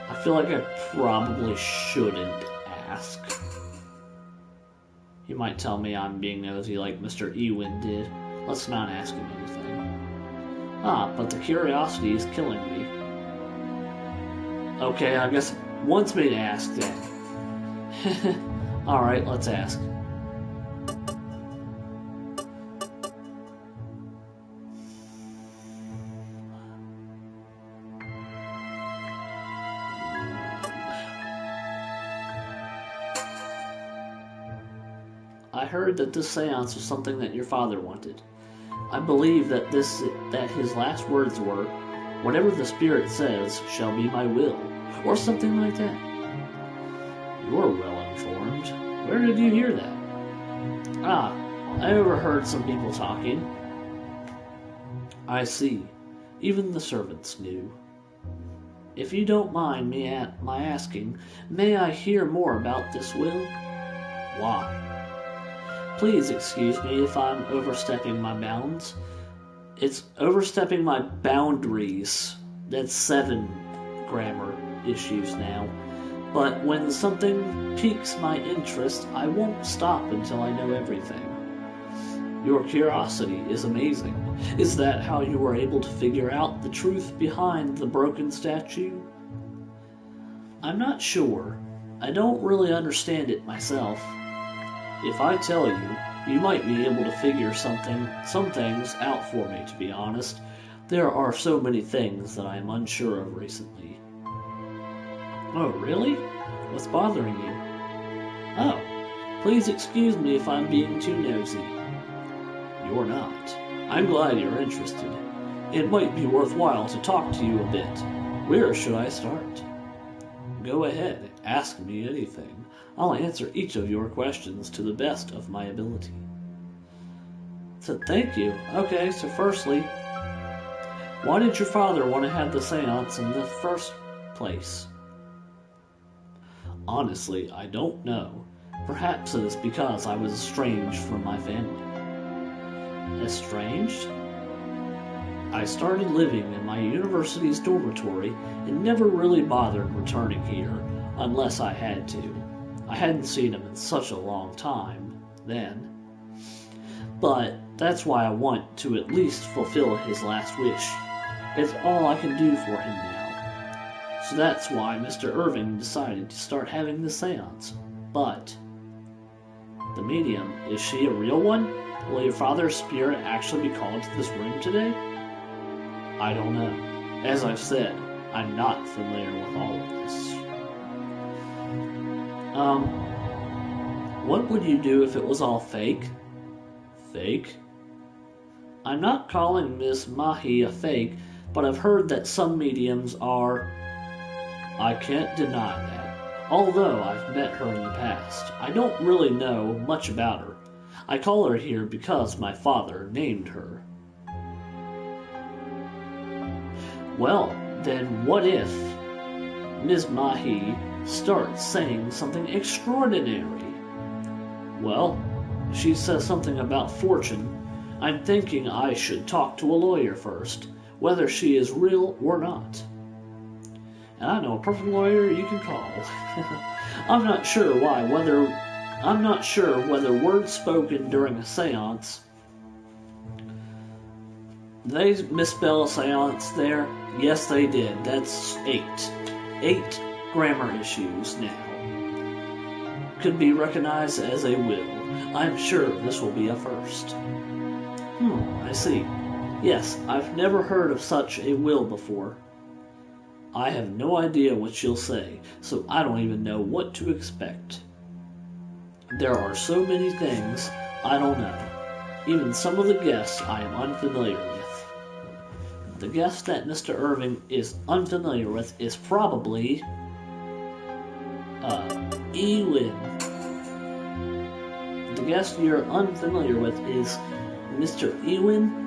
I feel like I probably shouldn't ask. He might tell me I'm being nosy like Mr. Ewin did. Let's not ask him anything. But the curiosity is killing me. Okay, I guess it wants me to ask then. Alright, let's ask. I heard that this seance was something that your father wanted. I believe that his last words were, "Whatever the spirit says shall be my will," or something like that. You're well informed. Where did you hear that? I overheard some people talking. I see. Even the servants knew. If you don't mind my asking, may I hear more about this will? Why? Please excuse me if I'm overstepping my bounds. It's overstepping my boundaries. That's 7 grammar issues now. But when something piques my interest, I won't stop until I know everything. Your curiosity is amazing. Is that how you were able to figure out the truth behind the broken statue? I'm not sure. I don't really understand it myself. If I tell you, you might be able to figure some things out for me, to be honest. There are so many things that I am unsure of recently. Oh, really? What's bothering you? Oh, please excuse me if I'm being too nosy. You're not. I'm glad you're interested. It might be worthwhile to talk to you a bit. Where should I start? Go ahead, ask me anything. I'll answer each of your questions to the best of my ability. So thank you. Okay, so firstly, why did your father want to have the seance in the first place? Honestly, I don't know. Perhaps it is because I was estranged from my family. Estranged? I started living in my university's dormitory and never really bothered returning here unless I had to. I hadn't seen him in such a long time then. But that's why I want to at least fulfill his last wish. It's all I can do for him now. So that's why Mr. Irving decided to start having the seance. But the medium, is she a real one? Will your father's spirit actually be called to this room today? I don't know. As I've said, I'm not familiar with all of this. What would you do if it was all fake? Fake? I'm not calling Miss Mahi a fake, but I've heard that some mediums are. I can't deny that. Although I've met her in the past, I don't really know much about her. I call her here because my father named her. Well, then what if Miss Mahi starts saying something extraordinary? Well, she says something about fortune. I'm thinking I should talk to a lawyer first, whether she is real or not. And I know a perfect lawyer you can call. I'm not sure whether words spoken during a seance. They misspell a seance there? Yes, they did. That's 8. 8 grammar issues now. Could be recognized as a will. I'm sure this will be a first. I see. Yes, I've never heard of such a will before. I have no idea what she'll say, so I don't even know what to expect. There are so many things I don't know. Even some of the guests I am unfamiliar with. The guest that Mr. Irving is unfamiliar with is probably Ewan. The guest you're unfamiliar with is Mr. Ewan.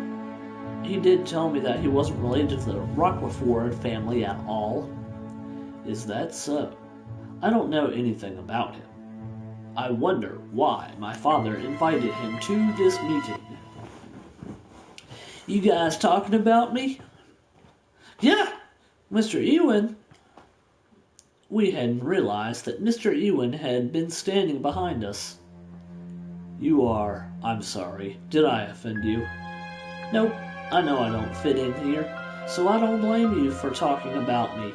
He did tell me that he wasn't related to the Roquefort family at all. Is that so? I don't know anything about him. I wonder why my father invited him to this meeting. You guys talking about me? Yeah, Mr. Ewan. We hadn't realized that Mr. Ewan had been standing behind us. You are, I'm sorry, did I offend you? Nope, I know I don't fit in here, so I don't blame you for talking about me.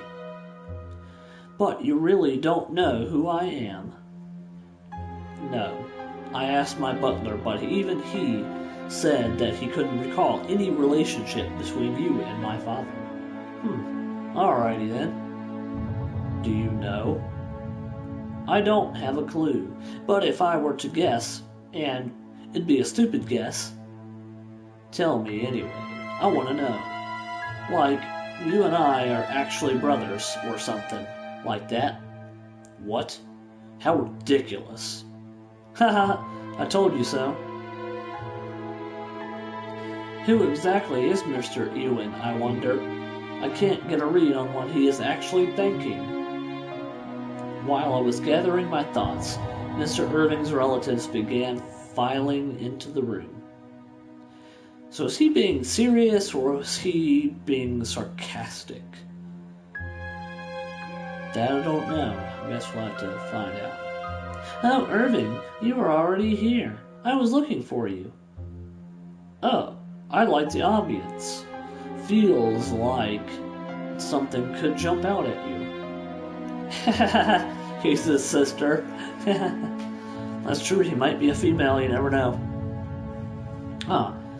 But you really don't know who I am. No, I asked my butler, but even he said that he couldn't recall any relationship between you and my father. Alrighty then. Do you know? I don't have a clue, but if I were to guess, and it'd be a stupid guess, tell me anyway. I want to know. Like, you and I are actually brothers or something like that. What? How ridiculous. Haha, I told you so. Who exactly is Mr. Ewan, I wonder? I can't get a read on what he is actually thinking. While I was gathering my thoughts, Mr. Irving's relatives began filing into the room. So is he being serious or is he being sarcastic? That I don't know. I guess we'll have to find out. Oh, Irving, you are already here. I was looking for you. Oh, I like the ambience. Feels like something could jump out at you. He's his sister. That's true, he might be a female, you never know.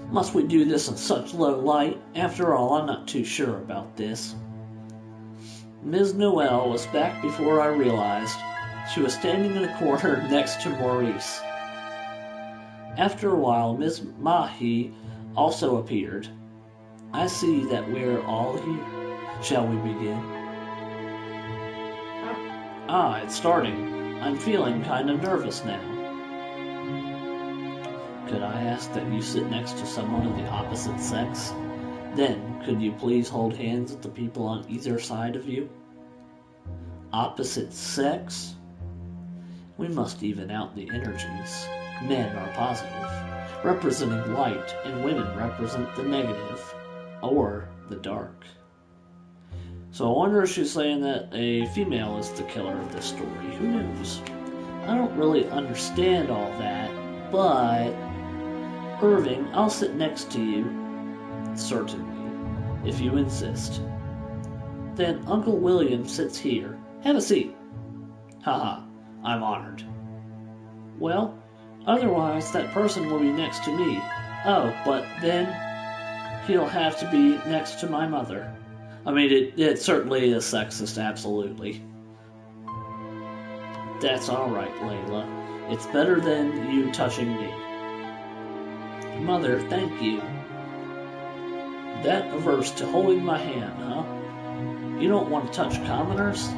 Must we do this in such low light? After all, I'm not too sure about this. Ms. Noel was back before I realized. She was standing in a corner next to Maurice. After a while, Miss Mahi also appeared. I see that we're all here. Shall we begin? It's starting. I'm feeling kind of nervous now. Could I ask that you sit next to someone of the opposite sex? Then, could you please hold hands with the people on either side of you? Opposite sex? We must even out the energies. Men are positive, representing light, and women represent the negative, or the dark. So I wonder if she's saying that a female is the killer of this story. Who knows? I don't really understand all that, but Irving, I'll sit next to you. Certainly. if you insist. Then Uncle William sits here. Have a seat. Haha, I'm honored. Well, otherwise that person will be next to me. Oh, but then he'll have to be next to my mother. I mean, it certainly is sexist, absolutely. That's alright, Layla. It's better than you touching me. Mother, thank you. That averse to holding my hand, huh? You don't want to touch commoners?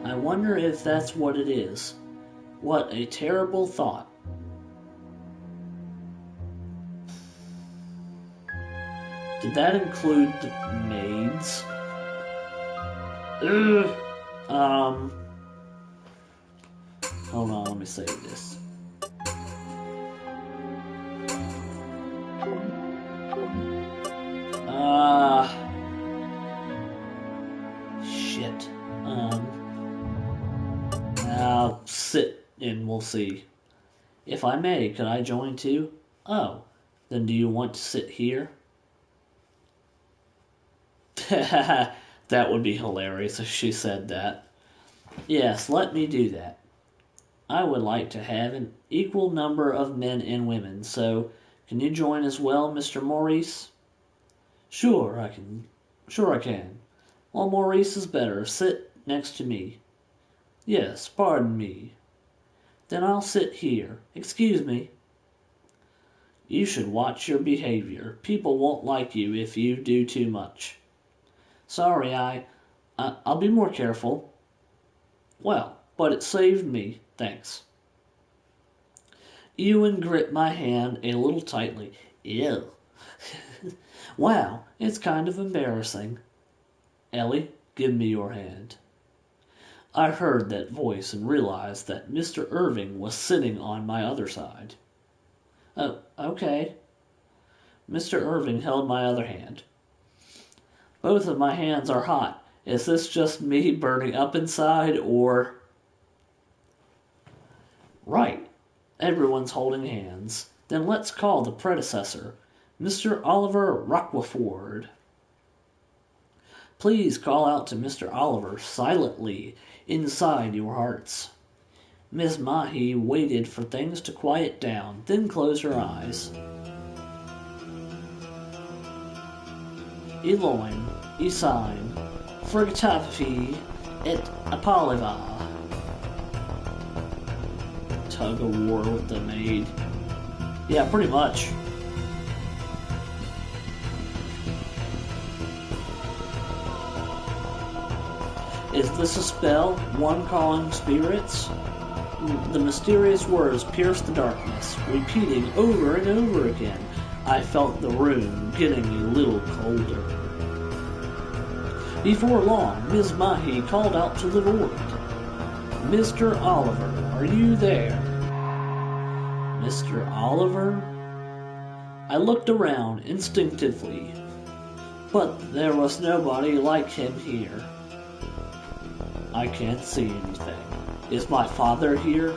I wonder if that's what it is. What a terrible thought. Did that include the maids? Hold on, let me save this. Shit. I'll sit and we'll see. If I may, could I join too? Oh, then do you want to sit here? That would be hilarious if she said that. Yes, let me do that. I would like to have an equal number of men and women, so can you join as well, Mr. Maurice? Sure, I can. Well, Maurice is better. Sit next to me. Yes, pardon me. Then I'll sit here. Excuse me. You should watch your behavior. People won't like you if you do too much. Sorry, I'll be more careful. Well, but it saved me. Thanks. Ewan gripped my hand a little tightly. Ew. Wow, it's kind of embarrassing. Ellie, give me your hand. I heard that voice and realized that Mr. Irving was sitting on my other side. Oh, okay. Mr. Irving held my other hand. Both of my hands are hot. Is this just me burning up inside, or... Right. Everyone's holding hands. Then let's call the predecessor, Mr. Oliver Roquefort. Please call out to Mr. Oliver silently inside your hearts. Miss Mahi waited for things to quiet down, then closed her eyes. Eloin, Isign, Frigatafi, et Apoliva. Tug of war with the maid. Yeah, pretty much. Is this a spell? One calling spirits? The mysterious words pierced the darkness, repeating over and over again. I felt the room getting a little colder. Before long, Ms. Mahi called out to the void. Mr. Oliver, are you there? Mr. Oliver? I looked around instinctively, but there was nobody like him here. I can't see anything. Is my father here?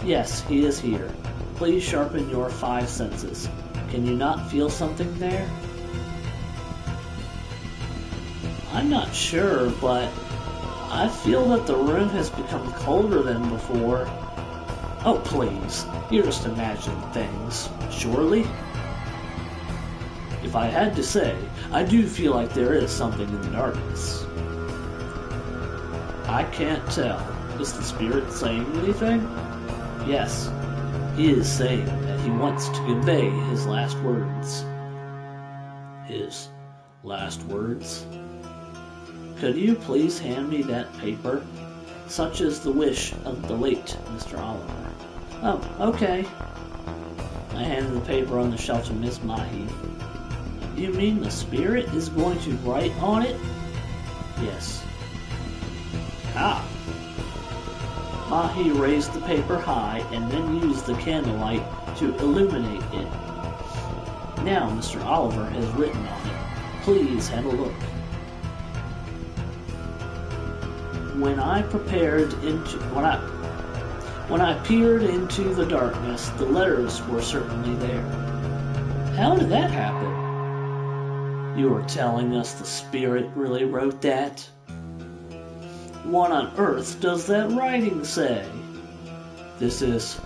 Yes, he is here. Please sharpen your 5 senses. Can you not feel something there? I'm not sure, but I feel that the room has become colder than before. Oh, please. You're just imagining things, surely? If I had to say, I do feel like there is something in the darkness. I can't tell. Is the spirit saying anything? Yes, he is saying that he wants to convey his last words. His last words? Could you please hand me that paper? Such is the wish of the late Mr. Oliver. Oh, okay. I handed the paper on the shelf to Miss Mahi. You mean the spirit is going to write on it? Yes. Ah. Mahi raised the paper high and then used the candlelight to illuminate it. Now Mr. Oliver has written on it. Please have a look. When I peered into the darkness, the letters were certainly there. How did that happen? You are telling us the spirit really wrote that? What on earth does that writing say? This is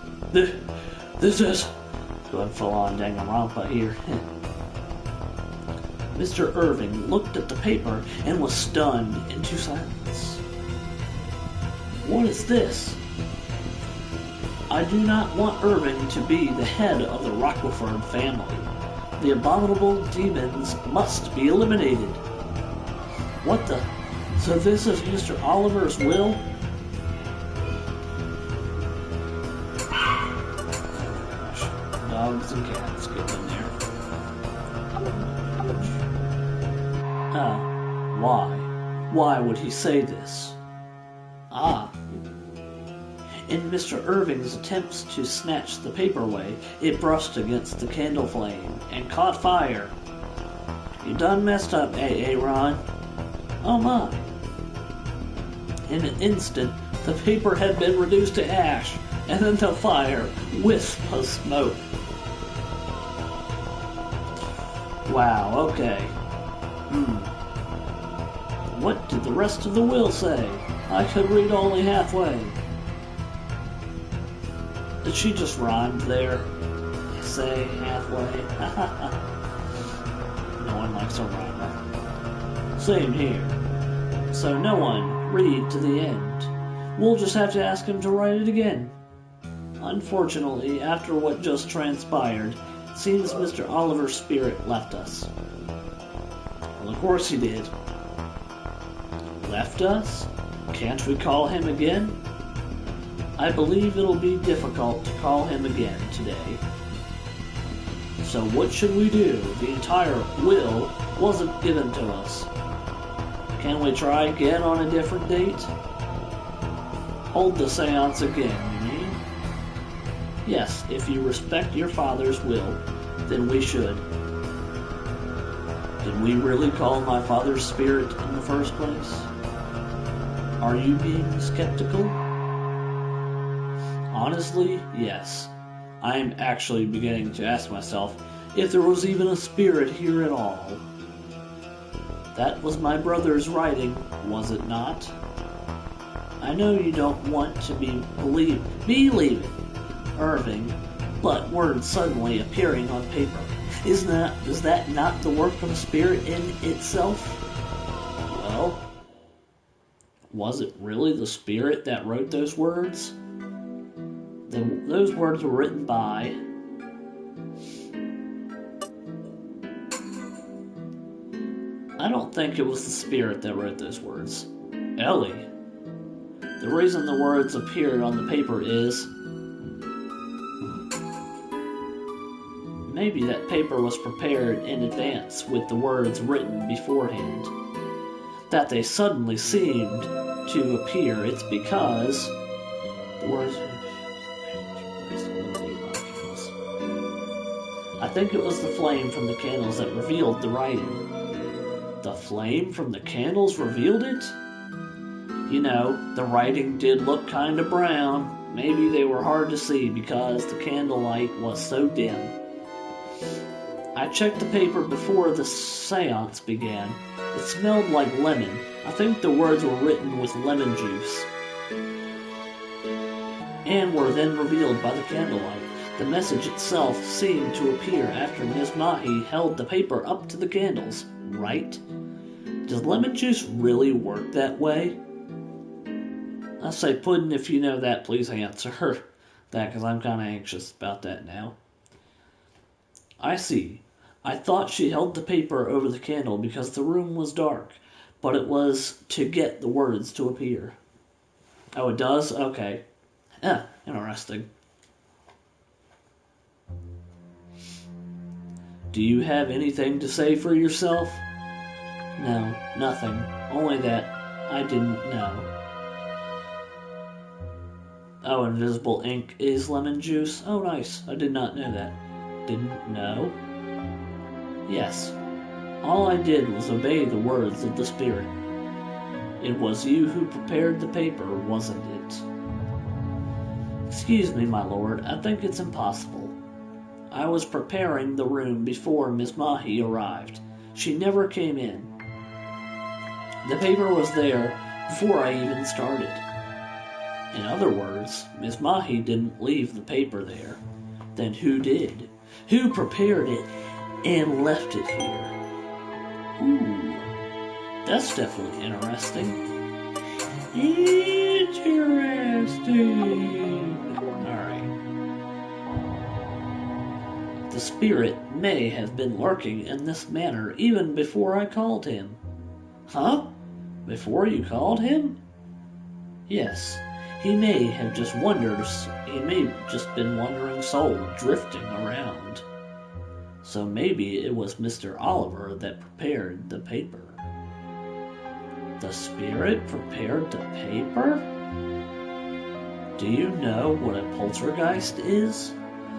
going full on Danganronpa here. Mr. Irving looked at the paper and was stunned into silence. What is this? I do not want Irving to be the head of the Rockleford family. The abominable demons must be eliminated. What the? So this is Mr. Oliver's will? Dogs and cats get in there. Why? Why would he say this? In Mr. Irving's attempts to snatch the paper away, it brushed against the candle flame and caught fire. You done messed up, Ron. Oh my. In an instant, the paper had been reduced to ash, and then the fire wisp of smoke. Wow, okay. What did the rest of the will say? I could read only halfway. Did she just rhyme there? Say halfway? No one likes a rhymer. Same here. So no one read to the end. We'll just have to ask him to write it again. Unfortunately, after what just transpired, it seems Mr. Oliver's spirit left us. Well, of course he did. Left us? Can't we call him again? I believe it'll be difficult to call him again today. So what should we do? The entire will wasn't given to us. Can we try again on a different date? Hold the seance again, you mean? Yes, if you respect your father's will, then we should. Did we really call my father's spirit in the first place? Are you being skeptical? Honestly, yes. I am actually beginning to ask myself if there was even a spirit here at all. That was my brother's writing, was it not? I know you don't want to believing Irving, but words suddenly appearing on paper. Is that not the work of a spirit in itself? Well, was it really the spirit that wrote those words? Those words were written by I don't think it was the spirit that wrote those words. Ellie. The reason the words appeared on the paper is maybe that paper was prepared in advance with the words written beforehand. That they suddenly seemed to appear. It's because the words... I think it was the flame from the candles that revealed the writing. The flame from the candles revealed it? You know, the writing did look kind of brown. Maybe they were hard to see because the candlelight was so dim. I checked the paper before the seance began. It smelled like lemon. I think the words were written with lemon juice and were then revealed by the candlelight. The message itself seemed to appear after Miss Mahi held the paper up to the candles, right? Does lemon juice really work that way? I say, Puddin', if you know that, please answer that, because I'm kind of anxious about that now. I see. I thought she held the paper over the candle because the room was dark, but it was to get the words to appear. Oh, it does? Okay. Interesting. Do you have anything to say for yourself? No, nothing. Only that I didn't know. Oh, invisible ink is lemon juice? Oh, nice. I did not know that. Didn't know? Yes. All I did was obey the words of the spirit. It was you who prepared the paper, wasn't it? Excuse me, my lord. I think it's impossible. I was preparing the room before Miss Mahi arrived. She never came in. The paper was there before I even started. In other words, Miss Mahi didn't leave the paper there. Then who did? Who prepared it and left it here? Ooh, that's definitely interesting. Interesting. Alright. The spirit may have been lurking in this manner even before I called him. Huh? Before you called him? Yes. He may have just wandered. He may have just been wandering soul drifting around. So maybe it was Mr. Oliver that prepared the paper. The spirit prepared the paper? Do you know what a poltergeist is?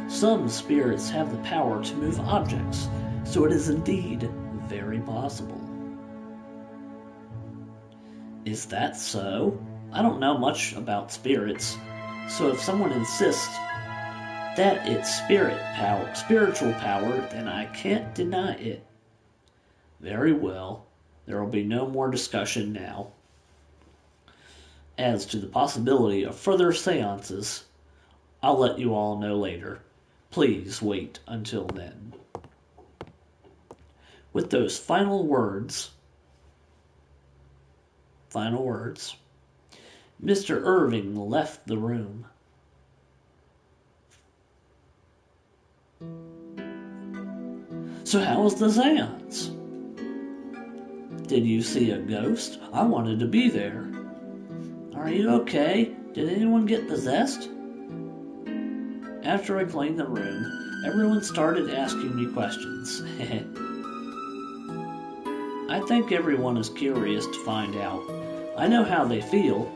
Some spirits have the power to move objects, so it is indeed very possible. Is that so? I don't know much about spirits, so if someone insists that it's spiritual power, then I can't deny it. Very well. There will be no more discussion now. As to the possibility of further seances, I'll let you all know later. Please wait until then. With those final words, Mr. Irving left the room. So how was the seance? Did you see a ghost? I wanted to be there. Are you okay? Did anyone get possessed? After I cleaned the room, everyone started asking me questions. I think everyone is curious to find out. I know how they feel.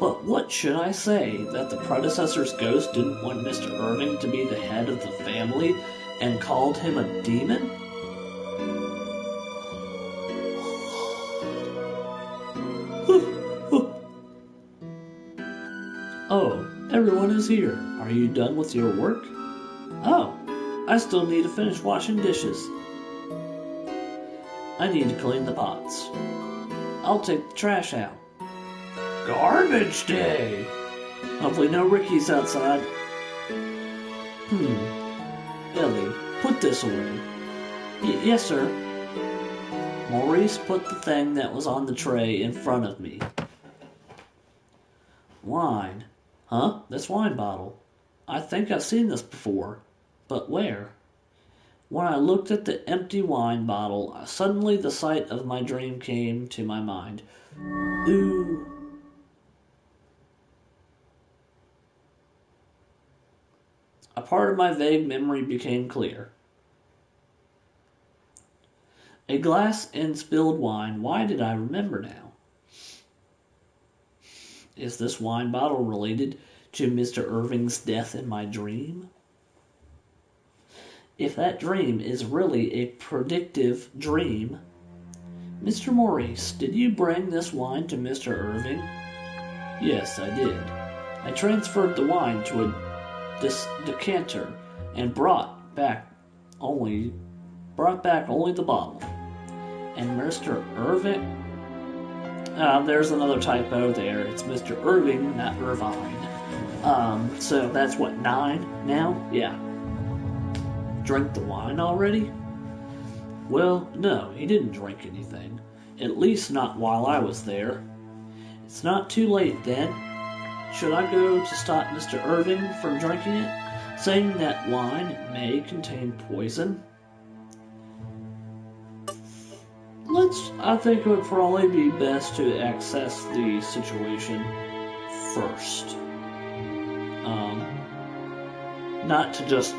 But what should I say? That the predecessor's ghost didn't want Mr. Irving to be the head of the family and called him a demon? Oh, everyone is here. Are you done with your work? Oh, I still need to finish washing dishes. I need to clean the pots. I'll take the trash out. Garbage day! Hopefully no Ricky's outside. Ellie, put this away. Yes, sir. Maurice put the thing that was on the tray in front of me. Wine. Huh? This wine bottle. I think I've seen this before. But where? When I looked at the empty wine bottle, suddenly the sight of my dream came to my mind. Ooh. A part of my vague memory became clear. A glass and spilled wine. Why did I remember now? Is this wine bottle related to Mr. Irving's death in my dream? If that dream is really a predictive dream, Mr. Maurice, did you bring this wine to Mr. Irving? Yes, I did. I transferred the wine to this decanter and brought back only the bottle. And Mr. Irving? There's another typo there. It's Mr. Irving, not Irvine. So that's what, 9 now? Yeah. Drink the wine already? Well, no, he didn't drink anything. At least not while I was there. It's not too late then. Should I go to stop Mr. Irving from drinking it, saying that wine may contain poison? I think it would probably be best to assess the situation first. Not to just,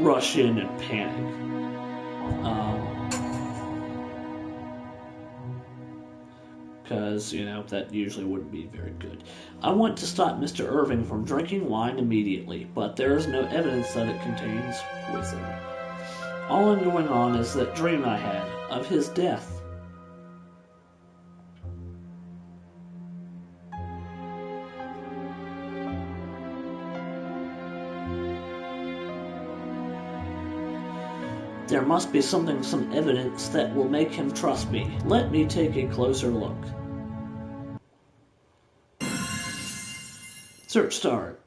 rush in and panic. Because, that usually wouldn't be very good. I want to stop Mr. Irving from drinking wine immediately, but there is no evidence that it contains poison. All I'm going on is that dream I had of his death. There must be some evidence that will make him trust me. Let me take a closer look. Search start.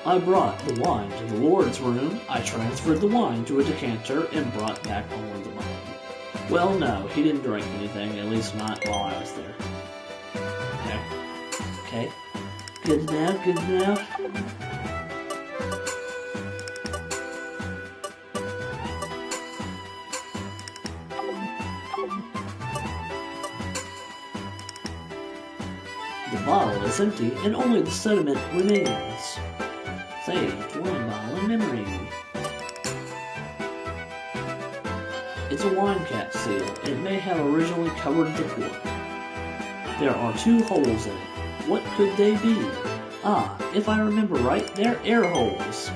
I brought the wine to the Lord's room. I transferred the wine to a decanter and brought back only the wine. Well, no, he didn't drink anything, at least not while I was there. Okay. Good enough, good enough. The bottle is empty and only the sediment remains. Saved one bottle in memory. It's a wine cap seal. It may have originally covered the cork. There are 2 holes in it. What could they be? Ah, if I remember right, they're air holes.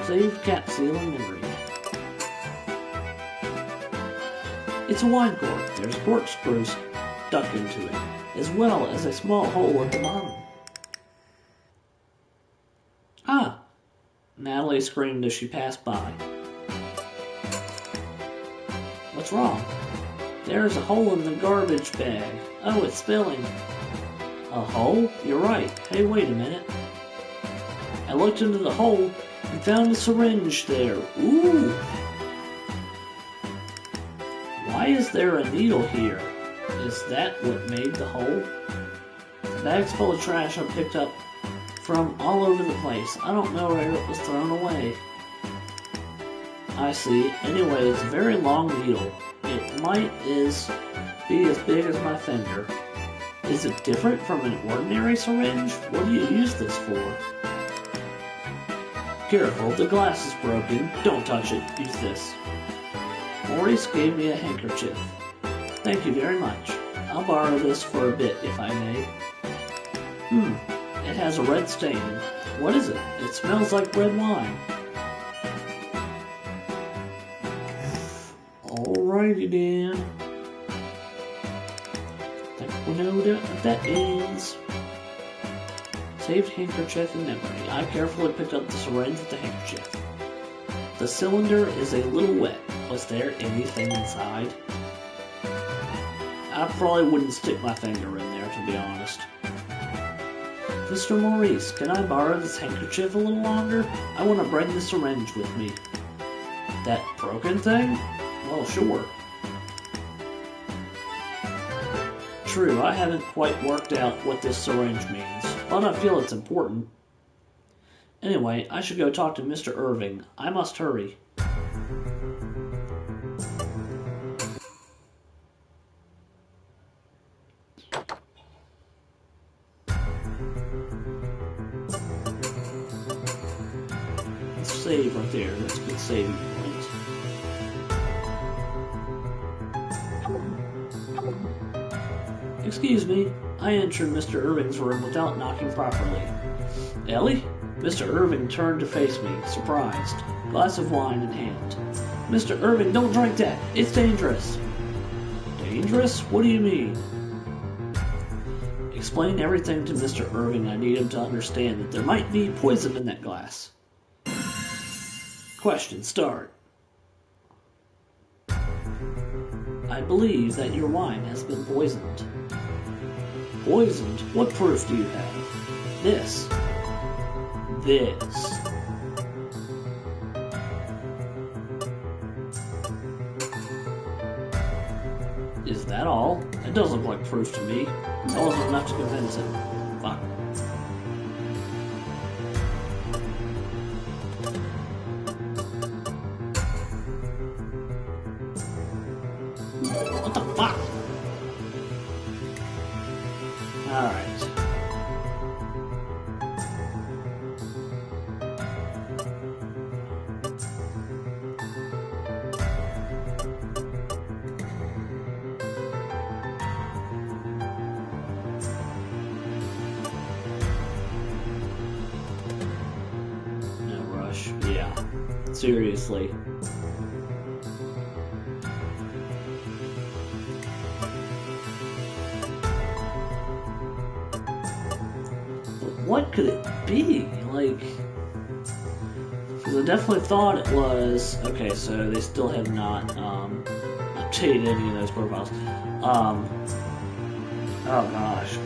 Saved cap seal in memory. It's a wine cork. There's a corkscrew stuck into it, as well as a small hole at the bottom. Ah! Natalie screamed as she passed by. What's wrong? There's a hole in the garbage bag. Oh, it's spilling. A hole? You're right. Hey, wait a minute. I looked into the hole and found a syringe there. Ooh! Why is there a needle here? Is that what made the hole? The bag's full of trash I picked up from all over the place. I don't know where it was thrown away. I see. Anyway, it's a very long needle. It might be as big as my finger. Is it different from an ordinary syringe? What do you use this for? Careful, the glass is broken. Don't touch it. Use this. Maurice gave me a handkerchief. Thank you very much. I'll borrow this for a bit, if I may. It has a red stain. What is it? It smells like red wine. Alrighty then. I think we know what that is. Saved handkerchief in memory. I carefully picked up the syringe with the handkerchief. The cylinder is a little wet. Was there anything inside? I probably wouldn't stick my finger in there, to be honest. Mr. Maurice, can I borrow this handkerchief a little longer? I want to bring the syringe with me. That broken thing? Well, sure. True, I haven't quite worked out what this syringe means, but I feel it's important. Anyway, I should go talk to Mr. Irving. I must hurry. Save right there. That's a good saving point. Excuse me. I entered Mr. Irving's room without knocking properly. Ellie? Mr. Irving turned to face me, surprised, glass of wine in hand. Mr. Irving, don't drink that. It's dangerous. Dangerous? What do you mean? Explain everything to Mr. Irving. I need him to understand that there might be poison in that glass. Question start. I believe that your wine has been poisoned. Poisoned? What proof do you have? This. Is that all? It doesn't look like proof to me. That wasn't enough to convince him. Fuck. What the fuck? Alright. No rush. Yeah. Seriously. what could it be? Like, because I definitely thought it was... Okay, so they still have not updated any of those profiles. Oh gosh.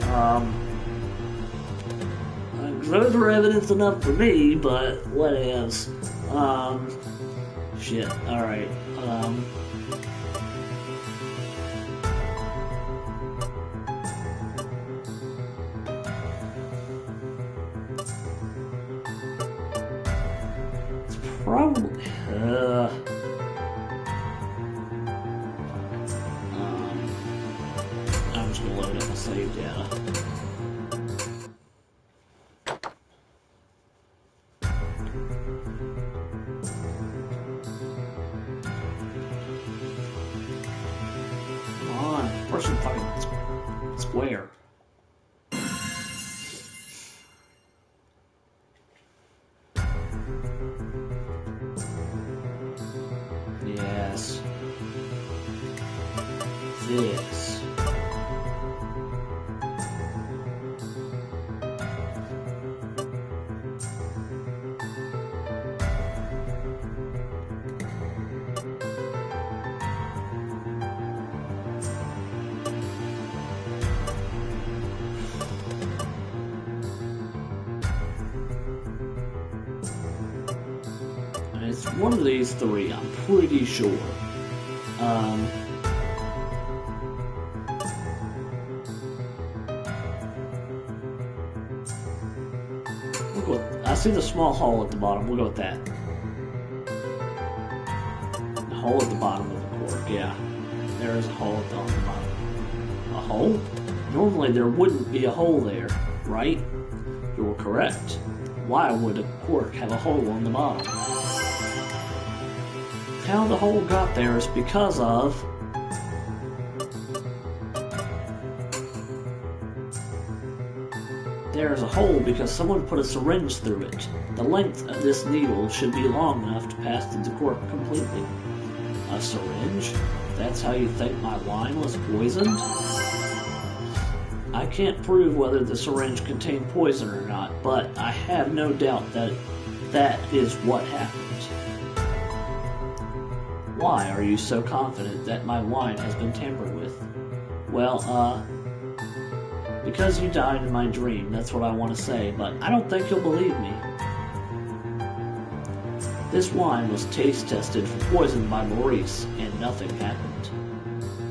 Those were evidence enough for me, but what else? Shit. Alright. It's probably... I'm just gonna load up my save data. Person fucking square. Yes. This. It's one of these three, I'm pretty sure. We'll go with, I see the small hole at the bottom, we'll go with that. The hole at the bottom of the cork, yeah. There is a hole at the bottom. A hole? Normally there wouldn't be a hole there, right? You're correct. Why would a cork have a hole on the bottom? How the hole got there is because of there's a hole because someone put a syringe through it. The length of this needle should be long enough to pass through the cork completely. A syringe? That's how you think my wine was poisoned? I can't prove whether the syringe contained poison or not, but I have no doubt that that is what happened. Why are you so confident that my wine has been tampered with? Well, because you died in my dream, that's what I want to say, but I don't think you'll believe me. This wine was taste tested for poison by Maurice, and nothing happened.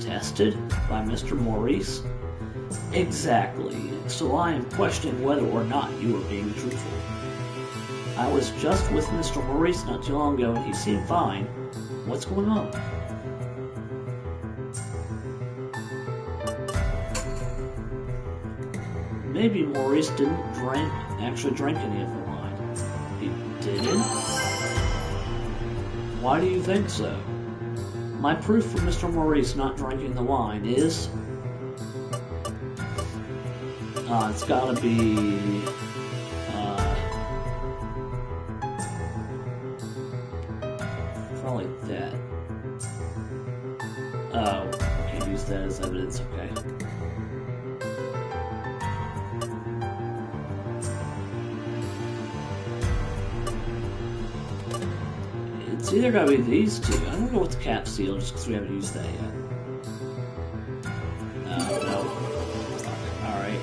Tested by Mr. Maurice? Exactly, so I am questioning whether or not you are being truthful. I was just with Mr. Maurice not too long ago, and he seemed fine. What's going on? Maybe Maurice didn't actually drink any of the wine. He didn't? Why do you think so? My proof for Mr. Maurice not drinking the wine is... it's gotta be... probably that. Oh, I can't use that as evidence, okay. It's either gotta be these two. I'm gonna go with the cap seal just because we haven't used that yet. No. Alright.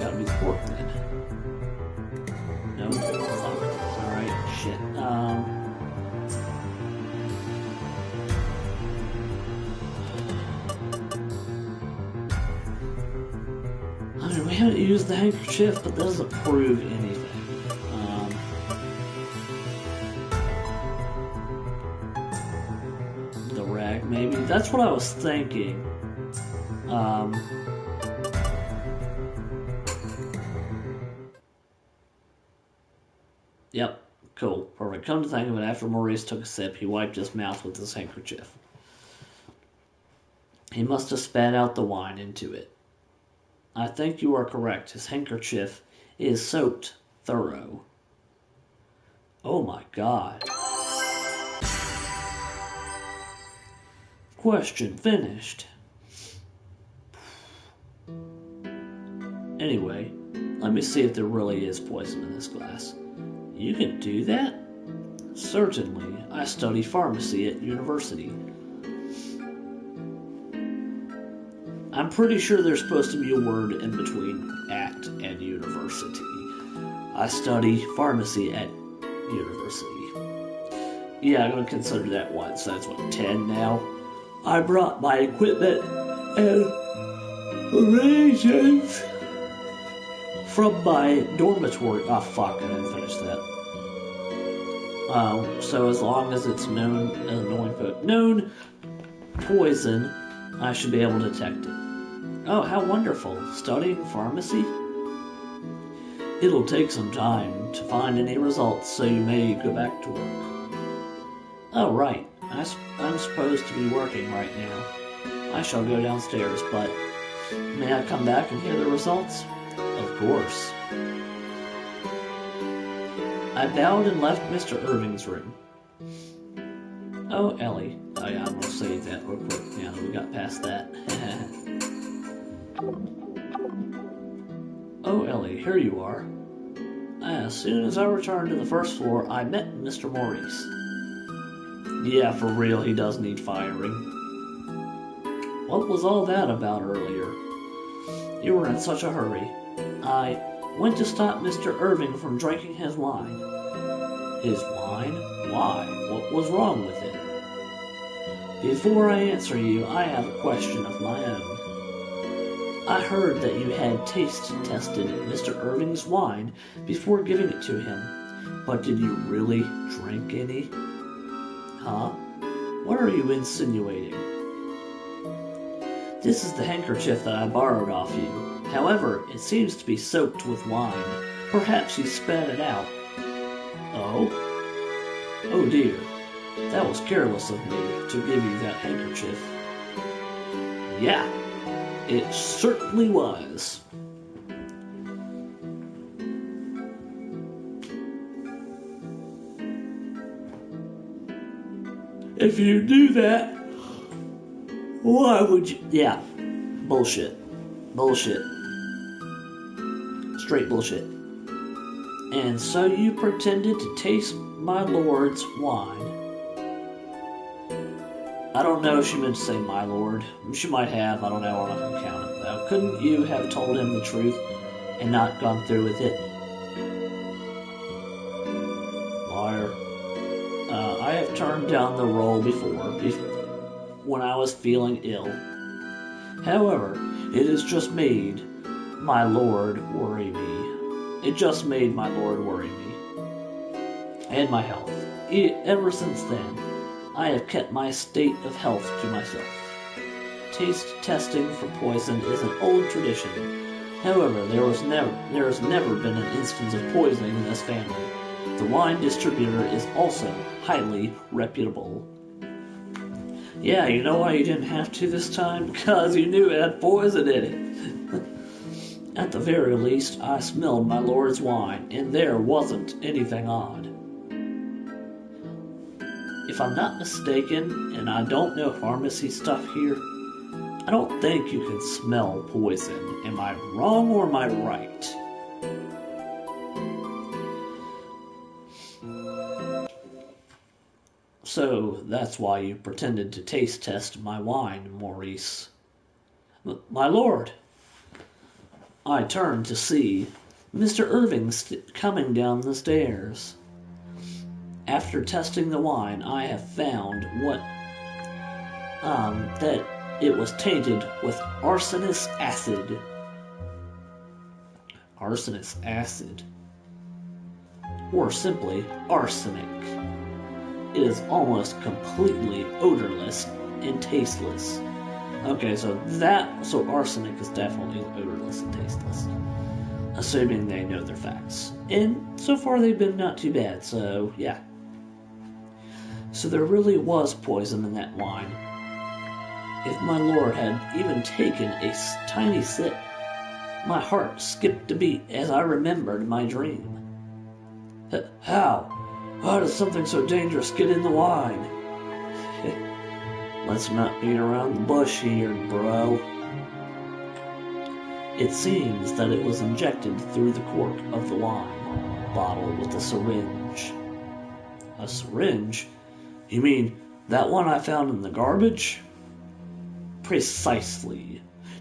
Gotta be the cork then. No? Alright, shit. I mean, we haven't used the handkerchief, but that doesn't prove anything. The rag, maybe? That's what I was thinking. Yep, cool, perfect. Come to think of it, after Maurice took a sip, he wiped his mouth with his handkerchief. He must have spat out the wine into it. I think you are correct. His handkerchief is soaked thorough. Oh my god. Question finished. Anyway, let me see if there really is poison in this glass. You can do that? Certainly. I study pharmacy at university. I'm pretty sure there's supposed to be a word in between at and university. I study pharmacy at university. Yeah, I'm going to consider that one, so that's what, 10 now? I brought my equipment and reagents from my dormitory. Oh, fuck, I didn't finish that. So as long as it's known poison, I should be able to detect it. Oh, how wonderful. Studying pharmacy? It'll take some time to find any results, so you may go back to work. Oh, right. I'm supposed to be working right now. I shall go downstairs, but may I come back and hear the results? Of course. I bowed and left Mr. Irving's room. Oh, Ellie. Oh yeah, I'm gonna save that real quick now that we got past that. Oh, Ellie, here you are. As soon as I returned to the first floor, I met Mr. Maurice. Yeah, for real, he does need firing. What was all that about earlier? You were in such a hurry. I went to stop Mr. Irving from drinking his wine. His wine? Why? What was wrong with it? Before I answer you, I have a question of my own. I heard that you had taste tested Mr. Irving's wine before giving it to him, but did you really drink any? Huh? What are you insinuating? This is the handkerchief that I borrowed off you. However, it seems to be soaked with wine. Perhaps you spat it out. Oh? Oh dear. That was careless of me to give you that handkerchief. Yeah, it certainly was. If you do that, why would you? Yeah, bullshit. Bullshit. Straight bullshit. And so you pretended to taste my lord's wine. I don't know if she meant to say my lord. She might have, I don't know, I'm not going to count it. Now, couldn't you have told him the truth and not gone through with it? Liar. I have turned down the role before when I was feeling ill. However, it has just made my lord worry me. It just made my lord worry me. And my health. Ever since then, I have kept my state of health to myself. Taste testing for poison is an old tradition. However, there has never been an instance of poisoning in this family. The wine distributor is also highly reputable. Yeah, you know why you didn't have to this time? Because you knew it had poison in it. At the very least, I smelled my lord's wine, and there wasn't anything odd. If I'm not mistaken, and I don't know pharmacy stuff here, I don't think you can smell poison. Am I wrong or am I right? So that's why you pretended to taste test my wine, Maurice. My lord! I turned to see Mr. Irving coming down the stairs. After testing the wine, I have found that it was tainted with arsenic acid. Arsenic acid. Or simply arsenic. It is almost completely odorless and tasteless. Okay, so arsenic is definitely odorless and tasteless. Assuming they know their facts. And so far they've been not too bad, so yeah. So there really was poison in that wine. If my lord had even taken a tiny sip, my heart skipped a beat as I remembered my dream. How? How does something so dangerous get in the wine? Let's not beat around the bush here, bro. It seems that it was injected through the cork of the wine bottle with a syringe. A syringe? You mean that one I found in the garbage? Precisely.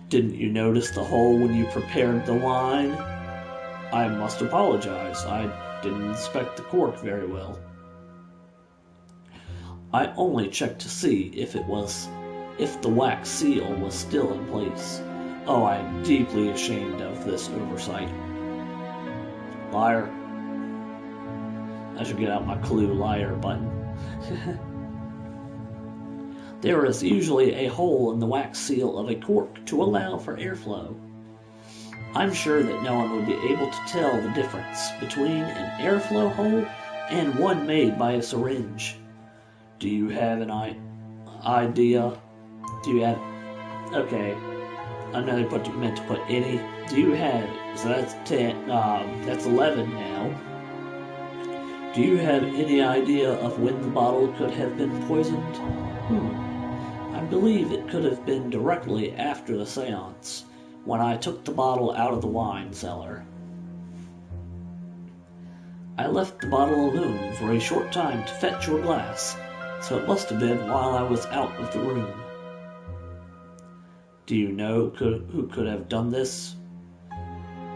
Didn't you notice the hole when you prepared the wine? I must apologize. I didn't inspect the cork very well. I only checked to see if the wax seal was still in place. Oh, I am deeply ashamed of this oversight. Liar. I should get out my clue liar button. There is usually a hole in the wax seal of a cork to allow for airflow. I'm sure that no one would be able to tell the difference between an airflow hole and one made by a syringe. Do you have an idea? Do you have... Okay. I know they meant to put any. Do you have... So that's 10. That's 11 now. Do you have any idea of when the bottle could have been poisoned? I believe it could have been directly after the seance, when I took the bottle out of the wine cellar. I left the bottle alone for a short time to fetch your glass, so it must have been while I was out of the room. Do you know who could have done this?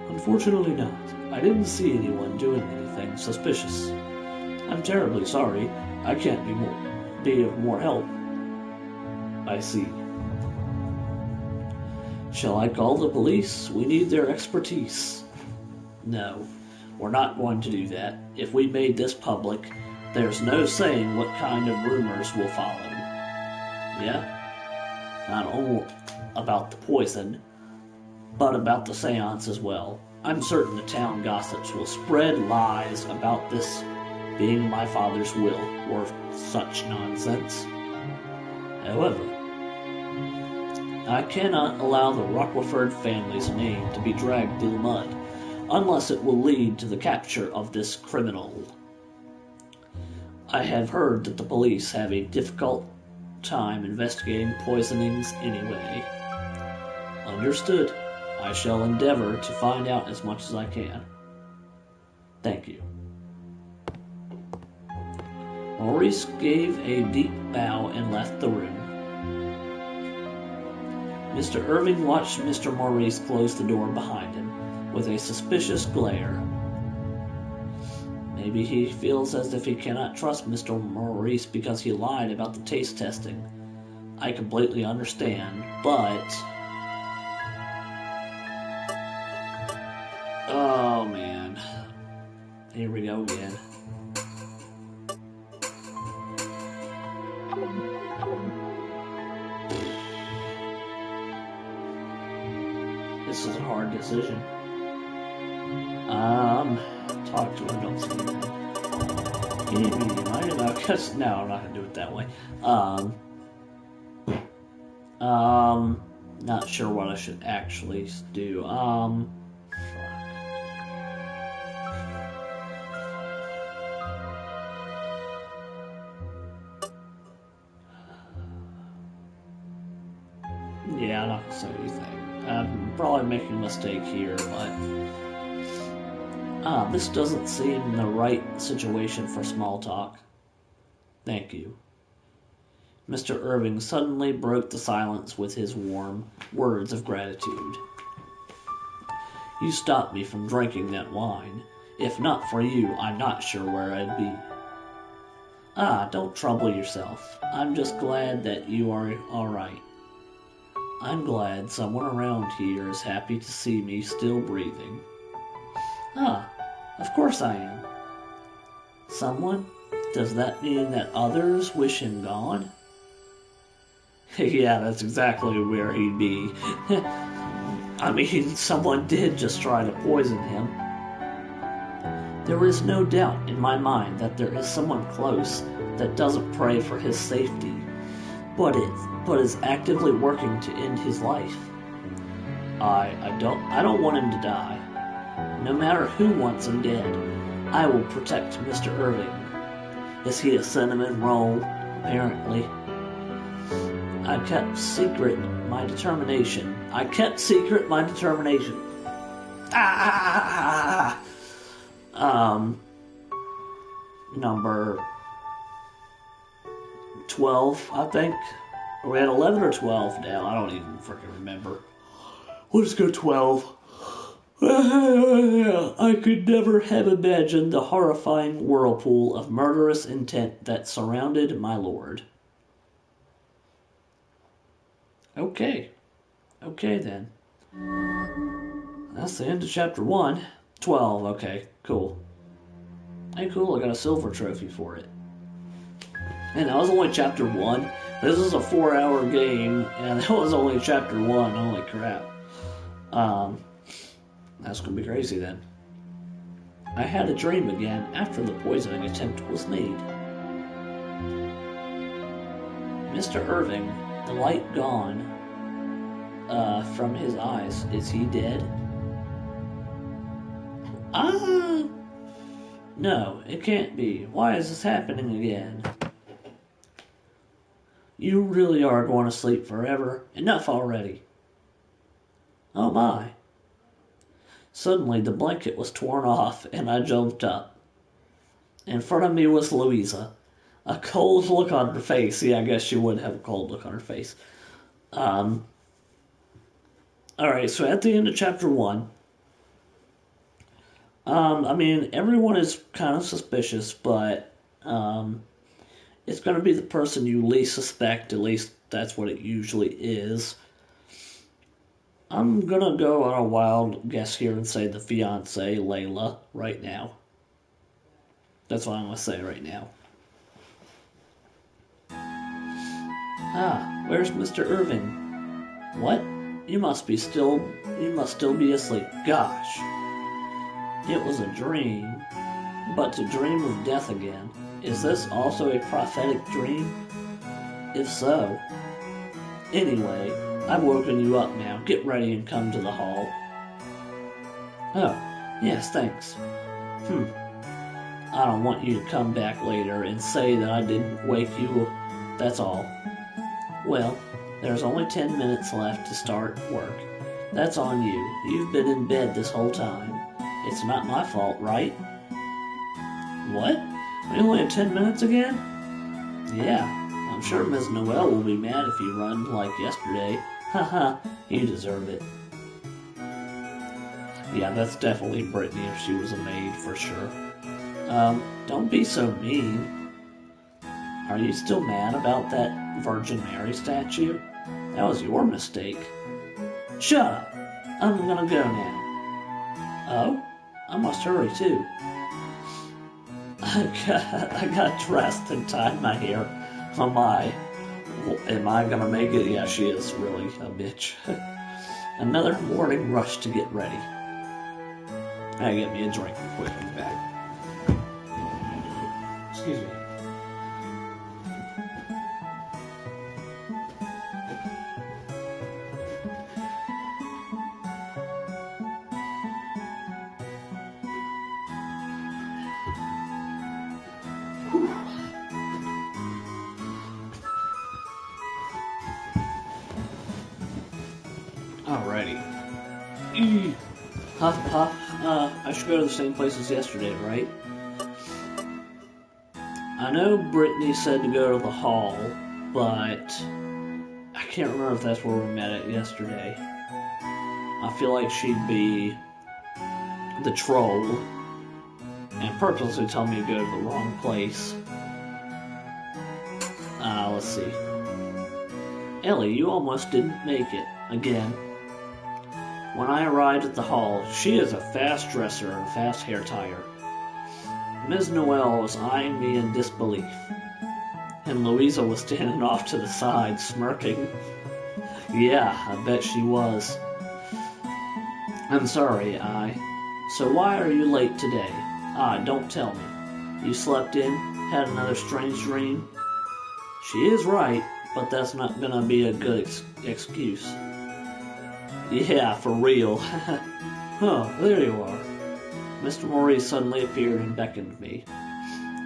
Unfortunately not. I didn't see anyone doing anything suspicious. I'm terribly sorry. I can't be of more help. I see. Shall I call the police? We need their expertise. No, we're not going to do that. If we made this public, there's no saying what kind of rumors will follow. Yeah? Not only about the poison, but about the seance as well. I'm certain the town gossips will spread lies about this being my father's will, or such nonsense. However, I cannot allow the Rockleford family's name to be dragged through the mud, unless it will lead to the capture of this criminal. I have heard that the police have a difficult time investigating poisonings anyway. Understood. I shall endeavor to find out as much as I can. Thank you. Maurice gave a deep bow and left the room. Mr. Irving watched Mr. Maurice close the door behind him with a suspicious glare. Maybe he feels as if he cannot trust Mr. Maurice because he lied about the taste testing. I completely understand, but... Oh, man. Here we go again. This is a hard decision. Talk to her, don't say anything. Any medium, I don't know, cause, no, I'm not gonna do it that way. Not sure what I should actually do. Yeah, I'm not gonna say anything. I'm probably making a mistake here, but... this doesn't seem the right situation for small talk. Thank you. Mr. Irving suddenly broke the silence with his warm words of gratitude. You stopped me from drinking that wine. If not for you, I'm not sure where I'd be. Don't trouble yourself. I'm just glad that you are all right. I'm glad someone around here is happy to see me still breathing. Of course I am. Someone? Does that mean that others wish him gone? Yeah, that's exactly where he'd be. I mean, someone did just try to poison him. There is no doubt in my mind that there is someone close that doesn't pray for his safety, but is actively working to end his life. I don't want him to die. No matter who wants him dead, I will protect Mr. Irving. Is he a cinnamon roll? Apparently. I kept secret my determination. I kept secret my determination. Ah! Number 12, I think. Are we at 11 or 12 now? I don't even freaking remember. We'll just go 12. I could never have imagined the horrifying whirlpool of murderous intent that surrounded my lord. Okay. Okay, then. That's the end of chapter 1. 12, okay, cool. Hey, cool, I got a silver trophy for it. And that was only chapter 1. This is a 4-hour game, and that was only chapter 1. Holy crap. That's gonna be crazy then. I had a dream again after the poisoning attempt was made. Mr. Irving, the light gone from his eyes. Is he dead? No, it can't be. Why is this happening again? You really are going to sleep forever. Enough already. Oh my. Suddenly the blanket was torn off and I jumped up. In front of me was Louisa. A cold look on her face. Yeah, I guess she would have a cold look on her face. Alright, so at the end of chapter 1, I mean, everyone is kind of suspicious, but it's going to be the person you least suspect. At least that's what it usually is. I'm going to go on a wild guess here and say the fiancée, Layla, right now. That's what I'm going to say right now. Ah, where's Mr. Irving? What? You must still be asleep. Gosh. It was a dream. But to dream of death again, is this also a prophetic dream? If so. Anyway, I've woken you up now. Get ready and come to the hall. Oh, yes, thanks. I don't want you to come back later and say that I didn't wake you. That's all. Well, there's only 10 minutes left to start work. That's on you. You've been in bed this whole time. It's not my fault, right? What? We only have 10 minutes again? Yeah, I'm sure Ms. Noel will be mad if you run like yesterday. Haha, you deserve it. Yeah, that's definitely Brittany if she was a maid, for sure. Don't be so mean. Are you still mad about that Virgin Mary statue? That was your mistake. Shut up! I'm gonna go now. Oh? I must hurry too. I got dressed and tied my hair. Oh my. Am I gonna make it? Yeah, she is really a bitch. Another morning rush to get ready. I get me a drink real quick in the back. Excuse me. Alrighty. Huff puff. I should go to the same place as yesterday, right? I know Brittany said to go to the hall, but I can't remember if that's where we met at yesterday. I feel like she'd be the troll and purposely tell me to go to the wrong place. Let's see. Ellie, you almost didn't make it. Again. When I arrived at the hall, she is a fast dresser and fast hair tire. Ms. Noel was eyeing me in disbelief, and Louisa was standing off to the side, smirking. Yeah, I bet she was. I'm sorry, So why are you late today? Don't tell me. You slept in? Had another strange dream? She is right, but that's not gonna be a good excuse. Yeah, for real. Huh, there you are. Mr. Maurice suddenly appeared and beckoned me.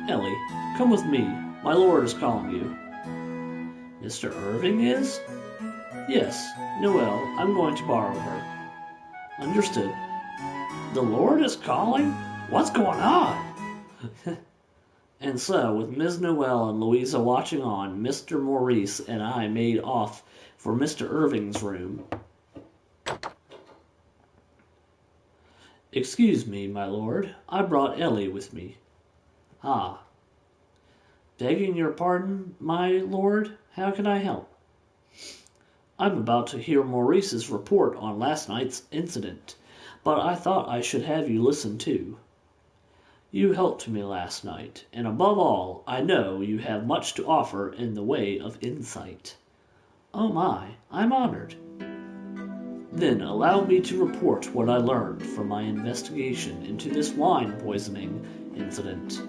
Ellie, come with me. My lord is calling you. Mr. Irving is? Yes, Noelle, I'm going to borrow her. Understood. The Lord is calling? What's going on? And so, with Ms. Noelle and Louisa watching on, Mr. Maurice and I made off for Mr. Irving's room. Excuse me, my lord, I brought Ellie with me. Ah. Begging your pardon, my lord, how can I help? I'm about to hear Maurice's report on last night's incident, but I thought I should have you listen too. You helped me last night, and above all, I know you have much to offer in the way of insight. Oh my, I'm honored. Then allow me to report what I learned from my investigation into this wine poisoning incident.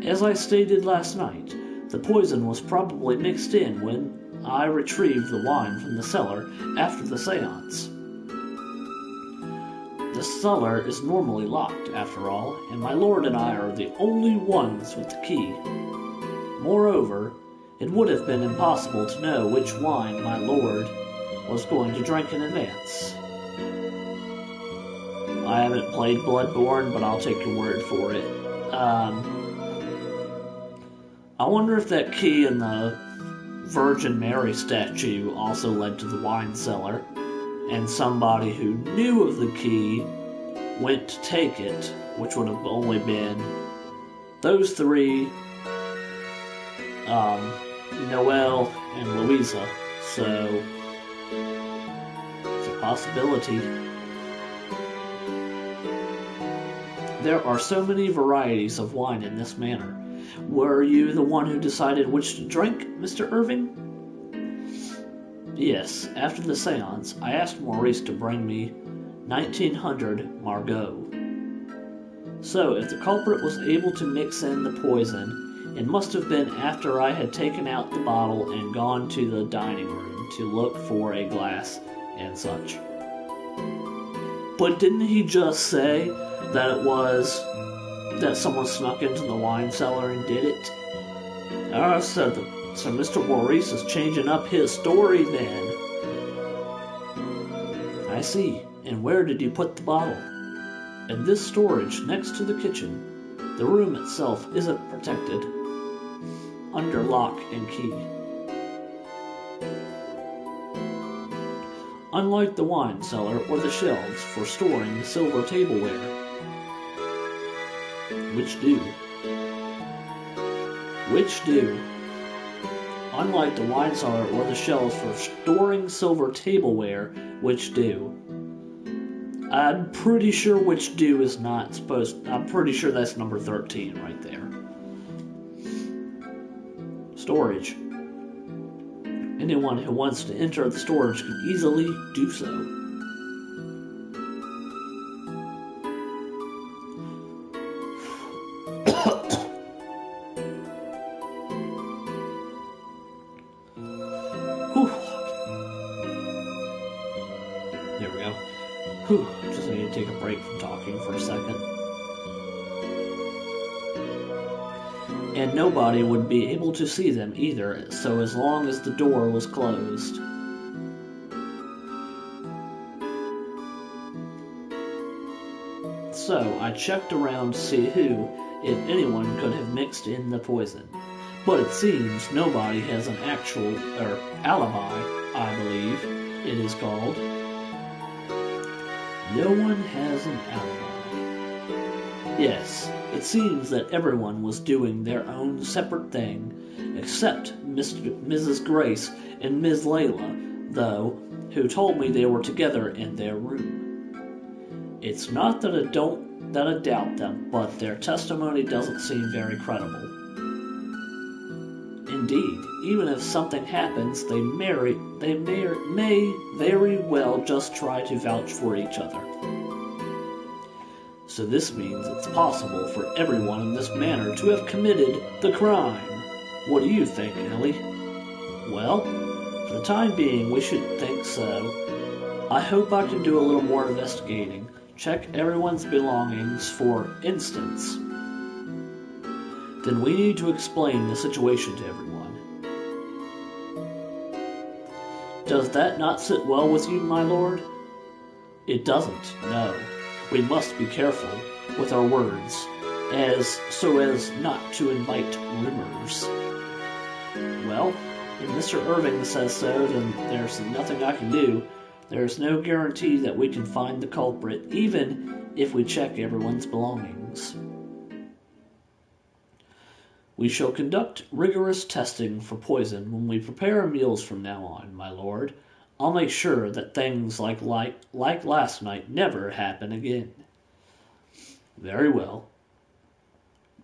As I stated last night, the poison was probably mixed in when I retrieved the wine from the cellar after the seance. The cellar is normally locked, after all, and my lord and I are the only ones with the key. Moreover, it would have been impossible to know which wine my lord was going to drink in advance. I haven't played Bloodborne, but I'll take your word for it. I wonder if that key in the Virgin Mary statue also led to the wine cellar, and somebody who knew of the key went to take it, which would have only been those three, Noelle and Louisa, so it's a possibility. There are so many varieties of wine in this manor. Were you the one who decided which to drink, Mr. Irving? Yes, after the seance, I asked Maurice to bring me 1900 Margaux. So, if the culprit was able to mix in the poison, it must have been after I had taken out the bottle and gone to the dining room to look for a glass and such. But didn't he just say that it was that someone snuck into the wine cellar and did it? So Mr. Maurice is changing up his story then. I see. And where did you put the bottle? In this storage next to the kitchen. The room itself isn't protected. Under lock and key. Unlike the wine cellar or the shelves for storing silver tableware. Which do. Unlike the wine cellar or the shelves for storing silver tableware, which do. I'm pretty sure which do is not supposed. I'm pretty sure that's number 13 right there. Storage. Anyone who wants to enter the storage can easily do so. There we go. Just need to take a break from talking for a second. And nobody would be able to see them either, so as long as the door was closed. So I checked around to see who, if anyone, could have mixed in the poison. But it seems nobody has an actual, alibi, I believe it is called. No one has an alibi. Yes, it seems that everyone was doing their own separate thing, except Mrs. Grace and Ms. Layla, though, who told me they were together in their room. It's not that I doubt them, but their testimony doesn't seem very credible. Indeed, even if something happens, they may very well just try to vouch for each other. So this means it's possible for everyone in this manor to have committed the crime. What do you think, Ellie? Well, for the time being, we should think so. I hope I can do a little more investigating. Check everyone's belongings, for instance. Then we need to explain the situation to everyone. Does that not sit well with you, my lord? It doesn't, no. We must be careful with our words, so as not to invite rumors. Well, if Mr. Irving says so, then there's nothing I can do. There's no guarantee that we can find the culprit, even if we check everyone's belongings. We shall conduct rigorous testing for poison when we prepare our meals from now on, my lord. I'll make sure that things like last night never happen again. Very well.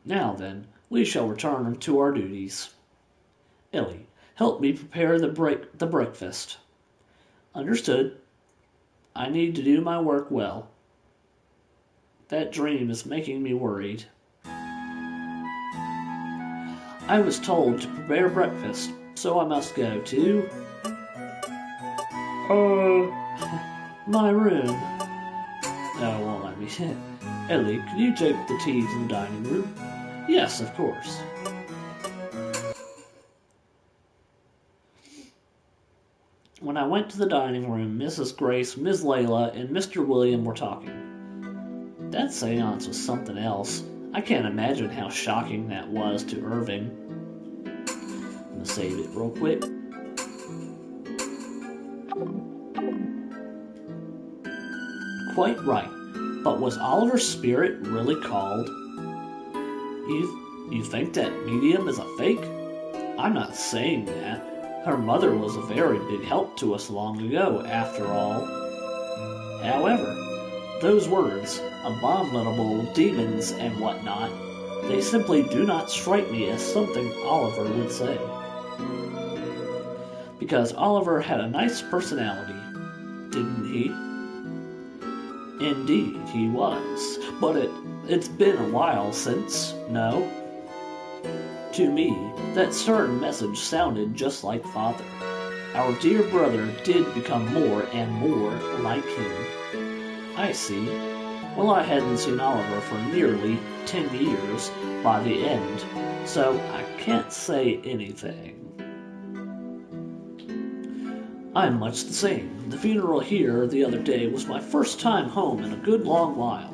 Now then, we shall return to our duties. Ellie, help me prepare the breakfast. Understood. I need to do my work well. That dream is making me worried. I was told to prepare breakfast, so I must go to... my room. No, it won't let me. Ellie, could you take the tea to the dining room? Yes, of course. When I went to the dining room, Mrs. Grace, Ms. Layla, and Mr. William were talking. That seance was something else. I can't imagine how shocking that was to Irving. I'm gonna save it real quick. Quite right. But was Oliver's spirit really called? You think that medium is a fake? I'm not saying that. Her mother was a very big help to us long ago, after all. However, those words, abominable demons and whatnot, they simply do not strike me as something Oliver would say. Because Oliver had a nice personality, didn't he? Indeed, he was. But it's been a while since, no? To me, that stern message sounded just like Father. Our dear brother did become more and more like him. I see. Well, I hadn't seen Oliver for nearly 10 years by the end, so I can't say anything. I'm much the same. The funeral here the other day was my first time home in a good long while.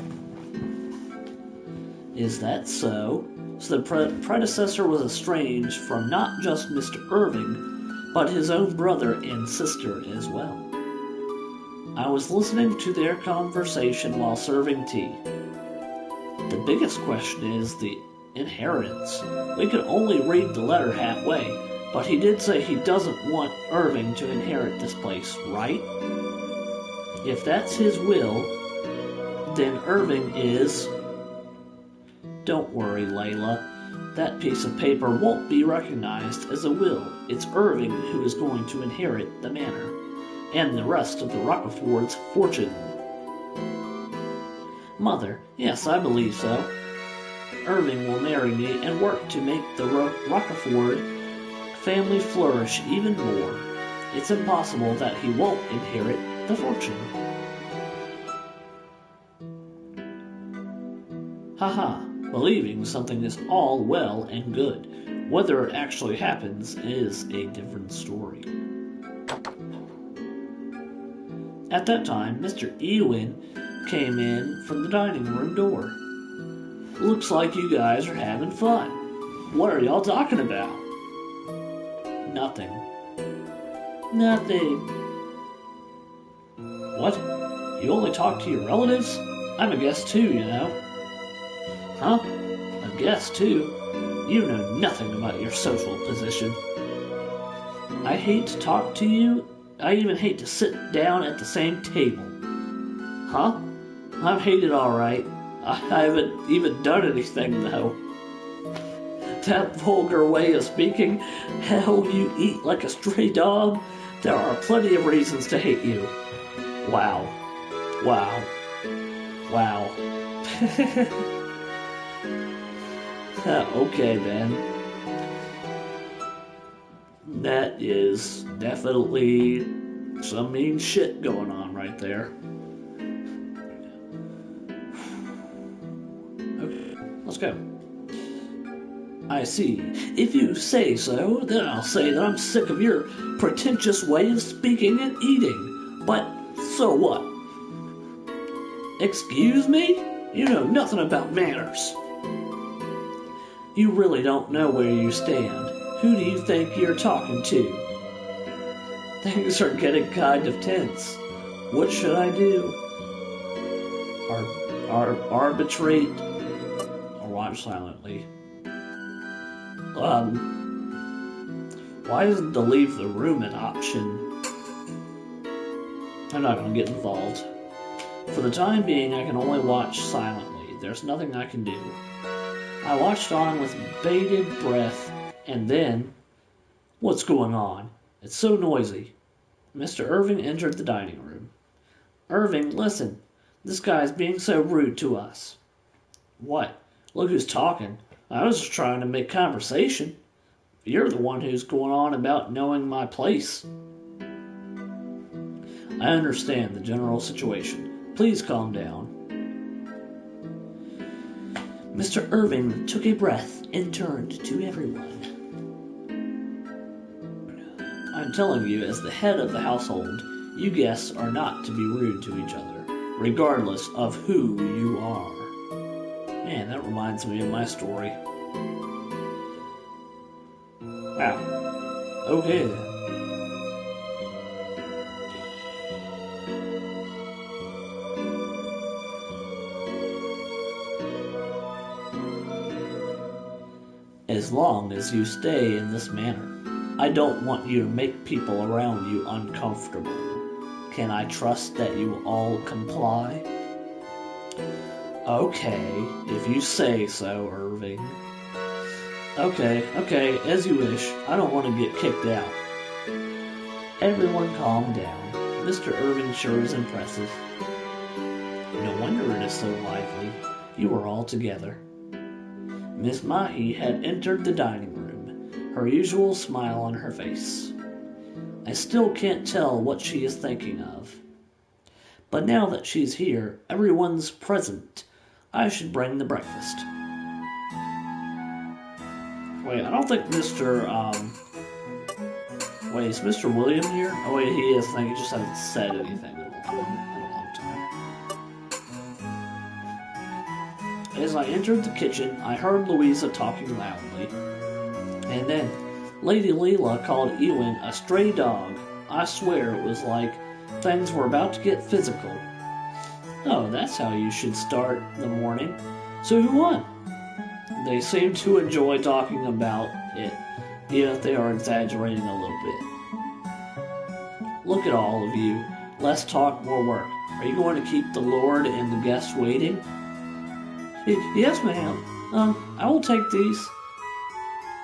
Is that so? So the predecessor was estranged from not just Mr. Irving, but his own brother and sister as well. I was listening to their conversation while serving tea. The biggest question is the inheritance. We could only read the letter halfway, but he did say he doesn't want Irving to inherit this place, right? If that's his will, then Irving is... Don't worry, Layla. That piece of paper won't be recognized as a will. It's Irving who is going to inherit the manor and the rest of the Rockeford's fortune. Mother, yes, I believe so. Irving will marry me and work to make the Rockeford family flourish even more. It's impossible that he won't inherit the fortune. Haha. Believing something is all well and good. Whether it actually happens is a different story. At that time, Mr. Ewan came in from the dining room door. Looks like you guys are having fun. What are y'all talking about? Nothing. Nothing. What? You only talk to your relatives? I'm a guest too, you know. Huh? A guest, too? You know nothing about your social position. I hate to talk to you. I even hate to sit down at the same table. Huh? I've hated all right. I haven't even done anything, though. That vulgar way of speaking, how you eat like a stray dog, there are plenty of reasons to hate you. Wow. Wow. Wow. Okay, then. That is definitely some mean shit going on right there. Okay, let's go. I see. If you say so, then I'll say that I'm sick of your pretentious way of speaking and eating. But so what? Excuse me? You know nothing about manners. You really don't know where you stand. Who do you think you're talking to? Things are getting kind of tense. What should I do? Arbitrate or watch silently? Why isn't the leave the room an option? I'm not gonna get involved. For the time being, I can only watch silently. There's nothing I can do. I watched on with bated breath, and then... What's going on? It's so noisy. Mr. Irving entered the dining room. Irving, listen. This guy's being so rude to us. What? Look who's talking. I was just trying to make conversation. You're the one who's going on about knowing my place. I understand the general situation. Please calm down. Mr. Irving took a breath and turned to everyone. I'm telling you, as the head of the household, you guests are not to be rude to each other, regardless of who you are. Man, that reminds me of my story. Wow. Okay then. As long as you stay in this manner, I don't want you to make people around you uncomfortable. Can I trust that you will all comply? Okay, if you say so, Irving. Okay, as you wish. I don't want to get kicked out. Everyone calm down. Mr. Irving sure is impressive. No wonder it is so lively. You are all together. Miss Mahi had entered the dining room, her usual smile on her face. I still can't tell what she is thinking of. But now that she's here, everyone's present. I should bring the breakfast. Wait, I don't think Mr. Wait, is Mr. William here? Oh wait, he is. I think he just hasn't said anything in a long time. As I entered the kitchen, I heard Louisa talking loudly. And then Lady Leela called Ewing a stray dog. I swear it was like things were about to get physical. Oh, that's how you should start the morning. So who won? They seem to enjoy talking about it, even if they are exaggerating a little bit. Look at all of you. Less talk, more work. Are you going to keep the Lord and the guests waiting? Yes, ma'am. I will take these.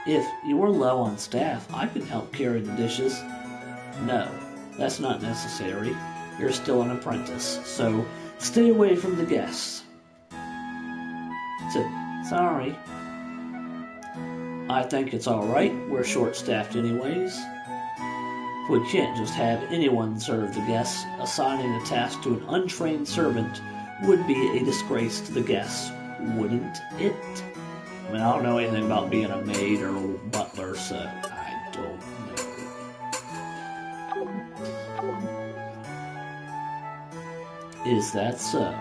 If you are low on staff, I can help carry the dishes. No, that's not necessary. You're still an apprentice, so stay away from the guests. Sorry. I think it's alright. We're short-staffed anyways. We can't just have anyone serve the guests. Assigning a task to an untrained servant would be a disgrace to the guests, wouldn't it? I mean, I don't know anything about being a maid or a butler, so I don't know. Is that so?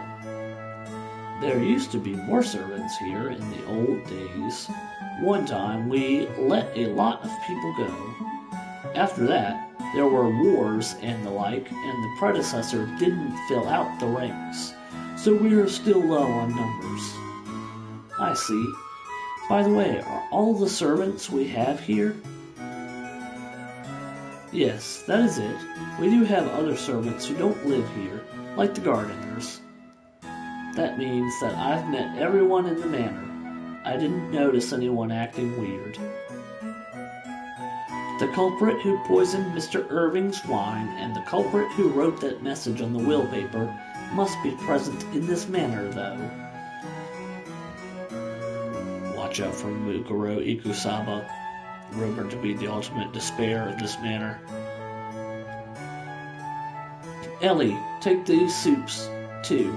There used to be more servants here in the old days. One time we let a lot of people go. After that, there were wars and the like, and the predecessor didn't fill out the ranks, so we are still low on numbers. I see. By the way, are all the servants we have here? Yes, that is it. We do have other servants who don't live here, like the gardeners. That means that I've met everyone in the manor. I didn't notice anyone acting weird. The culprit who poisoned Mr. Irving's wine and the culprit who wrote that message on the wallpaper must be present in this manor, though. Watch out for Mukuro Ikusaba, rumored to be the ultimate despair of this manor. Ellie, take these soups, too.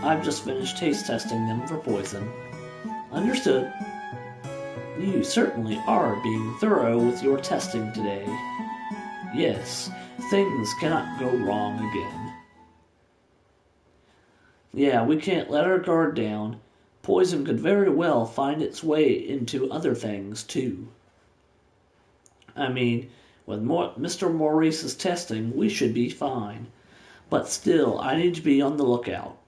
I've just finished taste testing them for poison. Understood. You certainly are being thorough with your testing today. Yes, things cannot go wrong again. Yeah, we can't let our guard down. Poison could very well find its way into other things, too. I mean, with Mr. Maurice's testing, we should be fine. But still, I need to be on the lookout.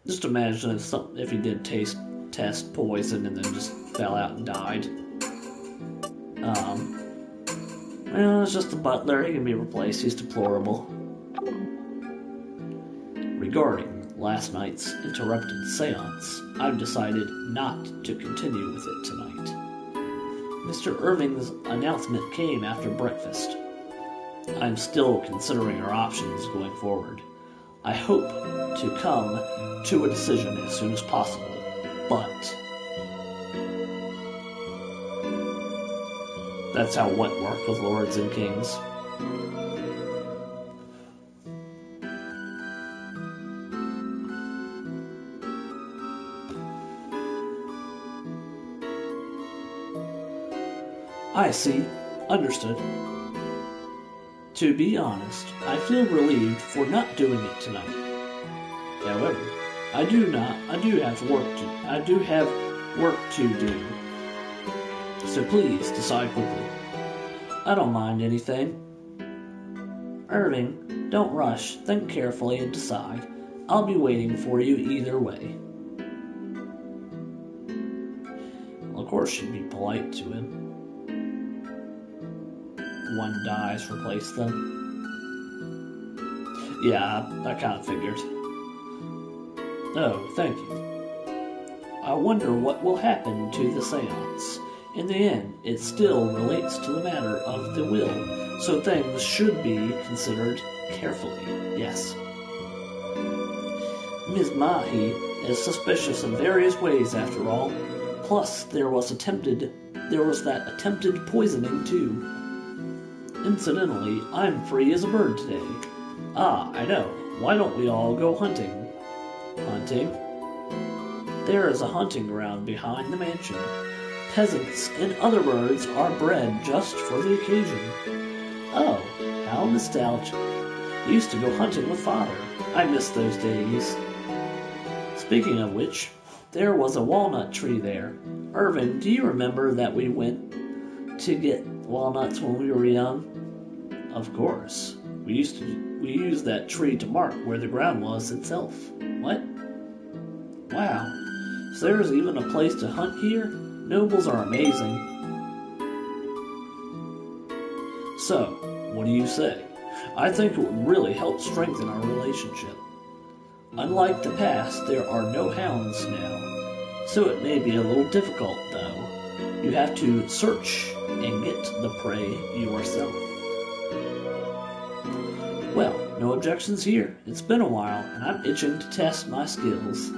Just imagine if he did test poison and then just fell out and died. Well, it's just a butler. He can be replaced. He's deplorable. Regarding last night's interrupted seance, I've decided not to continue with it tonight. Mr. Irving's announcement came after breakfast. I'm still considering our options going forward. I hope to come to a decision as soon as possible, but that's how what worked with lords and kings. I see. Understood. To be honest, I feel relieved for not doing it tonight. However, I do have work to do. So please decide quickly. I don't mind anything. Irving, don't rush. Think carefully and decide. I'll be waiting for you either way. Well, of course you'd be polite to him. One dies, replace them. Yeah, I kind of figured. Oh, thank you. I wonder what will happen to the seance. In the end, it still relates to the matter of the will, so things should be considered carefully, yes. Ms. Mahi is suspicious in various ways, after all. Plus, there was that attempted poisoning, too. Incidentally, I'm free as a bird today. Ah, I know. Why don't we all go hunting? Hunting? There is a hunting ground behind the mansion. Peasants and other birds are bred just for the occasion. Oh, how nostalgic. We used to go hunting with Father. I miss those days. Speaking of which, there was a walnut tree there. Irving, do you remember that we went to get walnuts when we were young? Of course. We used that tree to mark where the ground was itself. What? Wow. So there's even a place to hunt here? Nobles are amazing. So, what do you say? I think it would really help strengthen our relationship. Unlike the past, there are no hounds now, so it may be a little difficult, though. You have to search and get the prey yourself. Well, no objections here. It's been a while, and I'm itching to test my skills.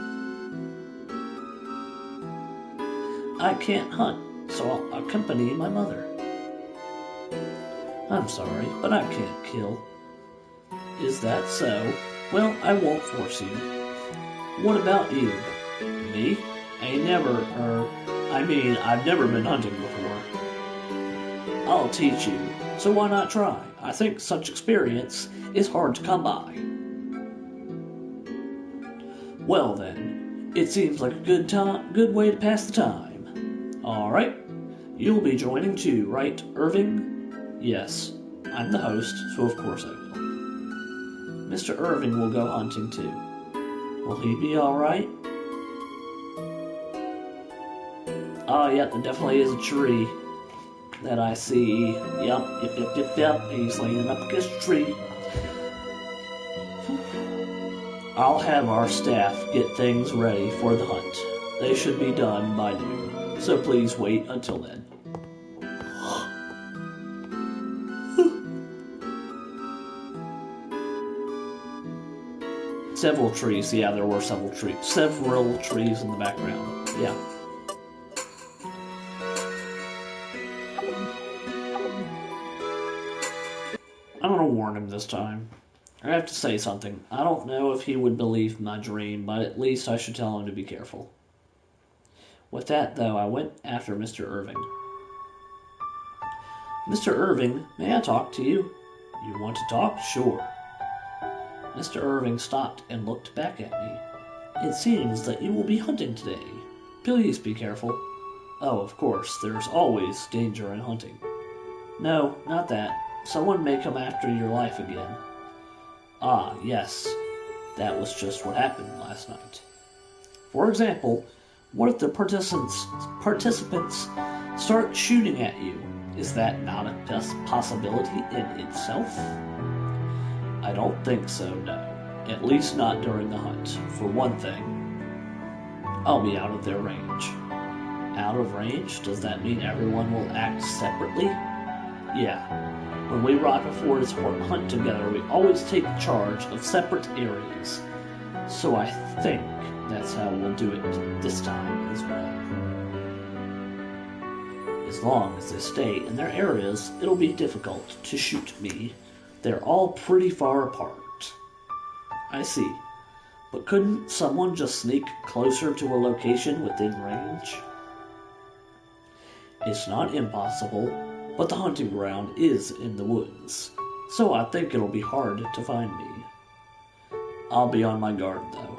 I can't hunt, so I'll accompany my mother. I'm sorry, but I can't kill. Is that so? Well, I won't force you. What about you? Me? I've never been hunting before. I'll teach you, so why not try? I think such experience is hard to come by. Well then, it seems like a good way to pass the time. Alright, you'll be joining too, right, Irving? Yes, I'm the host, so of course I will. Mr. Irving will go hunting too. Will he be alright? Oh, yep, there definitely is a tree that I see. Yep. He's leaning up against a tree. I'll have our staff get things ready for the hunt. They should be done by noon, so please wait until then. Several trees, yeah, there were several trees in the background, yeah. I'm gonna warn him this time. I have to say something. I don't know if he would believe my dream, but at least I should tell him to be careful. With that, though, I went after Mr. Irving. Mr. Irving, may I talk to you? You want to talk? Sure. Mr. Irving stopped and looked back at me. It seems that you will be hunting today. Please be careful. Oh, of course, there's always danger in hunting. No, not that. Someone may come after your life again. Ah, yes. That was just what happened last night. For example, what if the participants start shooting at you? Is that not a possibility in itself? I don't think so, no. At least not during the hunt. For one thing, I'll be out of their range. Out of range? Does that mean everyone will act separately? Yeah. When we rock a forest hunt together, we always take charge of separate areas. So I think that's how we'll do it this time as well. As long as they stay in their areas, it'll be difficult to shoot me. They're all pretty far apart. I see. But couldn't someone just sneak closer to a location within range? It's not impossible, but the hunting ground is in the woods, so I think it'll be hard to find me. I'll be on my guard, though.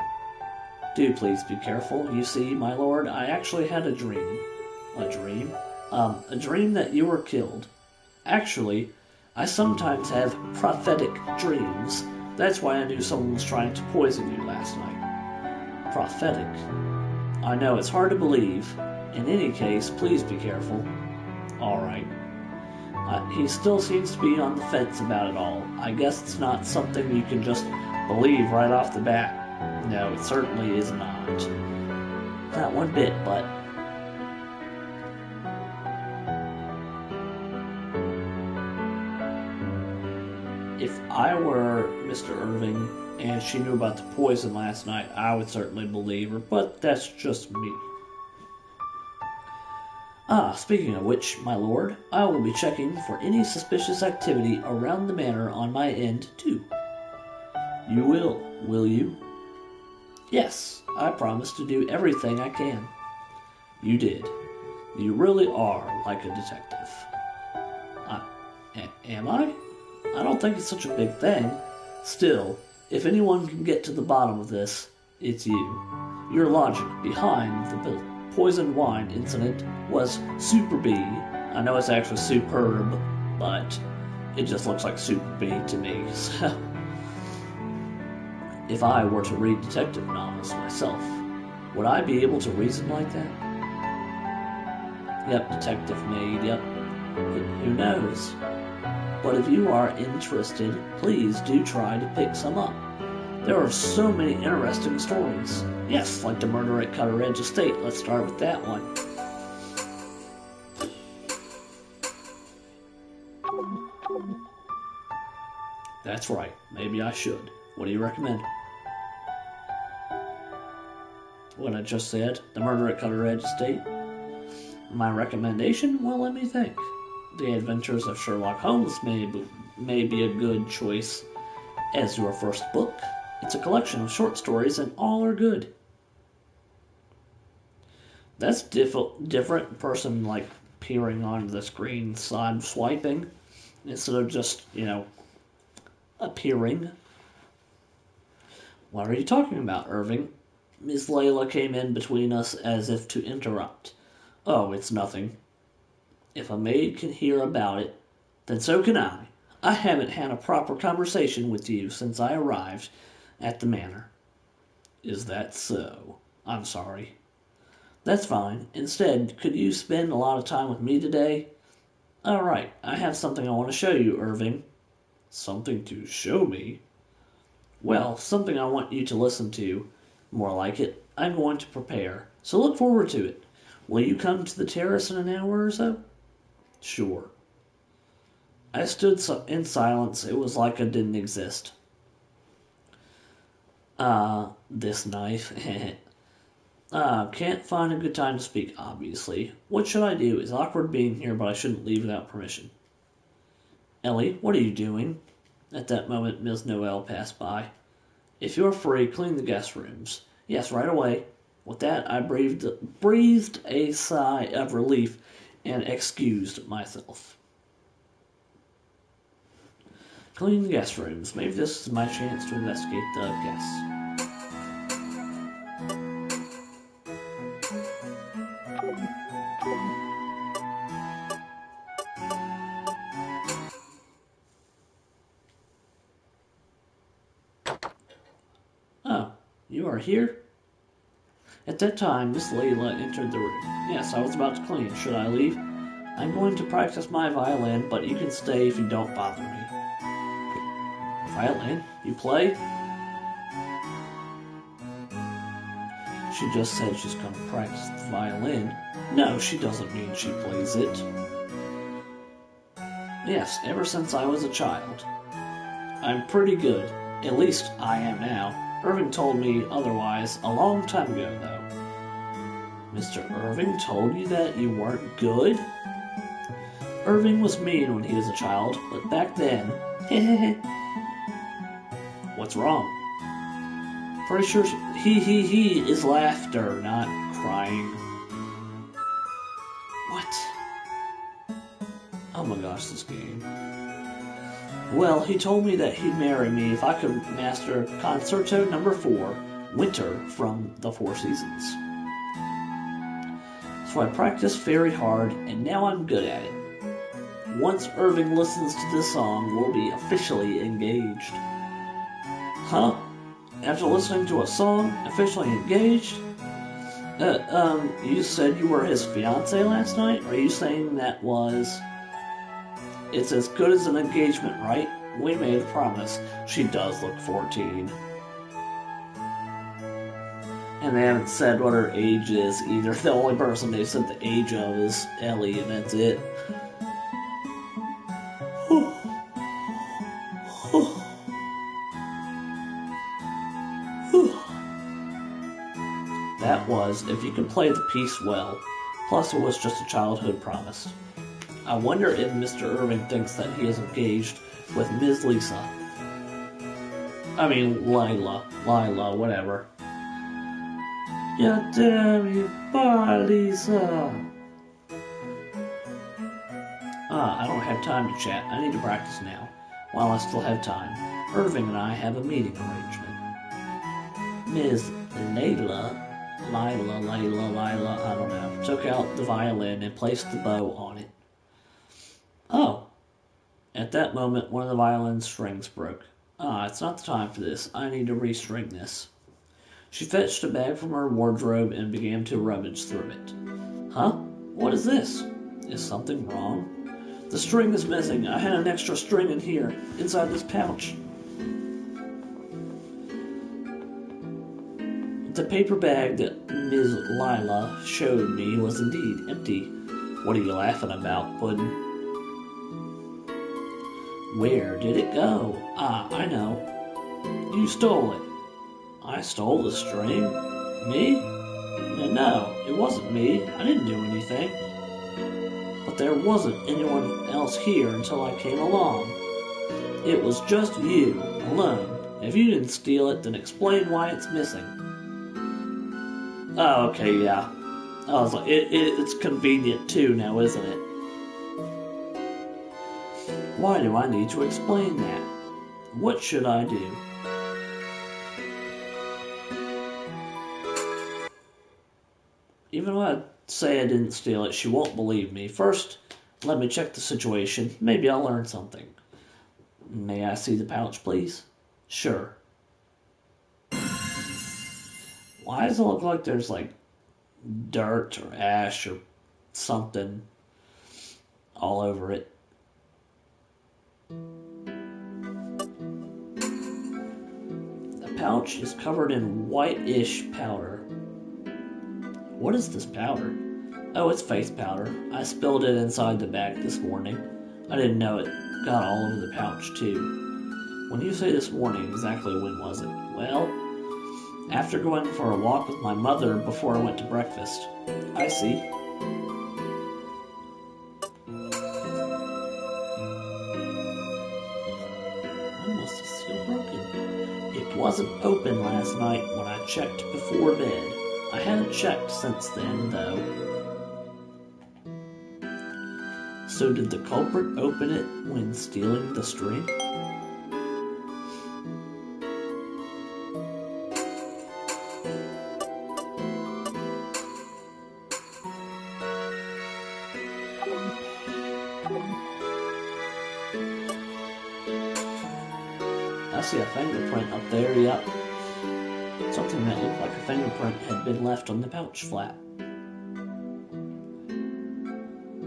Do please be careful. You see, my lord, I actually had a dream. A dream? A dream that you were killed. Actually, I sometimes have prophetic dreams. That's why I knew someone was trying to poison you last night. Prophetic. I know, it's hard to believe. In any case, please be careful. Alright. He still seems to be on the fence about it all. I guess it's not something you can just believe right off the bat. No, it certainly is not. Not one bit, but... If I were Mr. Irving and she knew about the poison last night, I would certainly believe her, but that's just me. Ah, speaking of which, my lord, I will be checking for any suspicious activity around the manor on my end, too. You will you? Yes, I promise to do everything I can. You did. You really are like a detective. Am I? I don't think it's such a big thing. Still, if anyone can get to the bottom of this, it's you. Your logic behind the poisoned wine incident was super B. I know it's actually superb, but it just looks like super B to me. So, if I were to read detective novels myself, would I be able to reason like that? Yep, detective made, yep. Who knows? But if you are interested, please do try to pick some up. There are so many interesting stories. Yes, like the murder at Cutter Edge Estate. Let's start with that one. That's right. Maybe I should. What do you recommend? What I just said, the murder at Cutter Edge Estate. My recommendation? Well, let me think. The Adventures of Sherlock Holmes may be a good choice as your first book. It's a collection of short stories and all are good. That's different person like peering onto the screen, side swiping, instead of just, appearing. What are you talking about, Irving? Miss Layla came in between us as if to interrupt. Oh, it's nothing. If a maid can hear about it, then so can I. I haven't had a proper conversation with you since I arrived at the manor. Is that so? I'm sorry. That's fine. Instead, could you spend a lot of time with me today? All right, I have something I want to show you, Irving. Something to show me? Well, something I want you to listen to. More like it. I'm going to prepare, so look forward to it. Will you come to the terrace in an hour or so? Sure. I stood in silence. It was like I didn't exist. This knife. Can't find a good time to speak, obviously. What should I do? It's awkward being here, but I shouldn't leave without permission. Ellie, what are you doing? At that moment, Ms. Noel passed by. If you're free, clean the guest rooms. Yes, right away. With that, I breathed a sigh of relief and excused myself. Cleaning the guest rooms. Maybe this is my chance to investigate the guests. Oh, you are here? At that time, Miss Layla entered the room. Yes, I was about to clean. Should I leave? I'm going to practice my violin, but you can stay if you don't bother me. Violin? You play? She just said she's going to practice the violin. No, she doesn't mean she plays it. Yes, ever since I was a child. I'm pretty good. At least I am now. Irving told me otherwise a long time ago, though. Mr. Irving told you that you weren't good? Irving was mean when he was a child, but back then... What's wrong? Pretty sure he is laughter, not crying. What? Oh my gosh, this game. Well, he told me that he'd marry me if I could master Concerto No. 4, Winter from the Four Seasons. So I practiced very hard, and now I'm good at it. Once Irving listens to this song, we'll be officially engaged. Huh? After listening to a song, officially engaged? You said you were his fiancé last night? Are you saying that was... It's as good as an engagement, right? We made a promise. She does look 14. And they haven't said what her age is either. The only person they said the age of is Ellie, and that's it. That was, if you can play the piece well. Plus, it was just a childhood promise. I wonder if Mr. Irving thinks that he is engaged with Ms. Lisa. I mean, Lila, whatever. You damn you, bye, Lisa. I don't have time to chat. I need to practice now, while I still have time. Irving and I have a meeting arrangement. Ms. Lila, I don't know, took out the violin and placed the bow on it. Oh. At that moment, one of the violin's strings broke. It's not the time for this. I need to restring this. She fetched a bag from her wardrobe and began to rummage through it. Huh? What is this? Is something wrong? The string is missing. I had an extra string in here, inside this pouch. The paper bag that Ms. Lila showed me was indeed empty. What are you laughing about, Puddin'? Where did it go? I know. You stole it. I stole the string? Me? No, it wasn't me. I didn't do anything. But there wasn't anyone else here until I came along. It was just you, alone. If you didn't steal it, then explain why it's missing. Oh, okay, yeah. I was like, it's convenient too now, isn't it? Why do I need to explain that? What should I do? Even when I say I didn't steal it, she won't believe me. First, let me check the situation. Maybe I'll learn something. May I see the pouch, please? Sure. Why does it look like there's like dirt or ash or something all over it? The pouch is covered in whitish powder. What is this powder? Oh, it's face powder. I spilled it inside the bag this morning. I didn't know it got all over the pouch, too. When you say this morning, exactly when was it? Well, after going for a walk with my mother before I went to breakfast. I see. When was the seal broken? It wasn't open last night when I checked before bed. I haven't checked since then, though. So did the culprit open it when stealing the string? I see a fingerprint up there, yep. Something that looked like a fingerprint had been left on the pouch flap.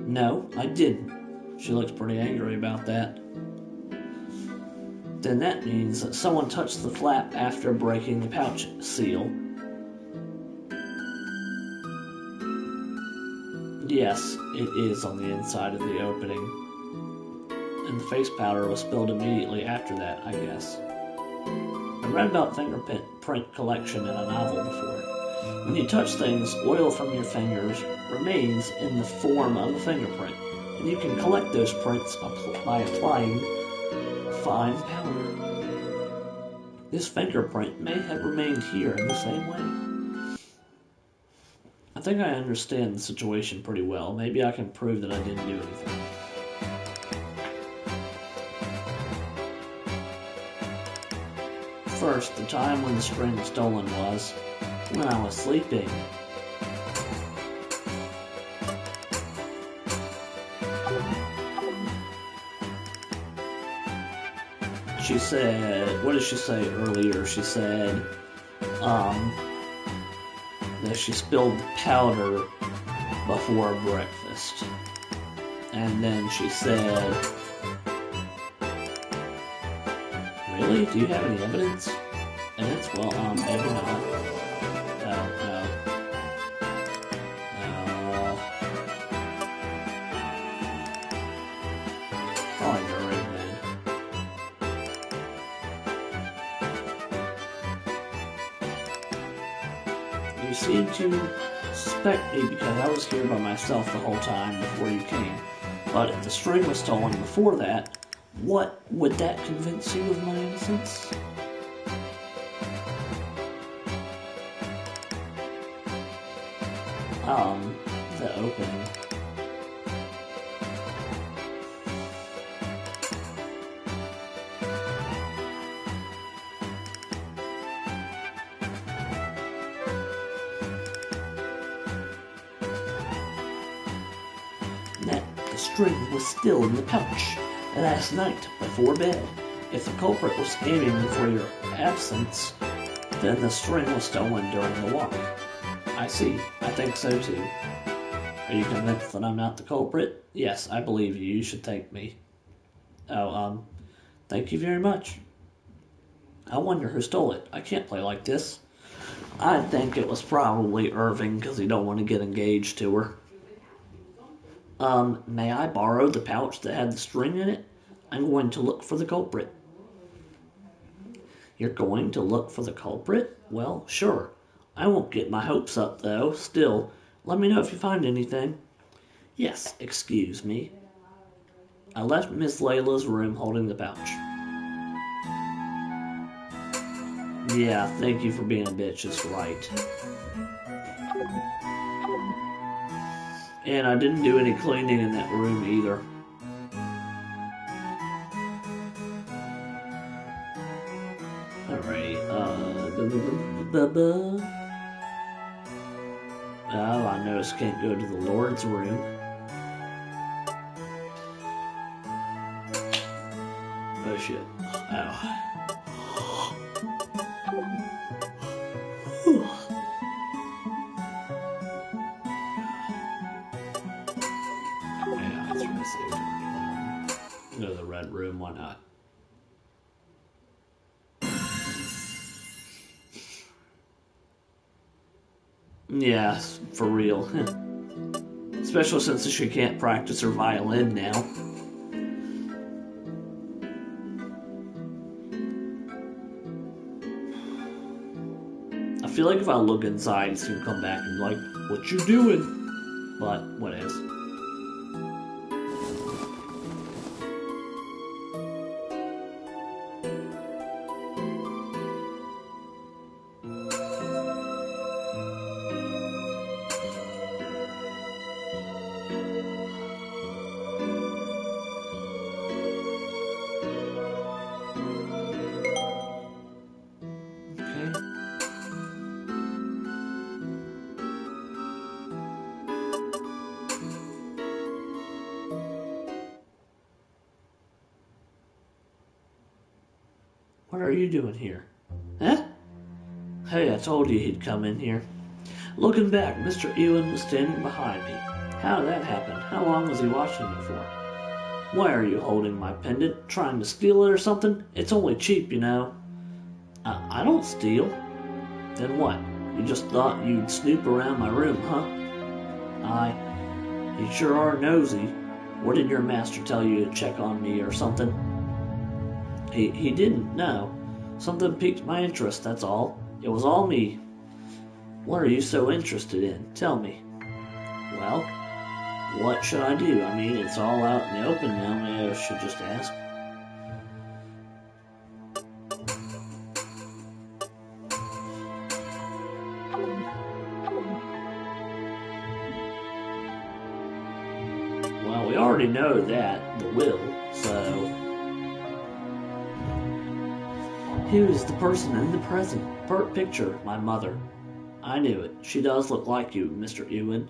No, I didn't. She looks pretty angry about that. Then that means that someone touched the flap after breaking the pouch seal. Yes, it is on the inside of the opening. And the face powder was spilled immediately after that, I guess. I read about fingerprint collection in a novel before. When you touch things, oil from your fingers remains in the form of a fingerprint, and you can collect those prints by applying fine powder. This fingerprint may have remained here in the same way. I think I understand the situation pretty well. Maybe I can prove that I didn't do anything. First, the time when the string was stolen was when I was sleeping. She said, what did she say earlier? She said, that she spilled powder before breakfast. And then she said, really? Do you have any evidence? Evidence? Well, maybe not. No. Probably you're right, man. You seem to suspect me because I was here by myself the whole time before you came. But if the string was stolen before that, what would that convince you of my innocence? The opening. That the string was still in the pouch last night before bed. If the culprit was aiming for your absence, then the string was stolen during the walk. I see. I think so too. Are you convinced that I'm not the culprit? Yes, I believe you. You should thank me. Oh, thank you very much. I wonder who stole it. I can't play like this. I think it was probably Irving because he don't want to get engaged to her. May I borrow the pouch that had the string in it? I'm going to look for the culprit. You're going to look for the culprit? Well, sure. I won't get my hopes up, though. Still, let me know if you find anything. Yes, excuse me. I left Miss Layla's room holding the pouch. Yeah, thank you for being a bitch, it's right. And I didn't do any cleaning in that room either. Alright, oh, I noticed can't go to the Lord's room. Oh shit. Oh. Yeah, that's what I saved. Go to the red room, why not? Yeah, for real. Especially since she can't practice her violin now. I feel like if I look inside, he's gonna come back and be like, what you doing? But, what is? are you doing here? Huh? Hey, I told you he'd come in here. Looking back, Mr. Ewan was standing behind me. How did that happen? How long was he watching me for? Why are you holding my pendant? Trying to steal it or something? It's only cheap, you know. I don't steal. Then what? You just thought you'd snoop around my room, huh? You sure are nosy. What did your master tell you to check on me or something? He didn't, no. Something piqued my interest, that's all. It was all me. What are you so interested in? Tell me. Well, what should I do? I mean, it's all out in the open now. Maybe I should just ask. Well, we already know that, the will, so... Who is the person in the present picture? My mother. I knew it. She does look like you, Mr. Ewan.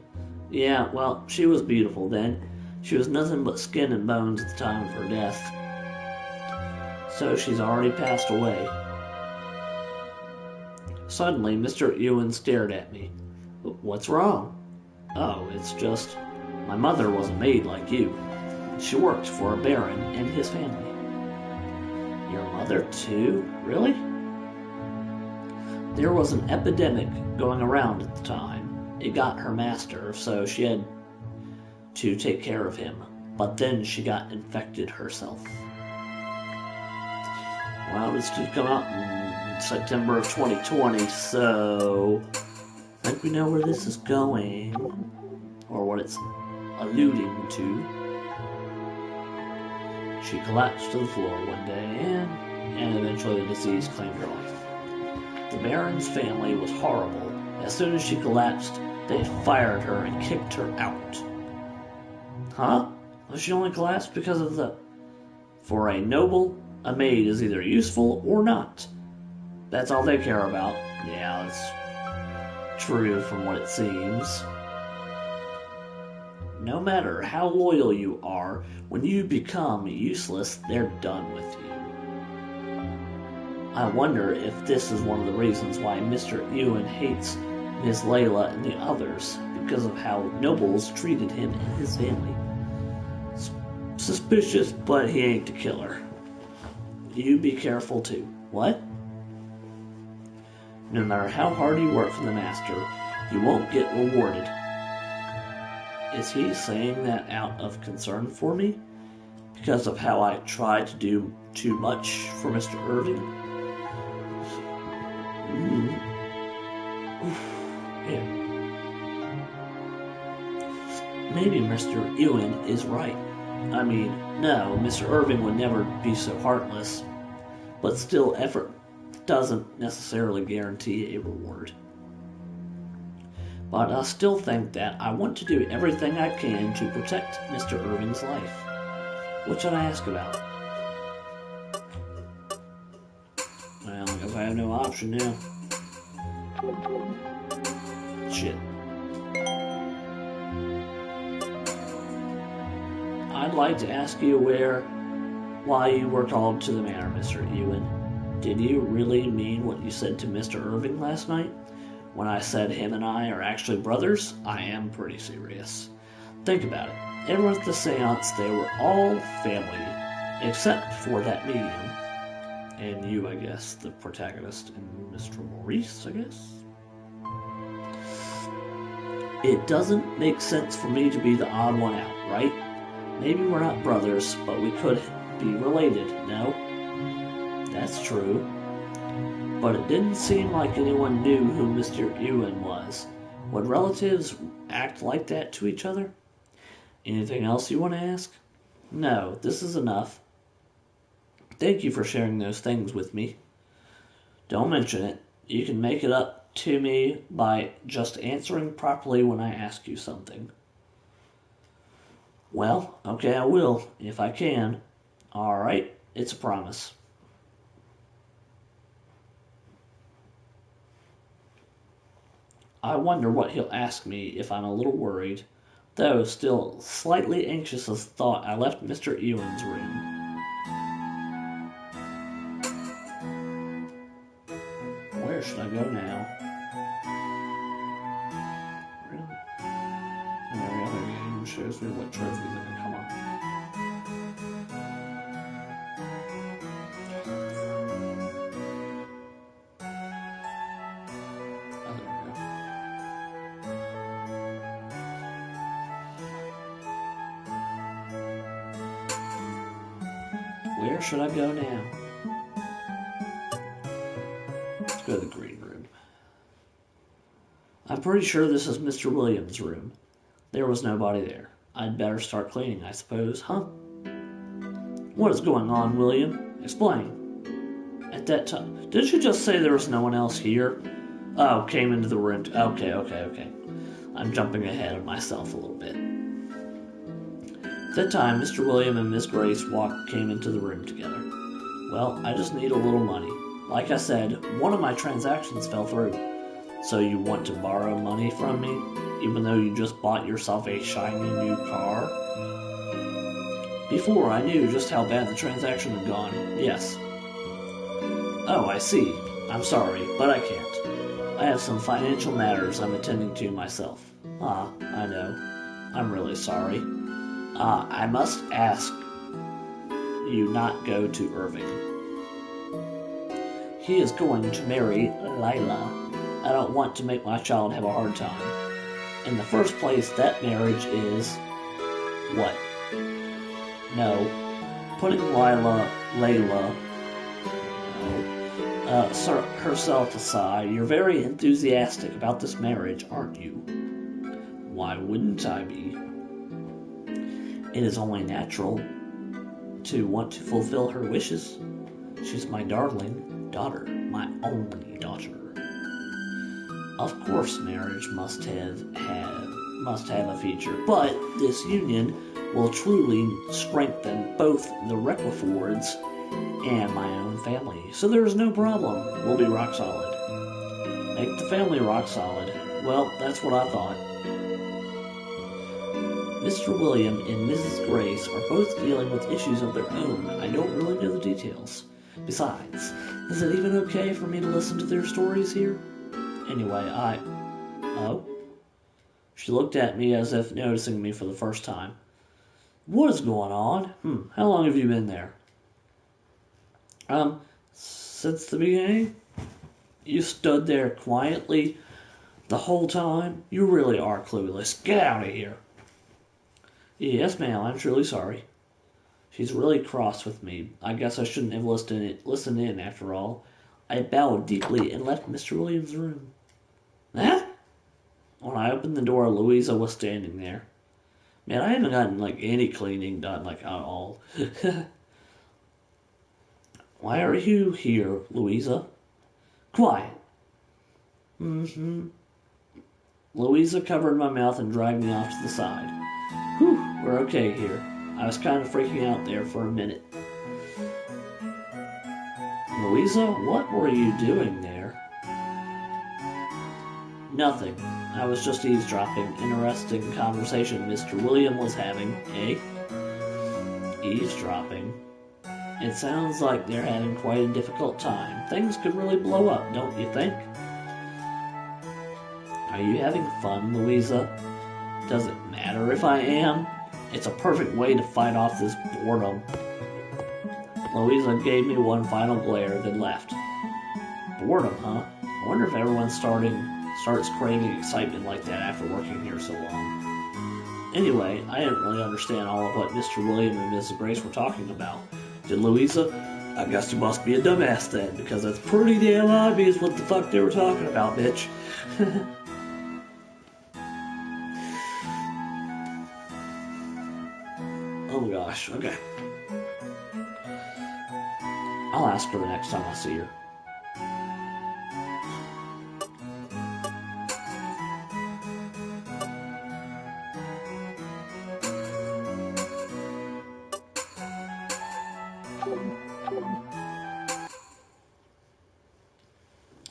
Yeah, well, she was beautiful then. She was nothing but skin and bones at the time of her death. So she's already passed away. Suddenly, Mr. Ewan stared at me. What's wrong? Oh, it's just... My mother was a maid like you. She worked for a baron and his family. Your mother, too? Really? There was an epidemic going around at the time. It got her master, so she had to take care of him. But then she got infected herself. Well, this did come out in September of 2020, so I think we know where this is going, or what it's alluding to. She collapsed to the floor one day, and eventually the disease claimed her life. The Baron's family was horrible. As soon as she collapsed, they fired her and kicked her out. Huh? Well, she only collapsed because of the... For a noble, a maid is either useful or not. That's all they care about. Yeah, that's true from what it seems. No matter how loyal you are, when you become useless, they're done with you. I wonder if this is one of the reasons why Mr. Ewan hates Miss Layla and the others, because of how nobles treated him and his family. Suspicious, but he ain't the killer. You be careful too. What? No matter how hard you work for the master, you won't get rewarded. Is he saying that out of concern for me? Because of how I tried to do too much for Mr. Irving? Yeah. Maybe Mr. Ewan is right. I mean, no, Mr. Irving would never be so heartless. But still, effort doesn't necessarily guarantee a reward. But I still think that I want to do everything I can to protect Mr. Irving's life. What should I ask about? Well, I guess I have no option now. Shit. I'd like to ask you why you were called to the manor, Mr. Ewan. Did you really mean what you said to Mr. Irving last night? When I said him and I are actually brothers, I am pretty serious. Think about it. Everyone at the seance, they were all family, except for that medium. And you, I guess, the protagonist, and Mr. Maurice, I guess? It doesn't make sense for me to be the odd one out, right? Maybe we're not brothers, but we could be related, no? That's true. But it didn't seem like anyone knew who Mr. Ewan was. Would relatives act like that to each other? Anything else you want to ask? No, this is enough. Thank you for sharing those things with me. Don't mention it. You can make it up to me by just answering properly when I ask you something. Well, okay, I will, if I can. All right, it's a promise. I wonder what he'll ask me if I'm a little worried, though still slightly anxious as the thought I left Mr. Ewan's room. Where should I go now? Really? And every other game shows me what trophies I can come on. Oh, there we go. Where should I go now? Let's go to the green room. I'm pretty sure this is Mr. Williams' room. There was nobody there. I'd better start cleaning, I suppose, huh? What is going on, William? Explain. At that time, did you just say there was no one else here? Oh, came into the room. Okay. I'm jumping ahead of myself a little bit. At that time, Mr. William and Miss Grace came into the room together. Well, I just need a little money. Like I said, one of my transactions fell through. So you want to borrow money from me, even though you just bought yourself a shiny new car? Before I knew just how bad the transaction had gone, yes. Oh, I see. I'm sorry, but I can't. I have some financial matters I'm attending to myself. I know. I'm really sorry. I must ask you not go to Irving. He is going to marry Lila. I don't want to make my child have a hard time. In the first place, that marriage is... what? No. Putting Layla, herself aside, you're very enthusiastic about this marriage, aren't you? Why wouldn't I be? It is only natural to want to fulfill her wishes. She's my darling daughter, my only daughter. Of course, marriage must have a future, but this union will truly strengthen both the Requifords and my own family. So there's no problem. We'll be rock solid. Make the family rock solid. Well, that's what I thought. Mr. William and Mrs. Grace are both dealing with issues of their own. I don't really know the details. Besides, is it even okay for me to listen to their stories here? Anyway, Oh? She looked at me as if noticing me for the first time. What is going on? How long have you been there? Since the beginning? You stood there quietly the whole time? You really are clueless. Get out of here. Yes, ma'am, I'm truly sorry. She's really cross with me. I guess I shouldn't have listened in after all. I bowed deeply and left Mr. Williams' room. Huh? When I opened the door, Louisa was standing there. Man, I haven't gotten any cleaning done at all. Why are you here, Louisa? Quiet. Louisa covered my mouth and dragged me off to the side. Whew, we're okay here. I was kind of freaking out there for a minute. Louisa, what were you doing there? Nothing. I was just eavesdropping. Interesting conversation Mr. William was having, eh? Eavesdropping? It sounds like they're having quite a difficult time. Things could really blow up, don't you think? Are you having fun, Louisa? Does it matter if I am? It's a perfect way to fight off this boredom. Louisa gave me one final glare, then left. Boredom, huh? I wonder if everyone starts craving excitement like that after working here so long. Anyway, I didn't really understand all of what Mr. William and Mrs. Grace were talking about. Did Louisa? I guess you must be a dumbass then, because it's pretty damn obvious what the fuck they were talking about, bitch. Oh my gosh, okay. I'll ask her the next time I see her.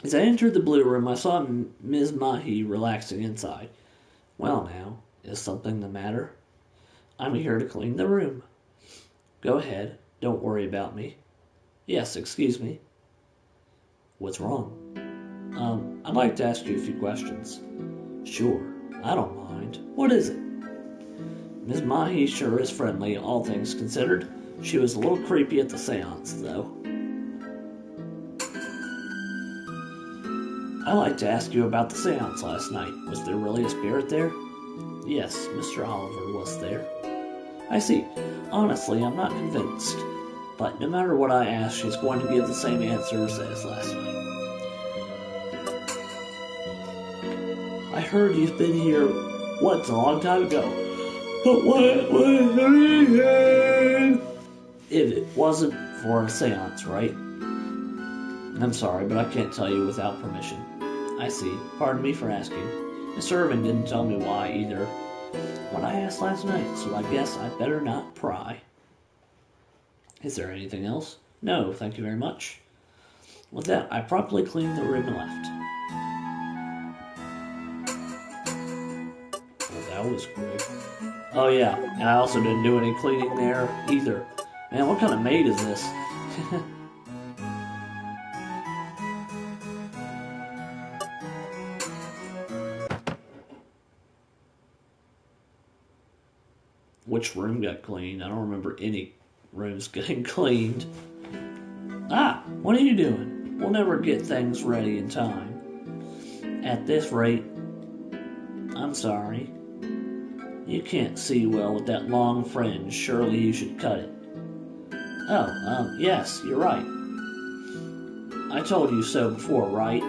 As I entered the blue room, I saw Ms. Mahi relaxing inside. Well now, is something the matter? I'm here to clean the room. Go ahead, don't worry about me. Yes, excuse me. What's wrong? I'd like to ask you a few questions. Sure, I don't mind. What is it? Ms. Mahi sure is friendly, all things considered. She was a little creepy at the seance, though. I'd like to ask you about the seance last night. Was there really a spirit there? Yes, Mr. Oliver was there. I see. Honestly, I'm not convinced. But no matter what I ask, she's going to give the same answers as last night. I heard you've been here once a long time ago. But what was the reason? If it wasn't for a seance, right? I'm sorry, but I can't tell you without permission. I see. Pardon me for asking. Mr. Irving didn't tell me why either when I asked last night, so I guess I'd better not pry. Is there anything else? No, thank you very much. With that, I promptly cleaned the room and left. Well, that was quick. Oh yeah, and I also didn't do any cleaning there either. Man, what kind of maid is this? Which room got cleaned? I don't remember any rooms getting cleaned. Ah, what are you doing? We'll never get things ready in time. At this rate, I'm sorry. You can't see well with that long fringe. Surely you should cut it. Oh, yes, you're right. I told you so before, right?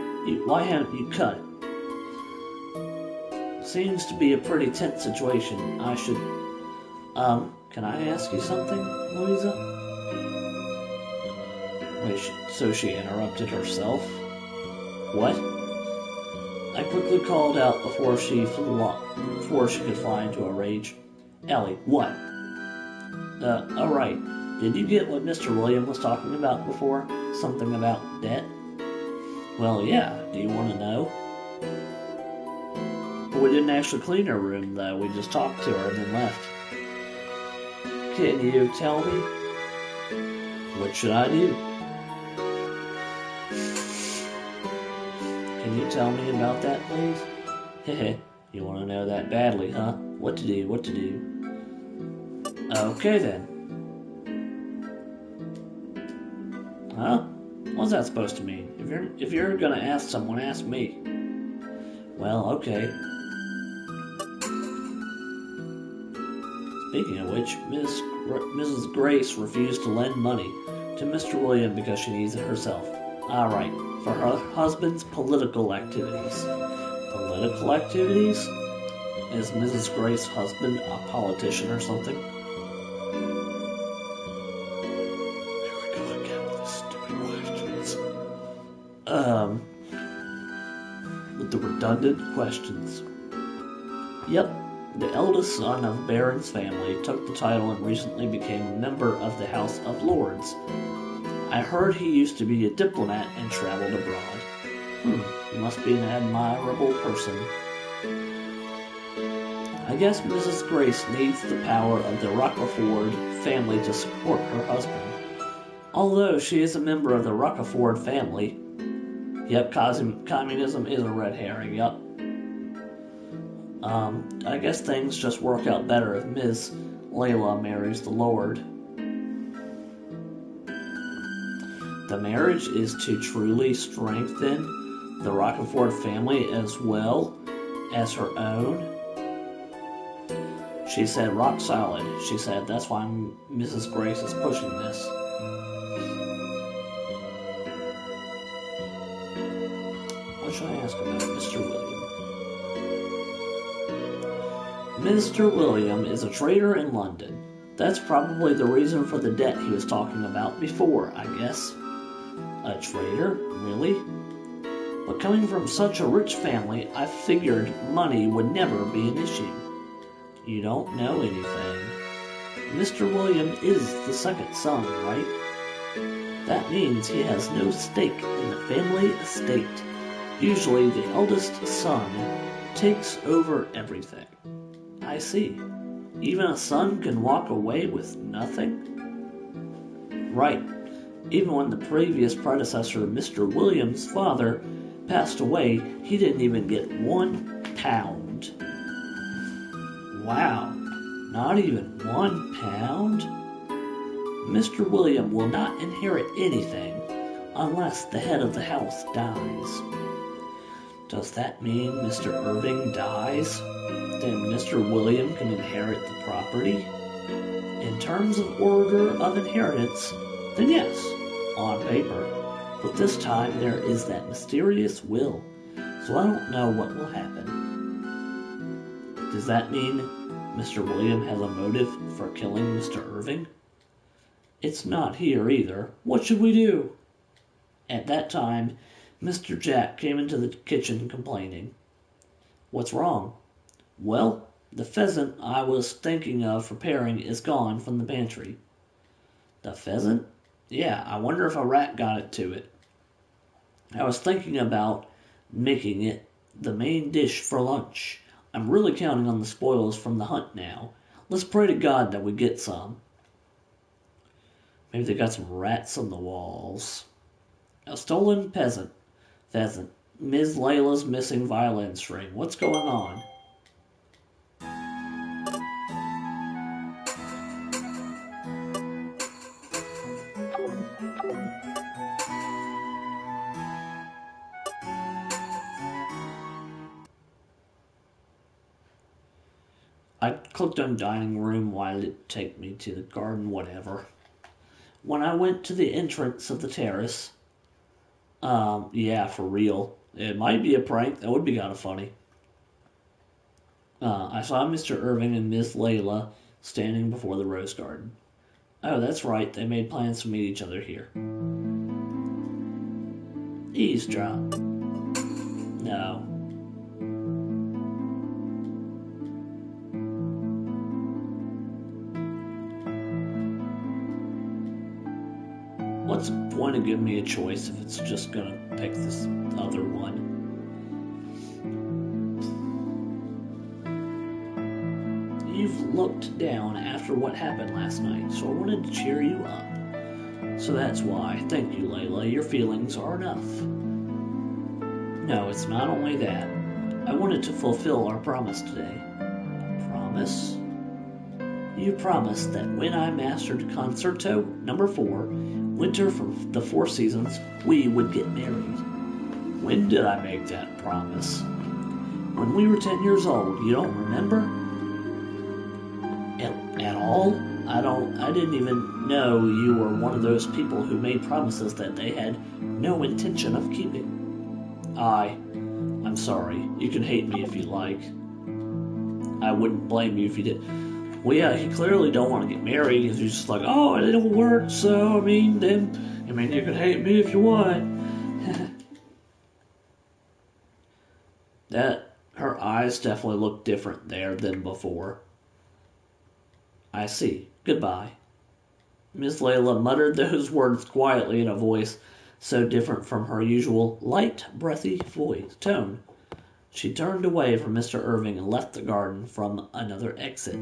Why haven't you cut it? Seems to be a pretty tense situation. I should... can I ask you something, Louisa? Wait, so she interrupted herself? What? I quickly called out before she could fly into a rage. Ellie, what? Alright. Did you get what Mr. William was talking about before? Something about debt? Well, yeah. Do you want to know? But we didn't actually clean her room, though. We just talked to her and then left. Can you tell me? What should I do? Can you tell me about that, please? Heh, you want to know that badly, huh? What to do? Okay, then. Huh? What's that supposed to mean? If you're gonna ask someone, ask me. Well, okay. Speaking of which, Mrs. Grace refused to lend money to Mr. William because she needs it herself. Alright, for her husband's political activities. Political activities? Is Mrs. Grace's husband a politician or something? Here we go again with the stupid questions. With the redundant questions. Yep. The eldest son of Baron's family took the title and recently became a member of the House of Lords. I heard he used to be a diplomat and traveled abroad. He must be an admirable person. I guess Mrs. Grace needs the power of the Rochefort family to support her husband. Although she is a member of the Rochefort family. Yep, communism is a red herring, yep. I guess things just work out better if Ms. Layla marries the Lord. The marriage is to truly strengthen the Rochefort family as well as her own. She said rock solid. She said that's why Mrs. Grace is pushing this. What should I ask about Mr. William? Mr. William is a trader in London. That's probably the reason for the debt he was talking about before, I guess. A trader? Really? But coming from such a rich family, I figured money would never be an issue. You don't know anything. Mr. William is the second son, right? That means he has no stake in the family estate. Usually the eldest son takes over everything. I see. Even a son can walk away with nothing? Right. Even when the previous predecessor, Mr. William's father, passed away, he didn't even get £1. Wow, not even £1? Mr. William will not inherit anything unless the head of the house dies. Does that mean Mr. Irving dies? Then Mr. William can inherit the property? In terms of order of inheritance, then yes, on paper. But this time there is that mysterious will, so I don't know what will happen. Does that mean Mr. William has a motive for killing Mr. Irving? It's not here either. What should we do? At that time, Mr. Jack came into the kitchen complaining. What's wrong? Well, the pheasant I was thinking of preparing is gone from the pantry. The pheasant? Yeah, I wonder if a rat got it to it. I was thinking about making it the main dish for lunch. I'm really counting on the spoils from the hunt now. Let's pray to God that we get some. Maybe they got some rats on the walls. A stolen pheasant. Ms. Layla's missing violin string. What's going on? I clicked on dining room. Why did it take me to the garden? Whatever. When I went to the entrance of the terrace, yeah, for real. It might be a prank. That would be kind of funny. I saw Mr. Irving and Miss Layla standing before the rose garden. Oh, that's right. They made plans to meet each other here. Eavesdrop. No. What's the point of giving me a choice if it's just gonna pick this other one? You've looked down after what happened last night, so I wanted to cheer you up. So that's why. Thank you, Layla. Your feelings are enough. No, it's not only that. I wanted to fulfill our promise today. Promise? You promised that when I mastered Concerto No. 4, Winter from the Four Seasons, we would get married. When did I make that promise? When we were 10 years old. You don't remember? At all? I didn't even know you were one of those people who made promises that they had no intention of keeping. I'm sorry. You can hate me if you like. I wouldn't blame you if you did. Well, yeah, you clearly don't want to get married because you're just like, oh, it didn't work, so, you can hate me if you want. Her eyes definitely look different there than before. I see. Goodbye. Miss Layla muttered those words quietly in a voice so different from her usual light, breathy tone. She turned away from Mr. Irving and left the garden from another exit.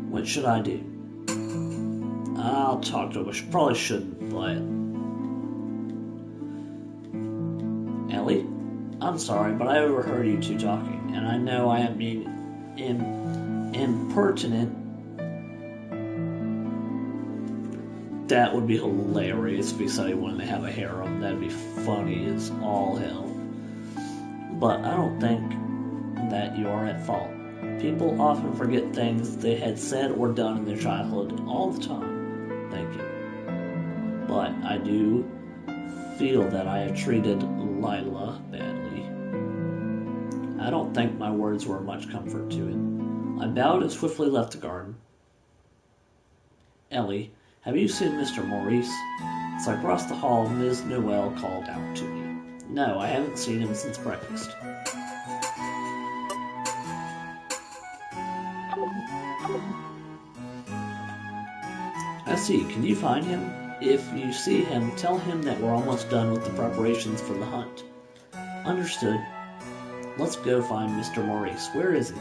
What should I do? I'll talk to her. She probably shouldn't, but... Ellie? I'm sorry, but I overheard you two talking, and I know I am being impertinent. That would be hilarious if he said he wanted to have a harem. That'd be funny as all hell. But I don't think that you are at fault. People often forget things they had said or done in their childhood all the time. Thank you. But I do feel that I have treated Lila badly. I don't think my words were much comfort to him. I bowed and swiftly left the garden. Ellie, have you seen Mr. Maurice? As I crossed the hall, Ms. Noel called out to me. No, I haven't seen him since breakfast. I see. Can you find him? If you see him, tell him that we're almost done with the preparations for the hunt. Understood. Let's go find Mr. Maurice. Where is he?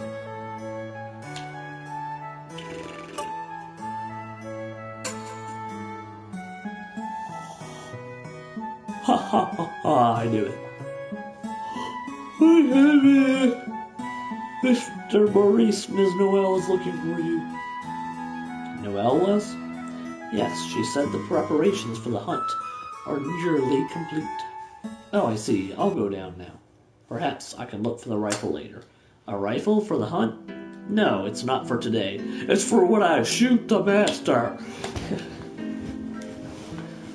Ha ha ha ha. Ah, I knew it. I have it. Mr. Maurice, Ms. Noel is looking for you. Noel was? Yes, she said the preparations for the hunt are nearly complete. Oh, I see. I'll go down now. Perhaps I can look for the rifle later. A rifle for the hunt? No, it's not for today. It's for when I shoot the master.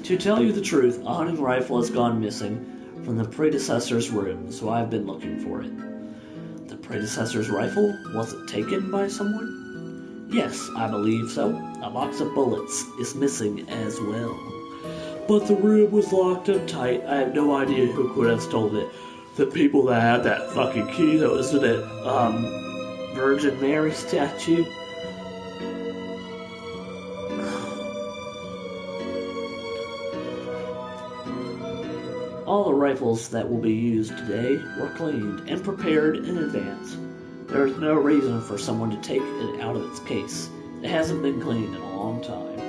To tell you the truth, a hunting rifle has gone missing from the predecessor's room, so I've been looking for it. The predecessor's rifle? Was it taken by someone? Yes, I believe so. A box of bullets is missing as well. But the room was locked up tight. I have no idea who could have stolen it. The people that had that fucking key, though, isn't it? Virgin Mary statue? All the rifles that will be used today were cleaned and prepared in advance. There is no reason for someone to take it out of its case. It hasn't been cleaned in a long time.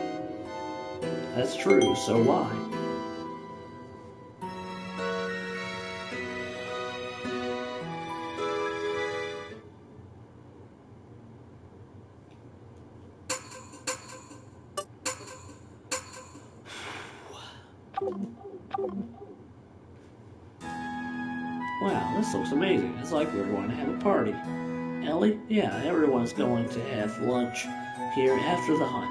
That's true, so why? Wow, this looks amazing. It's like we're going to have a party. Ellie? Yeah, everyone's going to have lunch here after the hunt.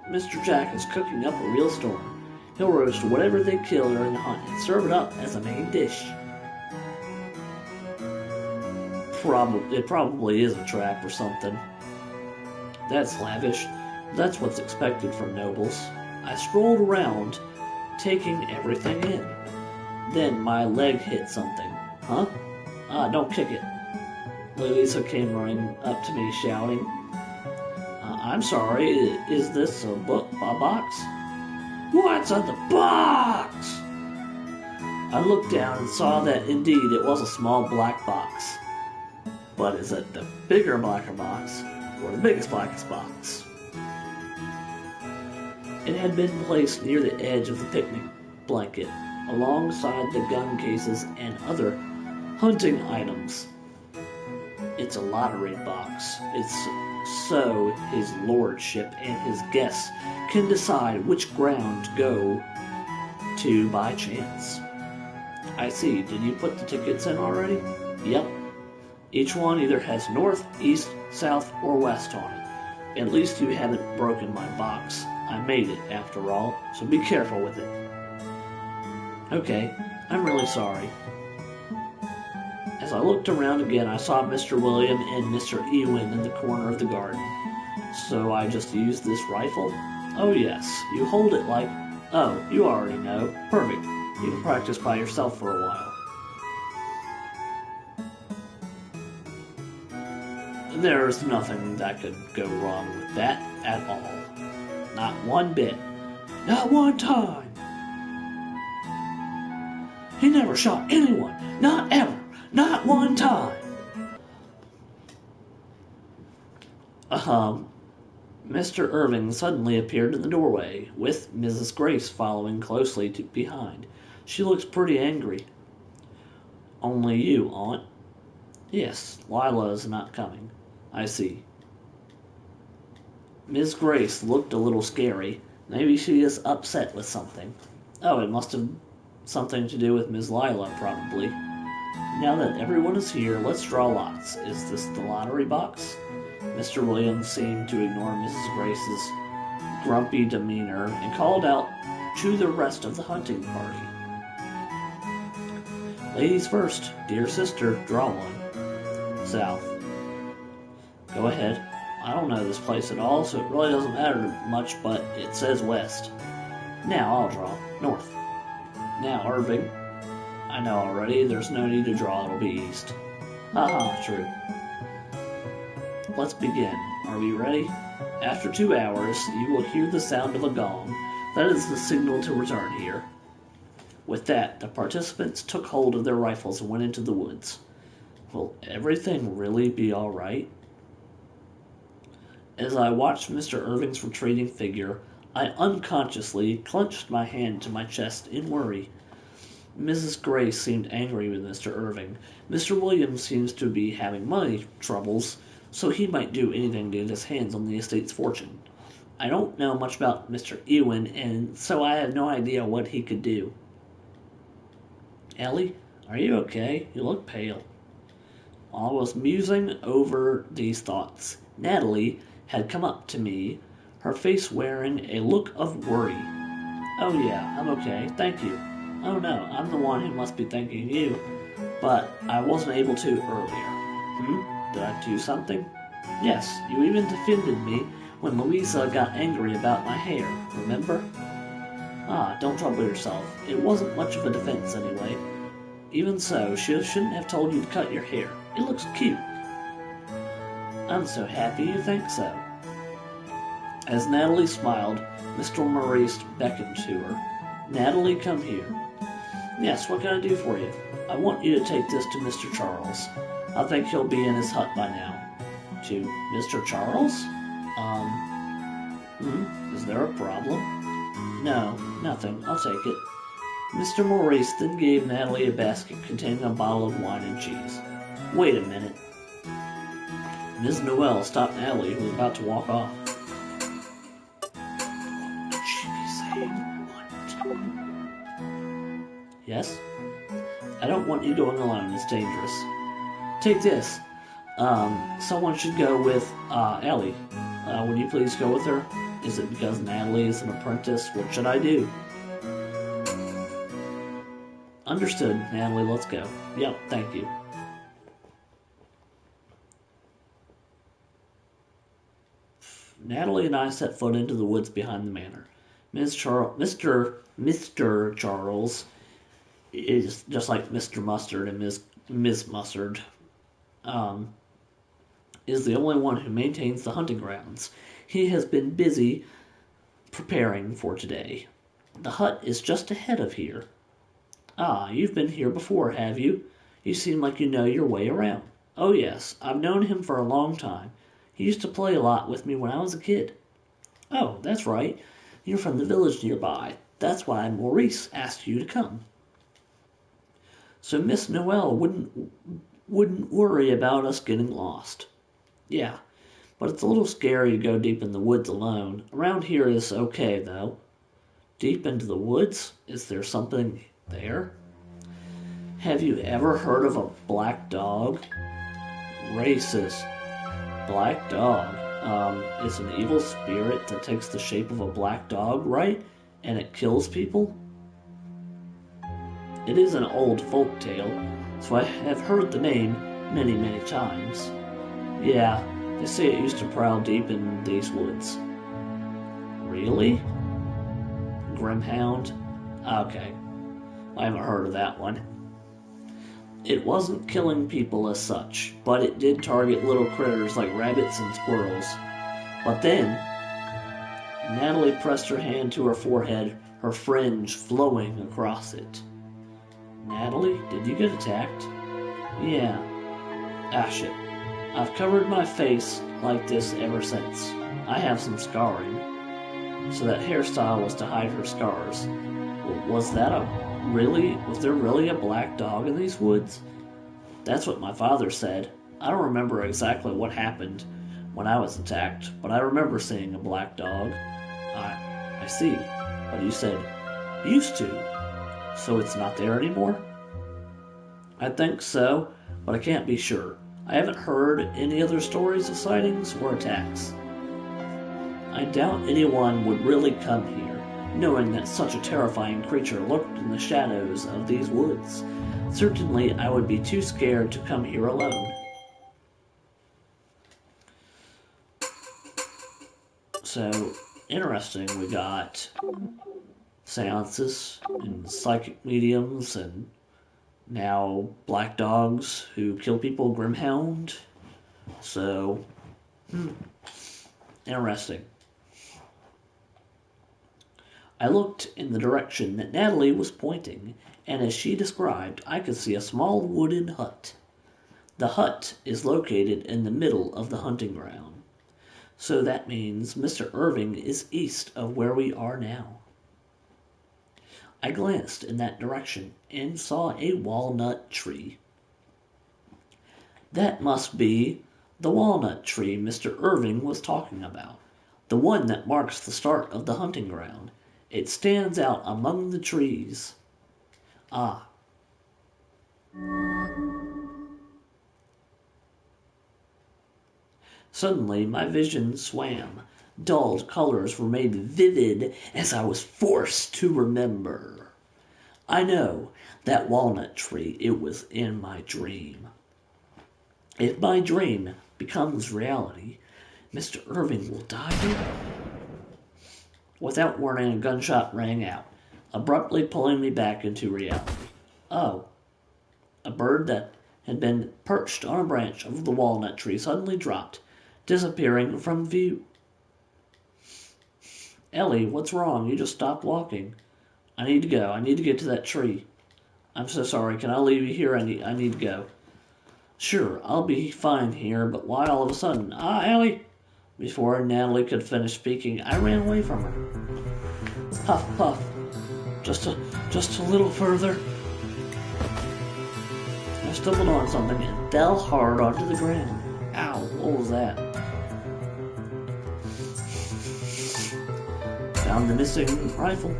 Mr. Jack is cooking up a real storm. He'll roast whatever they kill during the hunt and serve it up as a main dish. It probably is a trap or something. That's lavish. That's what's expected from nobles. I strolled around, taking everything in. Then my leg hit something. Huh? Don't kick it. Louisa came running up to me, shouting, I'm sorry, is this a box? What's in the box? I looked down and saw that indeed it was a small black box. But is it the bigger, blacker box, or the biggest, blackest box? It had been placed near the edge of the picnic blanket, alongside the gun cases and other hunting items. It's a lottery box. It's so his lordship and his guests can decide which ground to go to by chance. I see. Did you put the tickets in already? Yep. Each one either has north, east, south, or west on it. At least you haven't broken my box. I made it, after all, so be careful with it. Okay, I'm really sorry. As I looked around again, I saw Mr. William and Mr. Ewan in the corner of the garden. So I just used this rifle? Oh yes, you hold it like... Oh, you already know. Perfect. You can practice by yourself for a while. There's nothing that could go wrong with that at all. Not one bit. Not one time. He never shot anyone. Not ever. Not one time. Mr. Irving suddenly appeared in the doorway, with Mrs. Grace following closely behind. She looks pretty angry. Only you, Aunt? Yes, Lila is not coming. I see. Miss Grace looked a little scary. Maybe she is upset with something. Oh, it must have something to do with Miss Lila, probably. Now that everyone is here, let's draw lots. Is this the lottery box? Mr. Williams seemed to ignore Mrs. Grace's grumpy demeanor and called out to the rest of the hunting party. Ladies first. Dear sister, draw one. South. Go ahead. I don't know this place at all, so it really doesn't matter much, but it says west. Now I'll draw. North. Now, Irving. I know already, there's no need to draw, it'll be east. Haha, true. Let's begin. Are we ready? After 2 hours, you will hear the sound of a gong. That is the signal to return here. With that, the participants took hold of their rifles and went into the woods. Will everything really be all right? As I watched Mr. Irving's retreating figure, I unconsciously clenched my hand to my chest in worry. Mrs. Grace seemed angry with Mr. Irving. Mr. Williams seems to be having money troubles, so he might do anything to get his hands on the estate's fortune. I don't know much about Mr. Ewan, and so I have no idea what he could do. Ellie, are you okay? You look pale. While I was musing over these thoughts, Natalie had come up to me, her face wearing a look of worry. Oh yeah, I'm okay, thank you. Oh no, I'm the one who must be thanking you, but I wasn't able to earlier. Did I do something? Yes, you even defended me when Louisa got angry about my hair, remember? Ah, don't trouble yourself. It wasn't much of a defense anyway. Even so, she shouldn't have told you to cut your hair. It looks cute. I'm so happy you think so. As Natalie smiled, Mr. Maurice beckoned to her. Natalie, come here. Yes, what can I do for you? I want you to take this to Mr. Charles. I think he'll be in his hut by now. To Mr. Charles? Is there a problem? No, nothing. I'll take it. Mr. Maurice then gave Natalie a basket containing a bottle of wine and cheese. Wait a minute. Ms. Noel stopped Natalie, who was about to walk off. Could she be saying what? Yes? I don't want you going alone. It's dangerous. Take this. Someone should go with, Ellie. Would you please go with her? Is it because Natalie is an apprentice? What should I do? Understood, Natalie, let's go. Yep, thank you. Natalie and I set foot into the woods behind the manor. Mr. Charles is just like Mr. Mustard and Miss Mustard, is the only one who maintains the hunting grounds. He has been busy preparing for today. The hut is just ahead of here. Ah, you've been here before, have you? You seem like you know your way around. Oh yes, I've known him for a long time. He used to play a lot with me when I was a kid. Oh, that's right. You're from the village nearby. That's why Maurice asked you to come. So Miss Noel wouldn't worry about us getting lost. Yeah, but it's a little scary to go deep in the woods alone. Around here is okay, though. Deep into the woods? Is there something there? Have you ever heard of a black dog? Racist. Black dog. It's an evil spirit that takes the shape of a black dog, right? And it kills people? It is an old folk tale, so I have heard the name many, many times. Yeah, they say it used to prowl deep in these woods. Really? Grimhound? Okay. I haven't heard of that one. It wasn't killing people as such, but it did target little critters like rabbits and squirrels. But then, Natalie pressed her hand to her forehead, her fringe flowing across it. Natalie, did you get attacked? Yeah. Ah, shit. I've covered my face like this ever since. I have some scarring. So that hairstyle was to hide her scars. Was there really a black dog in these woods? That's what my father said. I don't remember exactly what happened when I was attacked, but I remember seeing a black dog. I see. But you said, used to. So it's not there anymore? I think so, but I can't be sure. I haven't heard any other stories of sightings or attacks. I doubt anyone would really come here, knowing that such a terrifying creature lurked in the shadows of these woods. Certainly, I would be too scared to come here alone. So, interesting, we got seances and psychic mediums and now black dogs who kill people, Grimhound. So, interesting. I looked in the direction that Natalie was pointing, and as she described, I could see a small wooden hut. The hut is located in the middle of the hunting ground. So that means Mr. Irving is east of where we are now. I glanced in that direction and saw a walnut tree. That must be the walnut tree Mr. Irving was talking about, the one that marks the start of the hunting ground. It stands out among the trees. Ah. Suddenly my vision swam. Dulled colors were made vivid as I was forced to remember. I know that walnut tree, it was in my dream. If my dream becomes reality, Mr. Irving will die here. Without warning, a gunshot rang out, abruptly pulling me back into reality. Oh, a bird that had been perched on a branch of the walnut tree suddenly dropped, disappearing from view. Ellie, what's wrong? You just stopped walking. I need to go. I need to get to that tree. I'm so sorry. Can I leave you here? I need to go. Sure, I'll be fine here, but why all of a sudden? Ellie! Before Natalie could finish speaking, I ran away from her. Puff, puff. Just a little further. I stumbled on something and fell hard onto the ground. Ow, what was that? Found the missing rifle.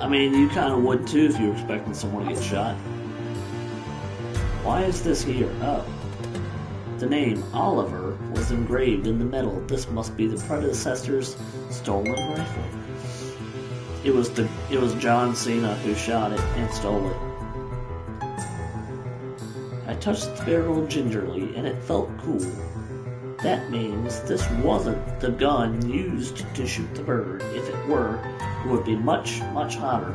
I mean, you kind of would too if you were expecting someone to get shot. Why is this here? Oh. The name Oliver was engraved in the metal. This must be the predecessor's stolen rifle. It was John Cena who shot it and stole it. I touched the barrel gingerly and it felt cool. That means this wasn't the gun used to shoot the bird. If it were, it would be much, much hotter.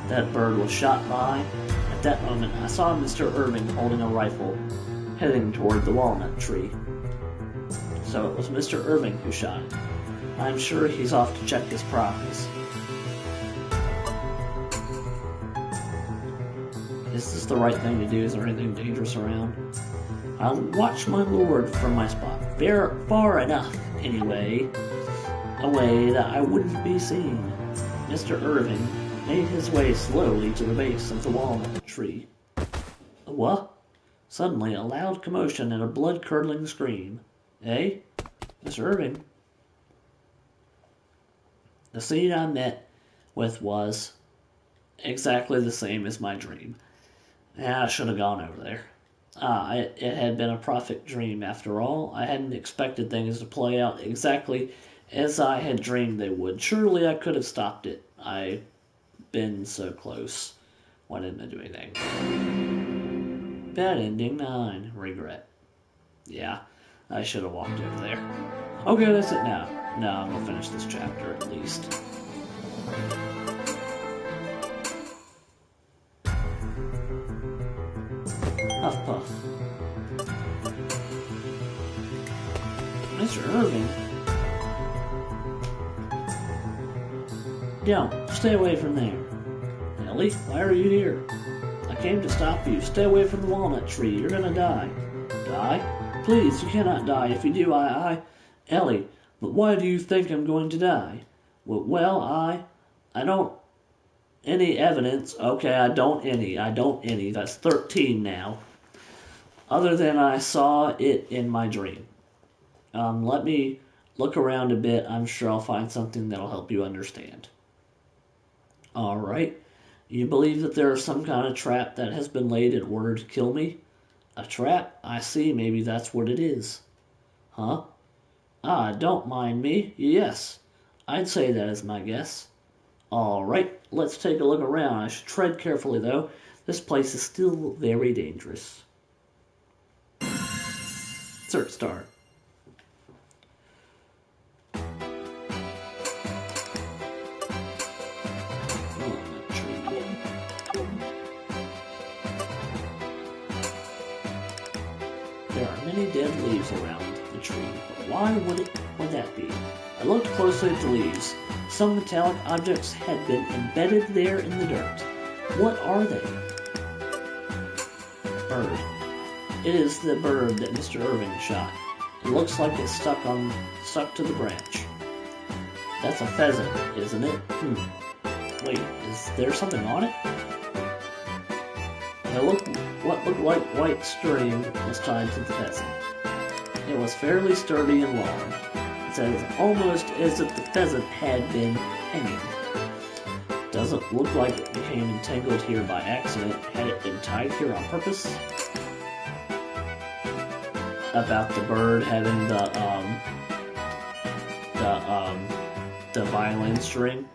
That bird was shot by. At that moment, I saw Mr. Irving holding a rifle, heading toward the walnut tree. So it was Mr. Irving who shot it. I'm sure he's off to check his prize. Is this the right thing to do? Is there anything dangerous around? I'll watch my lord from my spot. Far enough, anyway, away that I wouldn't be seen. Mr. Irving made his way slowly to the base of the walnut tree. What? Suddenly, a loud commotion and a blood-curdling scream. Eh? Mr. Irving? The scene I met with was exactly the same as my dream. I should have gone over there. It had been a perfect dream after all. I hadn't expected things to play out exactly as I had dreamed they would. Surely I could have stopped it. I've been so close. Why didn't I do anything? Bad ending 9. Regret. Yeah, I should have walked over there. Okay, that's it now. Now I'm going to finish this chapter at least. Puff, puff. Mr. Irving? Don't. Stay away from there. Ellie, why are you here? I came to stop you. Stay away from the walnut tree. You're gonna die. Die? Please, you cannot die. If you do, Ellie, but why do you think I'm going to die? Well, I don't... Any evidence? Okay, I don't any. That's 13 now. Other than I saw it in my dream. Let me look around a bit. I'm sure I'll find something that'll help you understand. Alright. You believe that there is some kind of trap that has been laid in order to kill me? A trap? I see. Maybe that's what it is. Huh? Don't mind me. Yes. I'd say that is my guess. Alright, let's take a look around. I should tread carefully, though. This place is still very dangerous. Search start. There are many dead leaves around the tree, but why would that be? I looked closely at the leaves. Some metallic objects had been embedded there in the dirt. What are they? Bird. It is the bird that Mr. Irving shot. It looks like it's stuck to the branch. That's a pheasant, isn't it? Wait, is there something on it? What looked like white string was tied to the pheasant. It was fairly sturdy and long. It was almost as if the pheasant had been hanging. Doesn't look like it became entangled here by accident. Had it been tied here on purpose? About the bird having the violin string.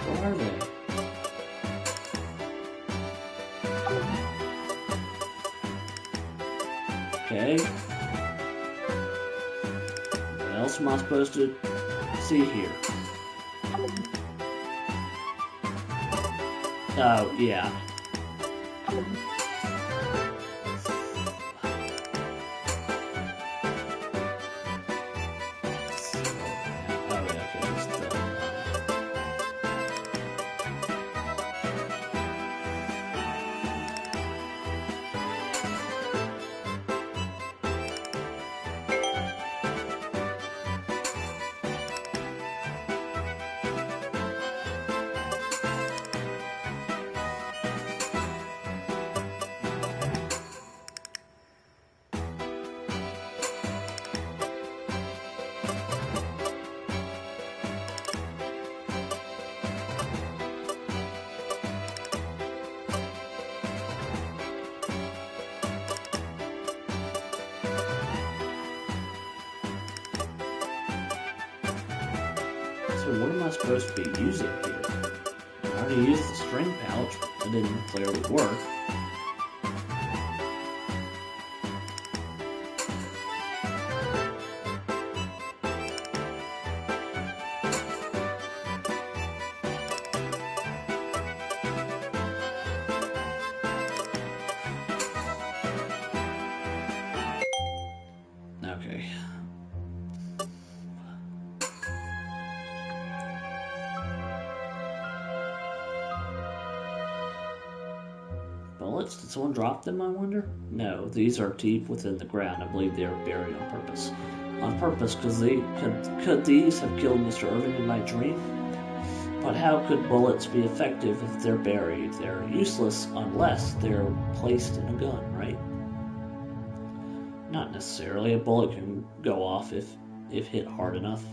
Where are they? Okay. What else am I supposed to see here? Oh, yeah. So what am I supposed to be using here? I already used the string pouch, but it didn't clearly work. Okay. Bullets? Did someone drop them, I wonder? No, these are deep within the ground. I believe they are buried on purpose. On purpose, because could these have killed Mr. Irving in my dream? But how could bullets be effective if they're buried? They're useless unless they're placed in a gun, right? Not necessarily. A bullet can go off if hit hard enough.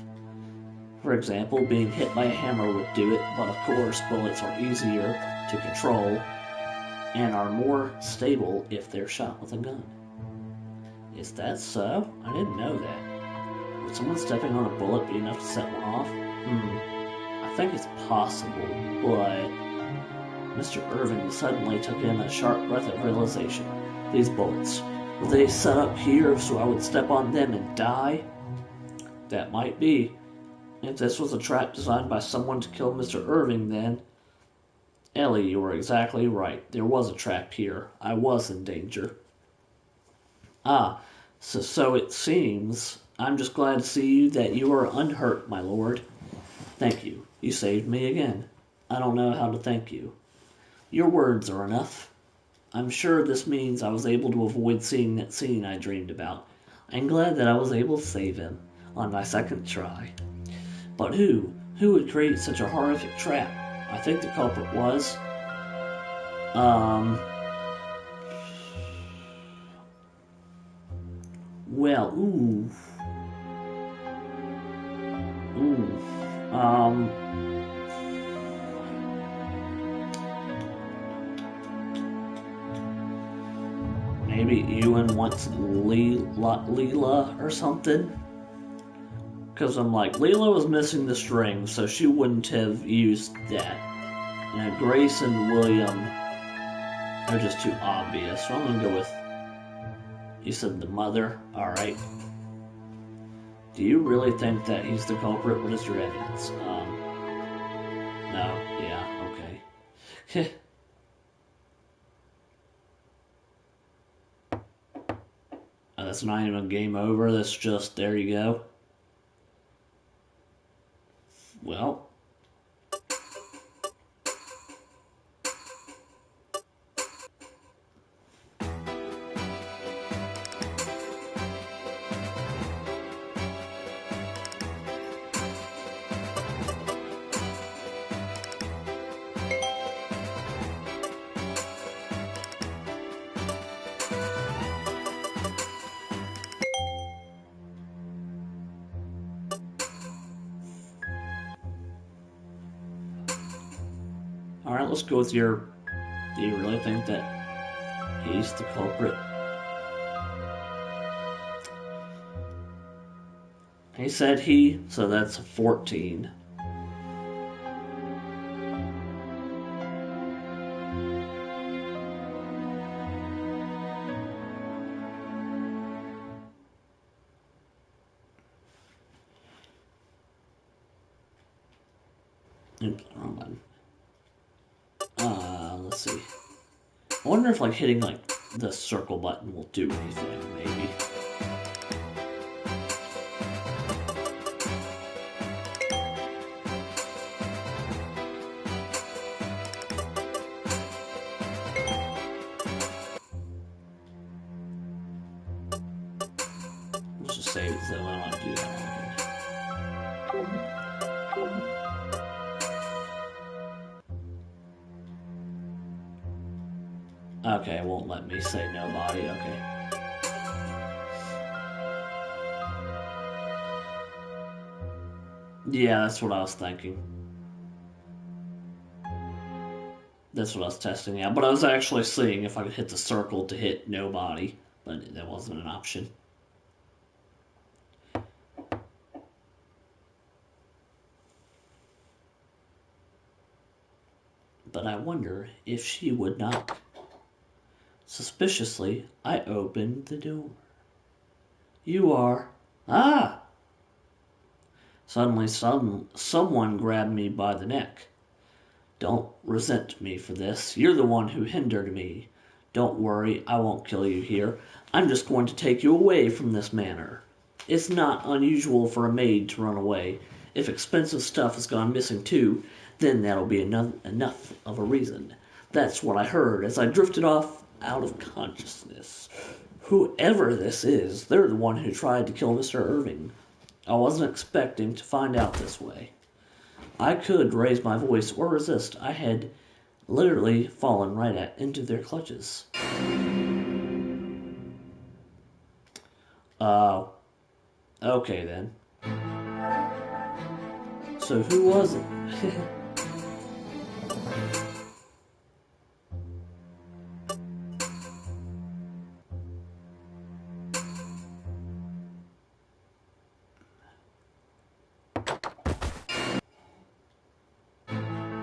For example, being hit by a hammer would do it, but of course bullets are easier to control and are more stable if they're shot with a gun. Is that so? I didn't know that. Would someone stepping on a bullet be enough to set one off? I think it's possible, but Mr. Irving suddenly took in a sharp breath of realization. These bullets, were they set up here so I would step on them and die? That might be. If this was a trap designed by someone to kill Mr. Irving, then... Ellie, you were exactly right. There was a trap here. I was in danger. Ah, so it seems. I'm just glad to see that you are unhurt, my lord. Thank you. You saved me again. I don't know how to thank you. Your words are enough. I'm sure this means I was able to avoid seeing that scene I dreamed about. I'm glad that I was able to save him on my second try. But who? Who would create such a horrific trap? I think the culprit was... Well, ooh. Maybe Ewan wants Leela or something? Because I'm like, Leela was missing the string, so she wouldn't have used that. Now, Grace and William are just too obvious, so I'm going to go with... You said the mother? Alright. Do you really think that he's the culprit? What is your evidence? No. Yeah, okay. That's not even a game over, that's just, there you go. Well. Alright, let's go with your... Do you really think that he's the culprit? He said he, so that's a 14. Oops, wrong button. Let's see. I wonder if like hitting like the circle button will do anything, maybe. Let's just save it so I don't have to do that one again. Okay, it won't let me say nobody, okay. Yeah, that's what I was thinking. That's what I was testing out. But I was actually seeing if I could hit the circle to hit nobody, but that wasn't an option. But I wonder if she would knock. Suspiciously, I opened the door. You are... Ah! Suddenly, someone grabbed me by the neck. Don't resent me for this. You're the one who hindered me. Don't worry, I won't kill you here. I'm just going to take you away from this manor. It's not unusual for a maid to run away. If expensive stuff has gone missing too, then that'll be enough of a reason. That's what I heard as I drifted off out of consciousness. Whoever this is, they're the one who tried to kill Mr. Irving. I wasn't expecting to find out this way. I could raise my voice or resist. I had literally fallen right into their clutches. Okay then. So who was it?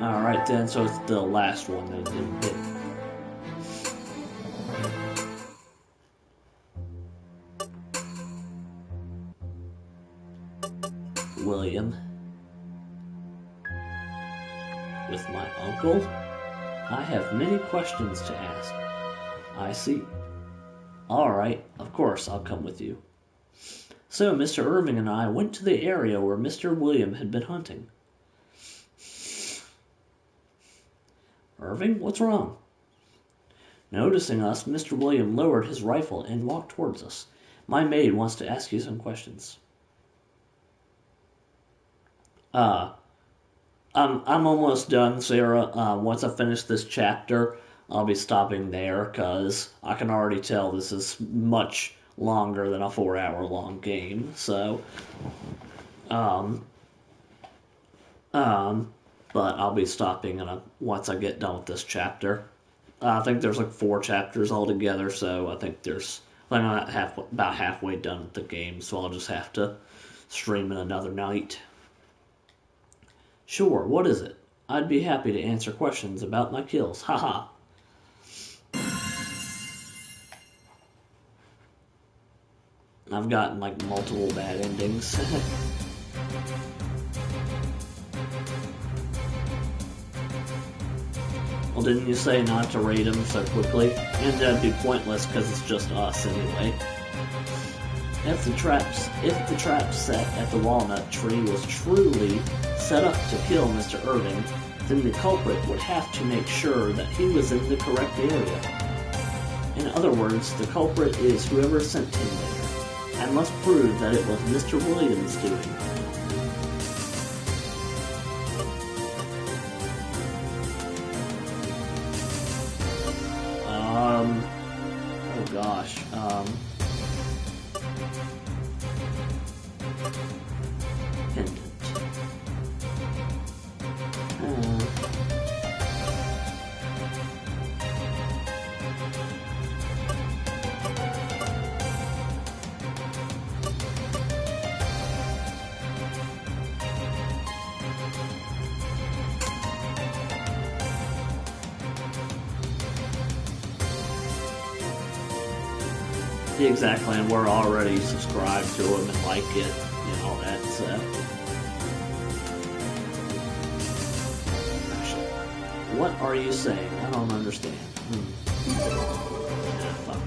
Alright then, so it's the last one that didn't hit. William. With my uncle? I have many questions to ask. I see. Alright, of course, I'll come with you. So, Mr. Irving and I went to the area where Mr. William had been hunting. Irving, what's wrong? Noticing us, Mr. William lowered his rifle and walked towards us. My maid wants to ask you some questions. I'm almost done, Sarah. Once I finish this chapter, I'll be stopping there, because I can already tell this is much longer than a 4-hour-long game, so... but I'll be stopping once I get done with this chapter. I think there's like 4 chapters altogether, so I think I'm about halfway done with the game, so I'll just have to stream it another night. Sure, what is it? I'd be happy to answer questions about my kills, haha. I've gotten like multiple bad endings. Well, didn't you say not to raid them so quickly? And that'd be pointless because it's just us anyway. If the trap set at the walnut tree was truly set up to kill Mr. Irving, then the culprit would have to make sure that he was in the correct area. In other words, the culprit is whoever sent him there, and must prove that it was Mr. Williams' doing. Oh gosh, pendant. Exactly, and we're already subscribed to him and like it and all that, so. Actually, what are you saying? I don't understand. Yeah, fuck.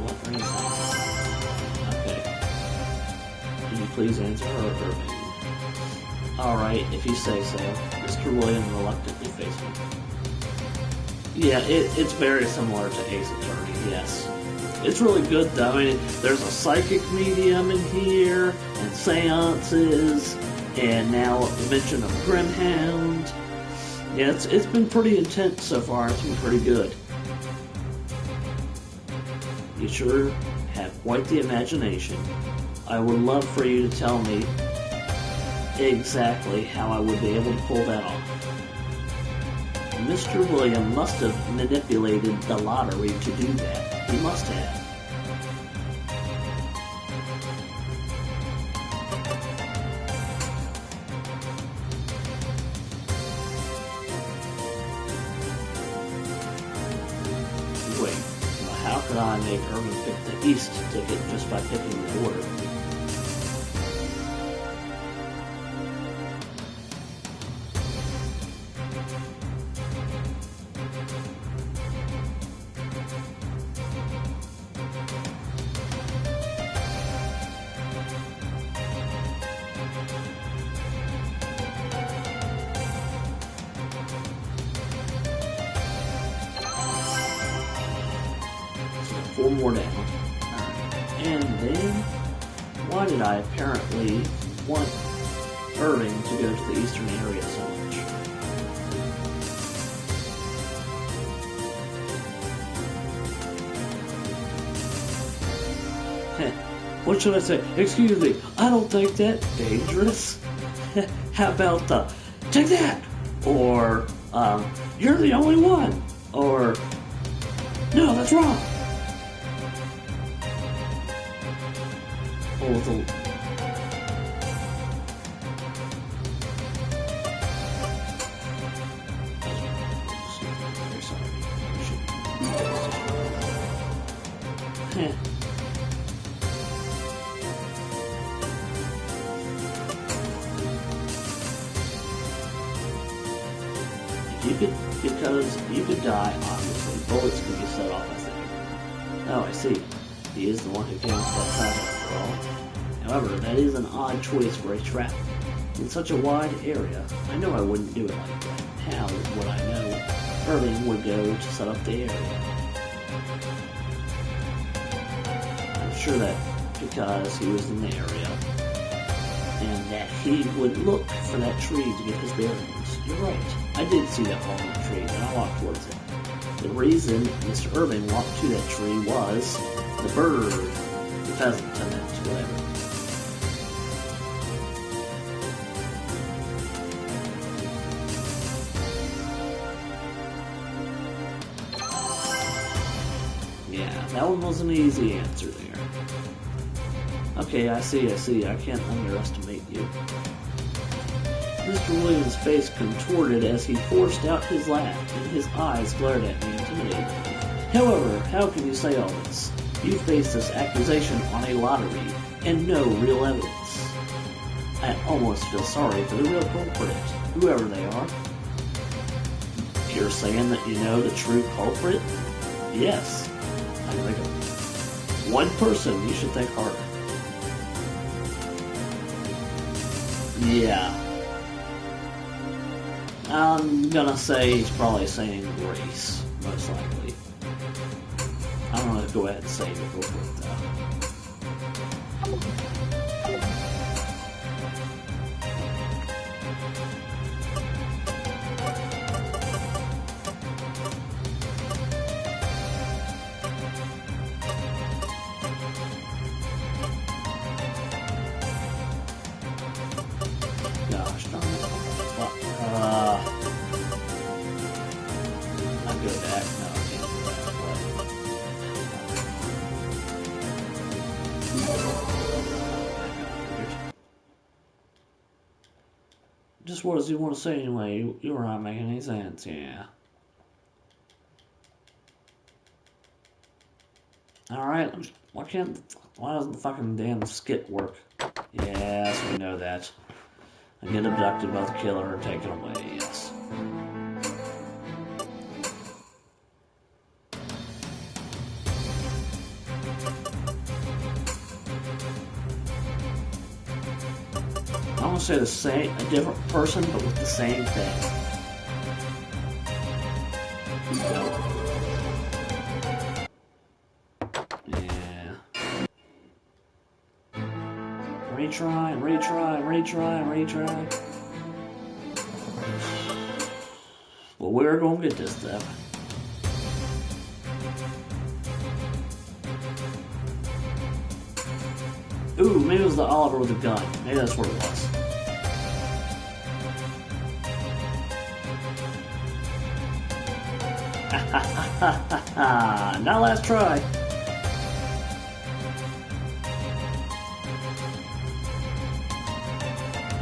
What are you saying? Okay. Can you please answer or maybe? Alright, if you say so. Mr. William reluctantly faced me. Yeah, it's very similar to Ace Attorney, yes. It's really good though. I mean, there's a psychic medium in here, and seances, and now a mention of Grimhound. Yeah, it's been pretty intense so far. It's been pretty good. You sure have quite the imagination. I would love for you to tell me exactly how I would be able to pull that off. Mr. William must have manipulated the lottery to do that. He must have. Wait, well, how could I make Irving pick the East ticket just by picking the order? Four more down. And then, why did I apparently want Irving to go to the eastern area so much? What should I say? Excuse me, I don't think that dangerous. How about take that? Or, you're the only one. Or, no, that's wrong. Or the because you could die, obviously. Bullets can be set off, I think. Oh, I see. He is the one who came up with that path after all. However, that is an odd choice for a trap. In such a wide area, I know I wouldn't do it like that. How would I know Irving would go to set up the area? I'm sure that because he was in the area, and that he would look for that tree to get his bearings. You're right. I did see that fallen tree, and I walked towards it. The reason Mr. Irving walked to that tree was the bird, the pheasant, I meant, whatever. Yeah, that one was an easy answer there. Okay, I see. I can't underestimate you. Mr. Williams' face contorted as he forced out his laugh, and his eyes glared at me intimidatingly. However, how can you say all this? You face this accusation on a lottery, and no real evidence. I almost feel sorry for the real culprit, whoever they are. You're saying that you know the true culprit? Yes. I think of one person. You should think harder. Yeah. I'm gonna say he's probably saying Grace, most likely. I'm gonna go ahead and say it real quick, though. Gosh darn it. Fuck. I'll go back. No, I can't go back. Just what does he want to say anyway? You were not making any sense, yeah. Alright, why doesn't the fucking damn skit work? Yes, we know that. I get abducted by the killer and taken away, yes. I want to say a different person, but with the same thing. Yeah. Retry. Well, we're gonna get this stuff. Ooh, maybe it was the Oliver with a gun. Maybe that's what it was. Now last try.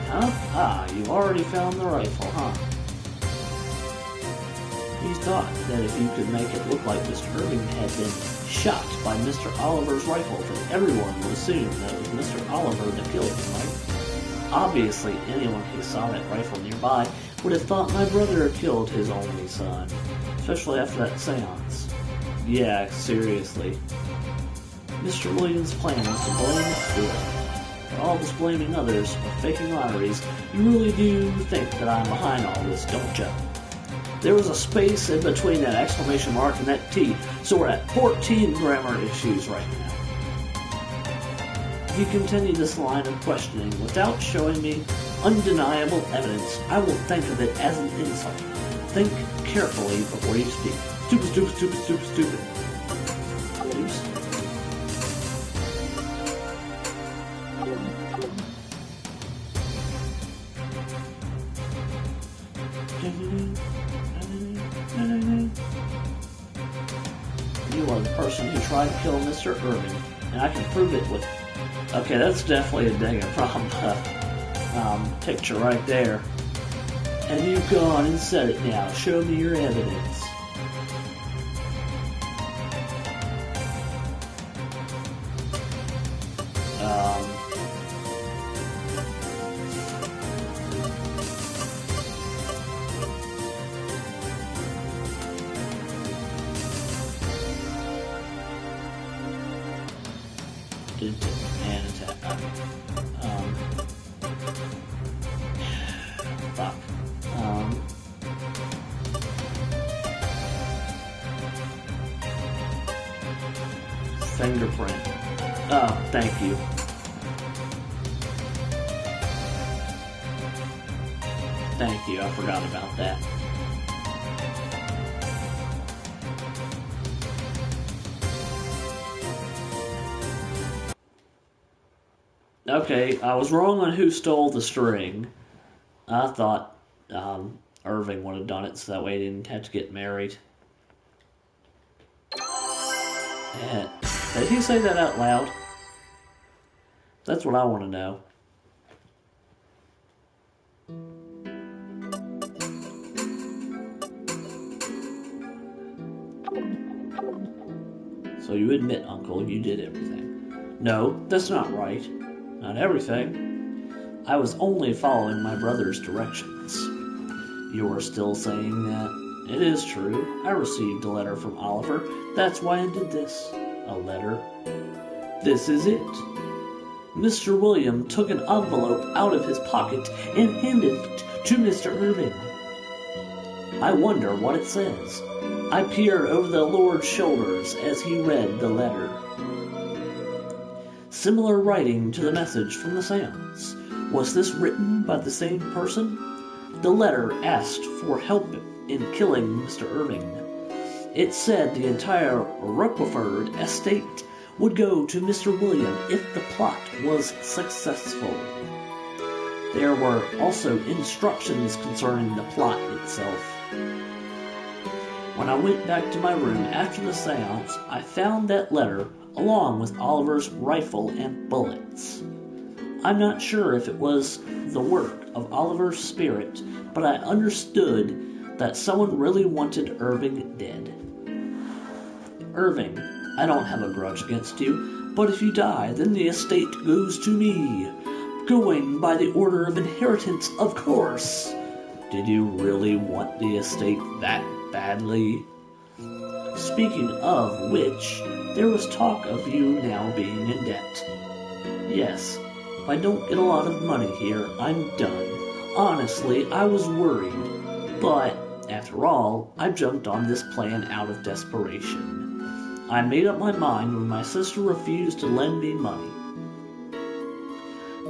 Huh? Ah, you already found the rifle, huh? He thought that if you could make it look like Mr. Irving had been shot by Mr. Oliver's rifle, then everyone would assume that it was Mr. Oliver that killed him, right? Obviously, anyone who saw that rifle nearby would have thought my brother killed his only son, especially after that seance. Yeah, seriously. Mr. Williams' plan was to blame Stuart. For all this blaming others for faking lotteries, you really do think that I'm behind all this, don't you? There was a space in between that exclamation mark and that T, so we're at 14 grammar issues right now. If you continue this line of questioning without showing me undeniable evidence, I will think of it as an insult. Think carefully before you speak. Stupid. Oops. You are the person who tried to kill Mr. Irving, and I can prove it with... Okay, that's definitely a dang problem picture right there. And you've gone and said it now. Show me your evidence. And attack. Fuck. Fingerprint. Oh, thank you. Thank you, I forgot about that. Okay, I was wrong on who stole the string. I thought Irving would have done it so that way he didn't have to get married. And, did he say that out loud? That's what I want to know. So you admit, Uncle, you did everything. No, that's not right. Not everything. I was only following my brother's directions. You are still saying that? It is true. I received a letter from Oliver. That's why I did this. A letter? This is it. Mr. William took an envelope out of his pocket and handed it to Mr. Irving. I wonder what it says. I peered over the Lord's shoulders as he read the letter. Similar writing to the message from the seance. Was this written by the same person? The letter asked for help in killing Mr. Irving. It said the entire Roquefort estate would go to Mr. William if the plot was successful. There were also instructions concerning the plot itself. When I went back to my room after the seance, I found that letter along with Oliver's rifle and bullets. I'm not sure if it was the work of Oliver's spirit, but I understood that someone really wanted Irving dead. Irving, I don't have a grudge against you, but if you die, then the estate goes to me. Going by the order of inheritance, of course. Did you really want the estate that badly? Speaking of which, there was talk of you now being in debt. Yes, if I don't get a lot of money here, I'm done. Honestly, I was worried. But, after all, I jumped on this plan out of desperation. I made up my mind when my sister refused to lend me money.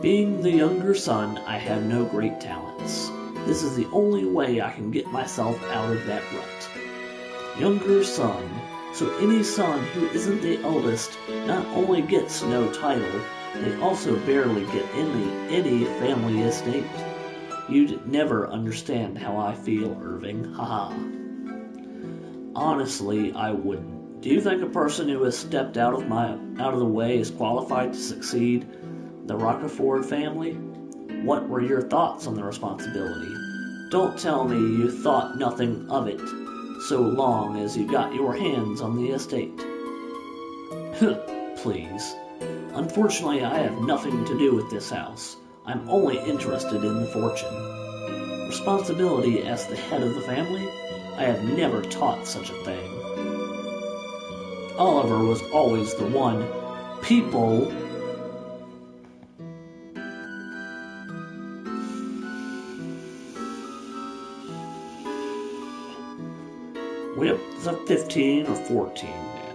Being the younger son, I have no great talents. This is the only way I can get myself out of that rut. Younger son, so any son who isn't the eldest not only gets no title, they also barely get any family estate. You'd never understand how I feel, Irving, haha. Honestly, I wouldn't. Do you think a person who has stepped out of the way is qualified to succeed the Rockefort family? What were your thoughts on the responsibility? Don't tell me you thought nothing of it, so long as you got your hands on the estate. Please. Unfortunately, I have nothing to do with this house. I'm only interested in the fortune. Responsibility as the head of the family? I have never taught such a thing. Oliver was always the one. People... We're 15 or 14 now.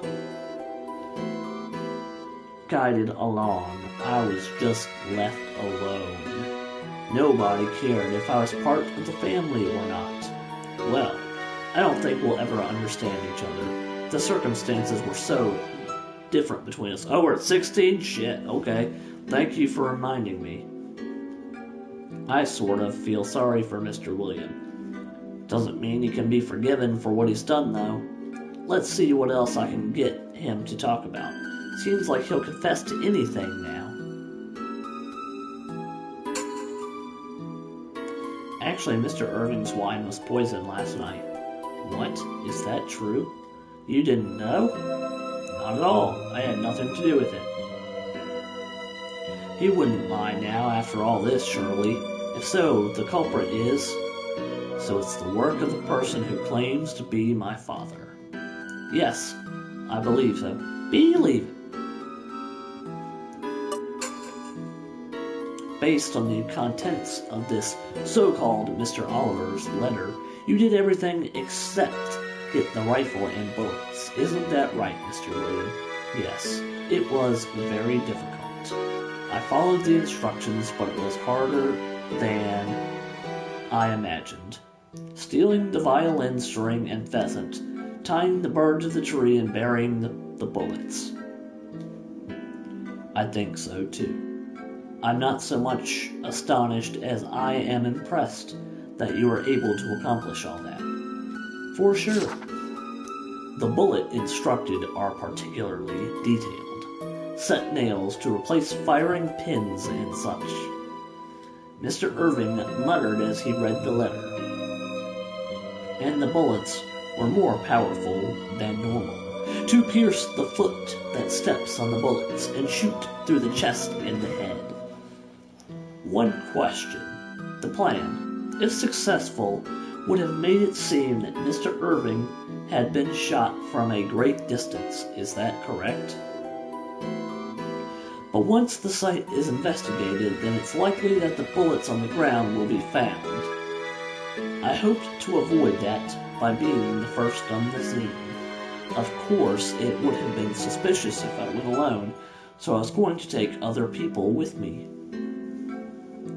Guided along, I was just left alone. Nobody cared if I was part of the family or not. Well, I don't think we'll ever understand each other. The circumstances were so different between us. Oh, we're at 16? Shit, okay. Thank you for reminding me. I sort of feel sorry for Mr. William. Doesn't mean he can be forgiven for what he's done, though. Let's see what else I can get him to talk about. Seems like he'll confess to anything now. Actually, Mr. Irving's wine was poisoned last night. What? Is that true? You didn't know? Not at all. I had nothing to do with it. He wouldn't lie now after all this, surely. If so, the culprit is... So it's the work of the person who claims to be my father. Yes, I believe so. Believe it. Based on the contents of this so-called Mr. Oliver's letter, you did everything except get the rifle and bullets. Isn't that right, Mr. William? Yes, it was very difficult. I followed the instructions, but it was harder than I imagined. Stealing the violin string and pheasant, tying the bird to the tree and burying the bullets. I think so, too. I'm not so much astonished as I am impressed that you were able to accomplish all that. For sure. The bullet instructed are particularly detailed. Set nails to replace firing pins and such. Mr. Irving muttered as he read the letter. And the bullets were more powerful than normal. To pierce the foot that steps on the bullets and shoot through the chest and the head. One question. The plan, if successful, would have made it seem that Mr. Irving had been shot from a great distance. Is that correct? But once the site is investigated, then it's likely that the bullets on the ground will be found. I hoped to avoid that by being the first on the scene. Of course, it would have been suspicious if I went alone, so I was going to take other people with me.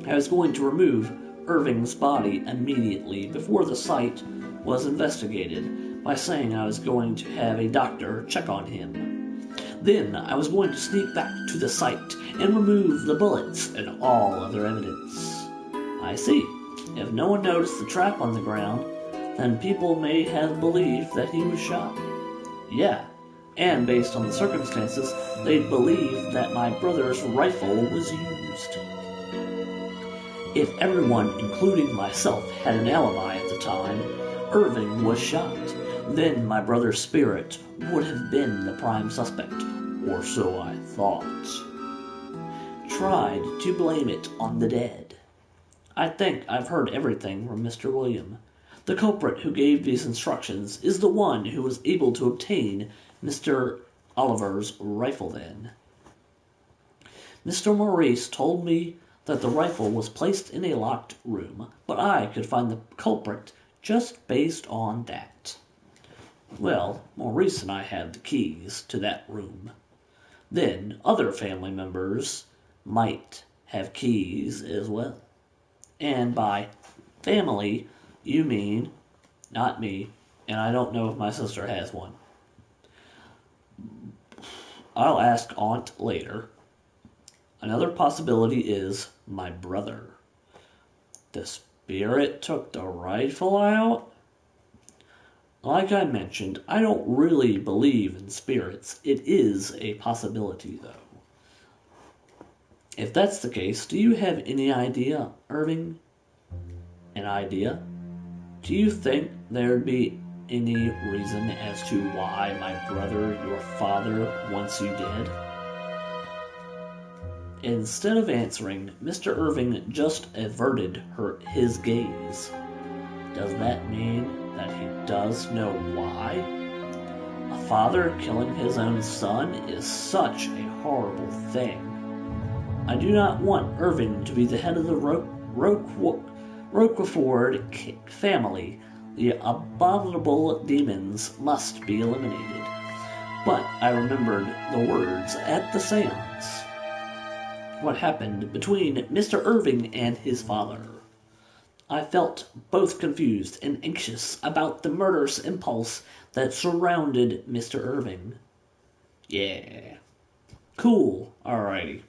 I was going to remove Irving's body immediately before the site was investigated by saying I was going to have a doctor check on him. Then I was going to sneak back to the site and remove the bullets and all other evidence. I see. If no one noticed the trap on the ground, then people may have believed that he was shot. Yeah, and based on the circumstances, they'd believe that my brother's rifle was used. If everyone, including myself, had an alibi at the time Irving was shot, then my brother's spirit would have been the prime suspect, or so I thought. Tried to blame it on the dead. I think I've heard everything from Mr. William. The culprit who gave these instructions is the one who was able to obtain Mr. Oliver's rifle then. Mr. Maurice told me that the rifle was placed in a locked room, but I could find the culprit just based on that. Well, Maurice and I had the keys to that room. Then other family members might have keys as well. And by family, you mean not me, and I don't know if my sister has one. I'll ask Aunt later. Another possibility is my brother. The spirit took the rifle out? Like I mentioned, I don't really believe in spirits. It is a possibility, though. If that's the case, do you have any idea, Irving? An idea? Do you think there'd be any reason as to why my brother, your father, wants you dead? Instead of answering, Mr. Irving just averted his gaze. Does that mean that he does know why? A father killing his own son is such a horrible thing. I do not want Irving to be the head of the Roquefort family. The abominable demons must be eliminated. But I remembered the words at the seance. What happened between Mr. Irving and his father. I felt both confused and anxious about the murderous impulse that surrounded Mr. Irving. Yeah. Cool. Alrighty.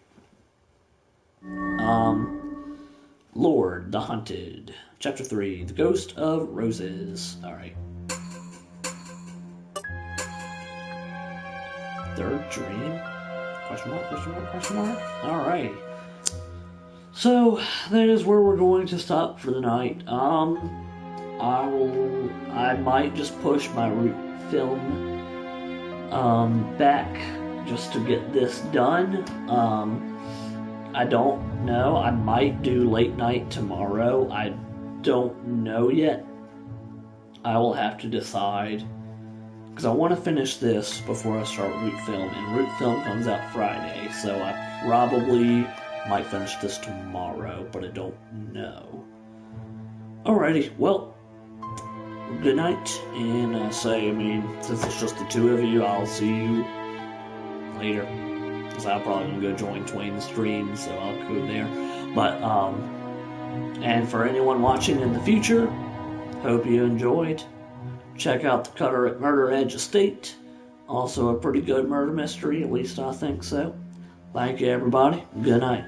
Lord the Hunted. Chapter 3. The Ghost of Roses. Alright. Third dream? Question mark, question mark, question mark? Alright. So, that is where we're going to stop for the night. I might just push my root film, back just to get this done. I don't know. I might do late night tomorrow. I don't know yet. I will have to decide. Because I want to finish this before I start root film. And root film comes out Friday. So I probably might finish this tomorrow. But I don't know. Alrighty. Well. Good night. And since it's just the two of you, I'll see you later. Because I'm probably going to go join Twain's stream, so I'll go there. But, and for anyone watching in the future, hope you enjoyed. Check out the Cutter at Murder Edge Estate. Also a pretty good murder mystery, at least I think so. Thank you, everybody. Good night.